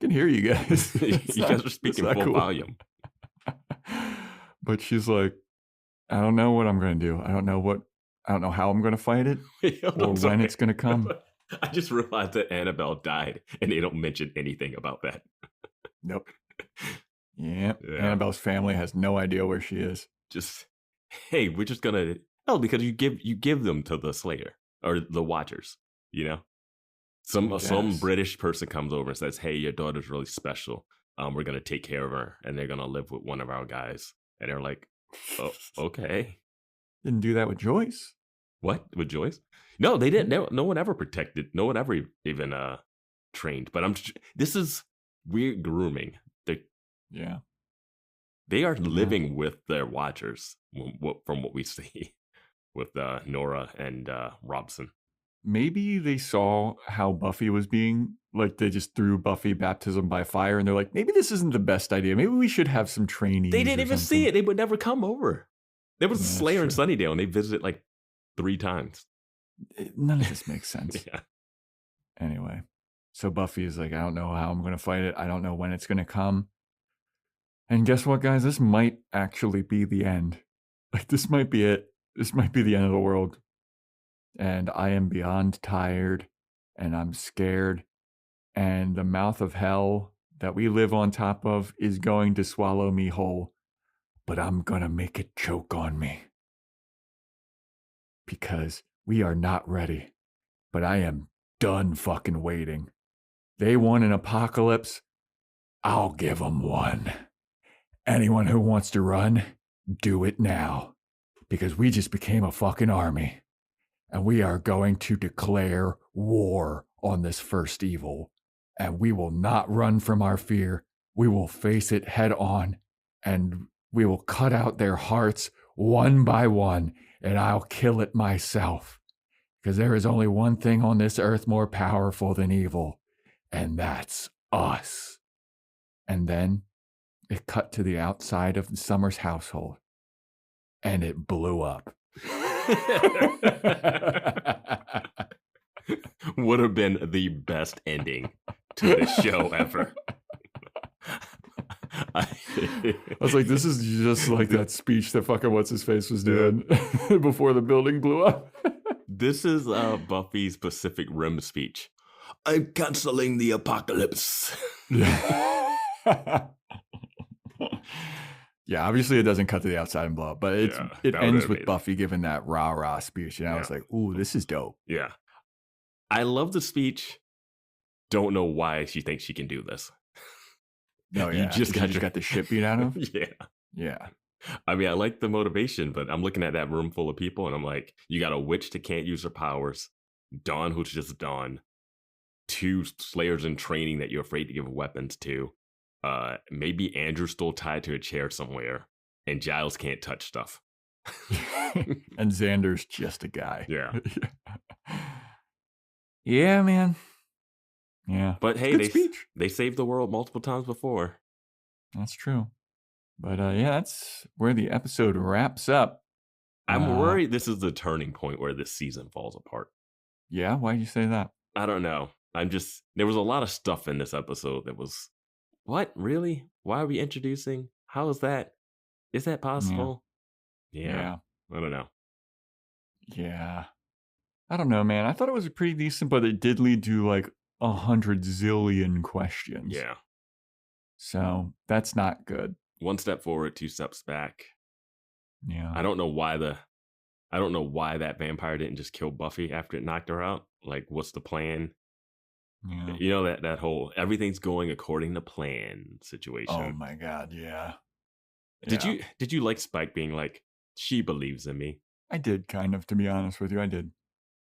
Can hear you guys. You It's guys not- are speaking it's not full cool. volume. But she's like, I don't know what I'm gonna do. I don't know how I'm gonna fight it or I'm sorry. when it's gonna come. I just realized that Annabelle died, and they don't mention anything about that. Nope. Yeah. Yeah. Annabelle's family has no idea where she is. Just, hey, we're just gonna because you give them to the Slayer or the Watchers, you know. Some Yes. British person comes over and says, "Hey, your daughter's really special. We're gonna take care of her, and they're gonna live with one of our guys." And they're like, "Oh, okay." Didn't do that with Joyce. What with Joyce? No, they didn't. No one ever protected. No one ever even trained. But this is weird grooming. Yeah. They are living with their Watchers from what we see with Nora and Robson. Maybe they saw how Buffy was being, like they just threw Buffy baptism by fire and they're like, maybe this isn't the best idea. Maybe we should have some trainees. They didn't or even something." see it. They would never come over. There was a That's Slayer in true. Sunnydale, and they visited like 3 times. None of this makes sense. Yeah. Anyway, so Buffy is like, I don't know how I'm going to fight it. I don't know when it's going to come. And guess what, guys? This might actually be the end. Like, this might be it. This might be the end of the world. And I am beyond tired and I'm scared, and the mouth of hell that we live on top of is going to swallow me whole, but I'm gonna make it choke on me. Because we are not ready, but I am done fucking waiting. They want an apocalypse. I'll give them one. Anyone who wants to run, do it now. Because we just became a fucking army. And we are going to declare war on this first evil. And we will not run from our fear. We will face it head on. And we will cut out their hearts one by one. And I'll kill it myself. Because there is only one thing on this earth more powerful than evil. And that's us. And then it cut to the outside of Summer's household. And it blew up. Would have been the best ending to the show ever. I was like, this is just like that speech that fucking what's-his-face was doing before the building blew up. This is Buffy's Pacific Rim speech. I'm canceling the apocalypse. Yeah, obviously it doesn't cut to the outside and blow up, but it ends with Buffy giving that rah-rah speech. And I was like, ooh, this is dope. Yeah. I love the speech. Don't know why she thinks she can do this. No, yeah. You just got the shit beat out of him? Yeah. Yeah. I mean, I like the motivation, but I'm looking at that room full of people and I'm like, you got a witch that can't use her powers, Dawn who's just Dawn, 2 Slayers in training that you're afraid to give weapons to, maybe Andrew's still tied to a chair somewhere, and Giles can't touch stuff. And Xander's just a guy. Yeah. Yeah, man. Yeah. But hey, they saved the world multiple times before. That's true. But yeah, that's where the episode wraps up. I'm worried this is the turning point where this season falls apart. Yeah? Why'd you say that? I don't know. There was a lot of stuff in this episode that was, what? Really? Why are we introducing? How is that? Is that possible? Yeah. I don't know. Yeah. I don't know, man. I thought it was pretty decent, but it did lead to like 100 zillion questions. Yeah. So that's not good. 1 step forward, 2 steps back. Yeah. I don't know why that vampire didn't just kill Buffy after it knocked her out. Like, what's the plan? Yeah. You know, that whole everything's going according to plan situation. Oh my God, yeah. Did you like Spike being like, she believes in me? I did, kind of, to be honest with you. I did.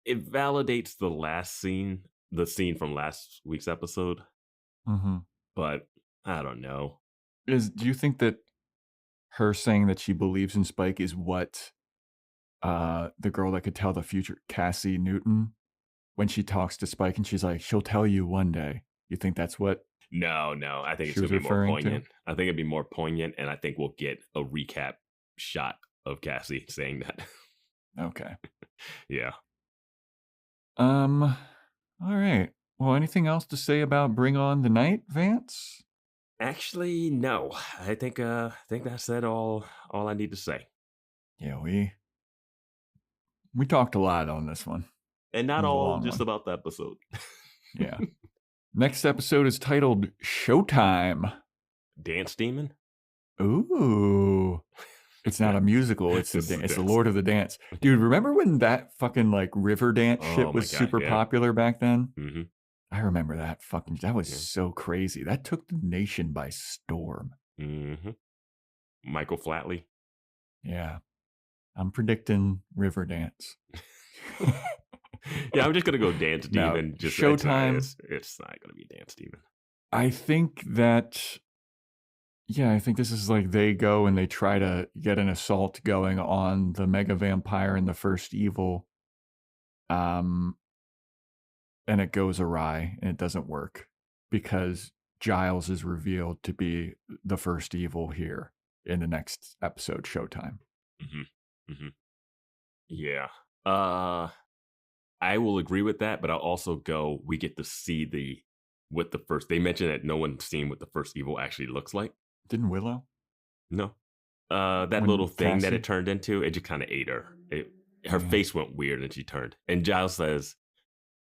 It validates the scene from last week's episode. Mm-hmm. But I don't know. Do you think that her saying that she believes in Spike is what the girl that could tell the future, Cassie Newton, when she talks to Spike and she's like, she'll tell you one day? You think that's what? No. I think it's going to be more poignant. I think it'd be more poignant, and I think we'll get a recap shot of Cassie saying that. Okay. Yeah. All right. Well, anything else to say about Bring On the Night, Vance? Actually, no. I think I said all I need to say. Yeah, we talked a lot on this one. And not all just about the episode. Yeah. Next episode is titled Showtime. Dance Demon? Ooh. It's not a musical. It's the Lord of the Dance. Dude, remember when that fucking like river dance shit was super popular back then? Mm-hmm. I remember that that was so crazy. That took the nation by storm. Mm-hmm. Michael Flatley. Yeah. I'm predicting river dance. Yeah, I'm just going to go Dance Demon. Now, just Showtime. It's not going to be Dance Demon. I think this is like they go and they try to get an assault going on the mega vampire and the first evil. And it goes awry and it doesn't work because Giles is revealed to be the first evil here in the next episode, Showtime. Mm-hmm. Mm-hmm. Yeah. I will agree with that, but I'll also go, we get to see they mentioned that no one's seen what the first evil actually looks like. Didn't Willow? No. That little thing that it turned into, it just kind of ate her. Her face went weird and she turned. And Giles says,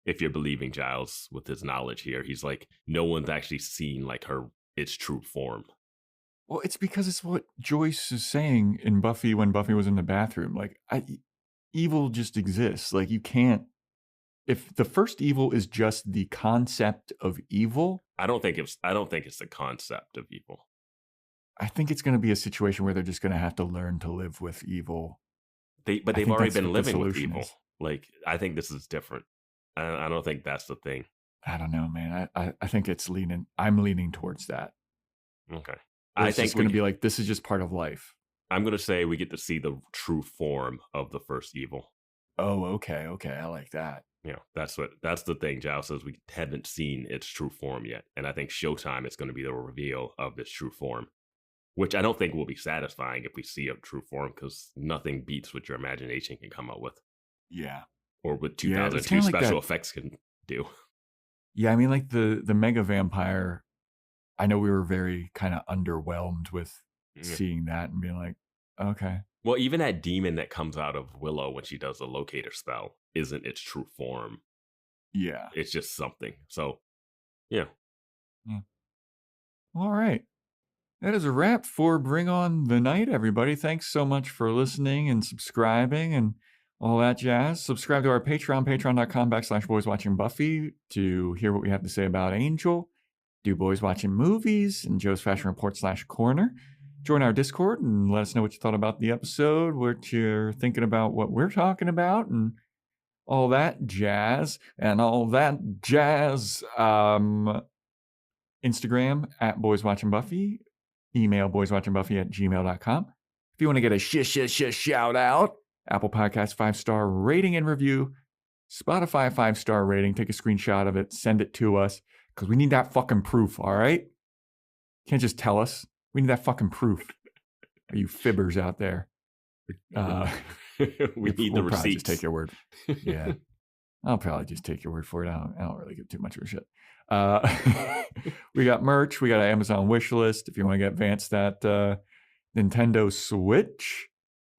if you're believing Giles with his knowledge here, he's like, no one's actually seen like its true form. Well, it's because it's what Joyce is saying in Buffy when Buffy was in the bathroom. Like, evil just exists. Like, you can't. If the first evil is just the concept of evil, I don't think it's the concept of evil. I think it's going to be a situation where they're just going to have to learn to live with evil. They've already been living with evil. Like, I think this is different. I don't think that's the thing. I don't know, man. I think I'm leaning towards that. Okay. I think it's going to be like, this is just part of life. I'm going to say we get to see the true form of the first evil. Oh, okay. I like that. Yeah, that's the thing. Giles says we haven't seen its true form yet. And I think Showtime is going to be the reveal of its true form, which I don't think will be satisfying if we see a true form, because nothing beats what your imagination can come up with. Yeah. Or what 2002 special effects can do. Yeah, I mean, like the mega vampire, I know we were very kind of underwhelmed with seeing that and being like, okay. Well, even that demon that comes out of Willow when she does the locator spell isn't its true form. Yeah. It's just something. So, yeah. All right. That is a wrap for Bring On the Night, everybody. Thanks so much for listening and subscribing and all that jazz. Subscribe to our Patreon, patreon.com/Boys Watching Buffy, to hear what we have to say about Angel, do Boys Watching Movies, and Joe's Fashion Report /Corner. Join our Discord and let us know what you thought about the episode, what you're thinking about what we're talking about, and all that jazz. Instagram @BoysWatchingBuffy. Email boyswatchingbuffy@gmail.com. If you want to get a shout out, Apple Podcast 5-star rating and review, Spotify 5-star rating, take a screenshot of it, send it to us, because we need that fucking proof, all right? Can't just tell us. We need that fucking proof. Are you fibbers out there? We need the receipts. Just take your word. Yeah. I'll probably just take your word for it. I don't really give too much of a shit. We got merch. We got an Amazon wish list. If you want to get Vance that Nintendo Switch.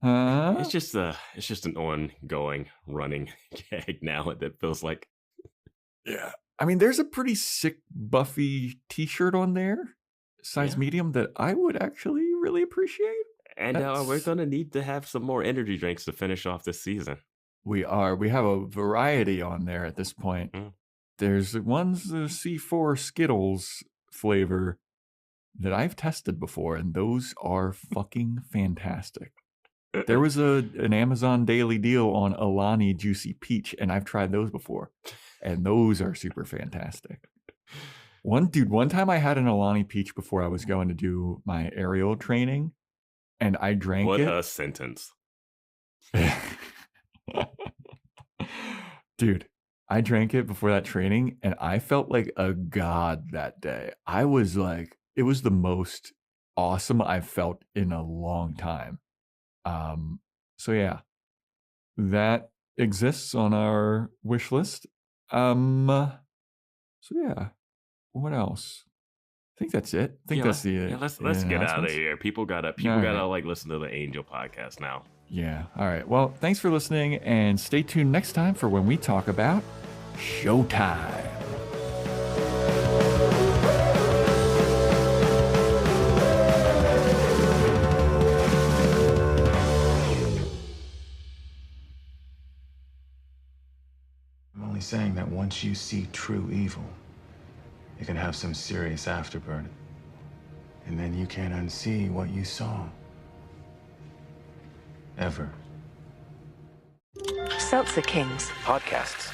It's just an ongoing running gag now that feels like. Yeah. I mean, there's a pretty sick Buffy t-shirt on there, size medium, that I would actually really appreciate. And we're going to need to have some more energy drinks to finish off this season. We are. We have a variety on there at this point. There's ones, the C4 Skittles flavor that I've tested before, and those are fucking fantastic. There was an Amazon daily deal on Alani Juicy Peach, and I've tried those before, and those are super fantastic. One time I had an Alani Peach before I was going to do my aerial training, and I drank it. What a sentence. Dude, I drank it before that training, and I felt like a god that day. I was like, it was the most awesome I've felt in a long time. So yeah, that exists on our wish list. So yeah, what else? I think that's it. I think that's the. Let's get out of here. People gotta like listen to the Angel podcast now. Yeah. All right. Well, thanks for listening, and stay tuned next time for when we talk about Showtime. I'm only saying that once you see true evil, it can have some serious afterburn. And then you can't unsee what you saw. Ever. Seltzer Kings. Podcasts.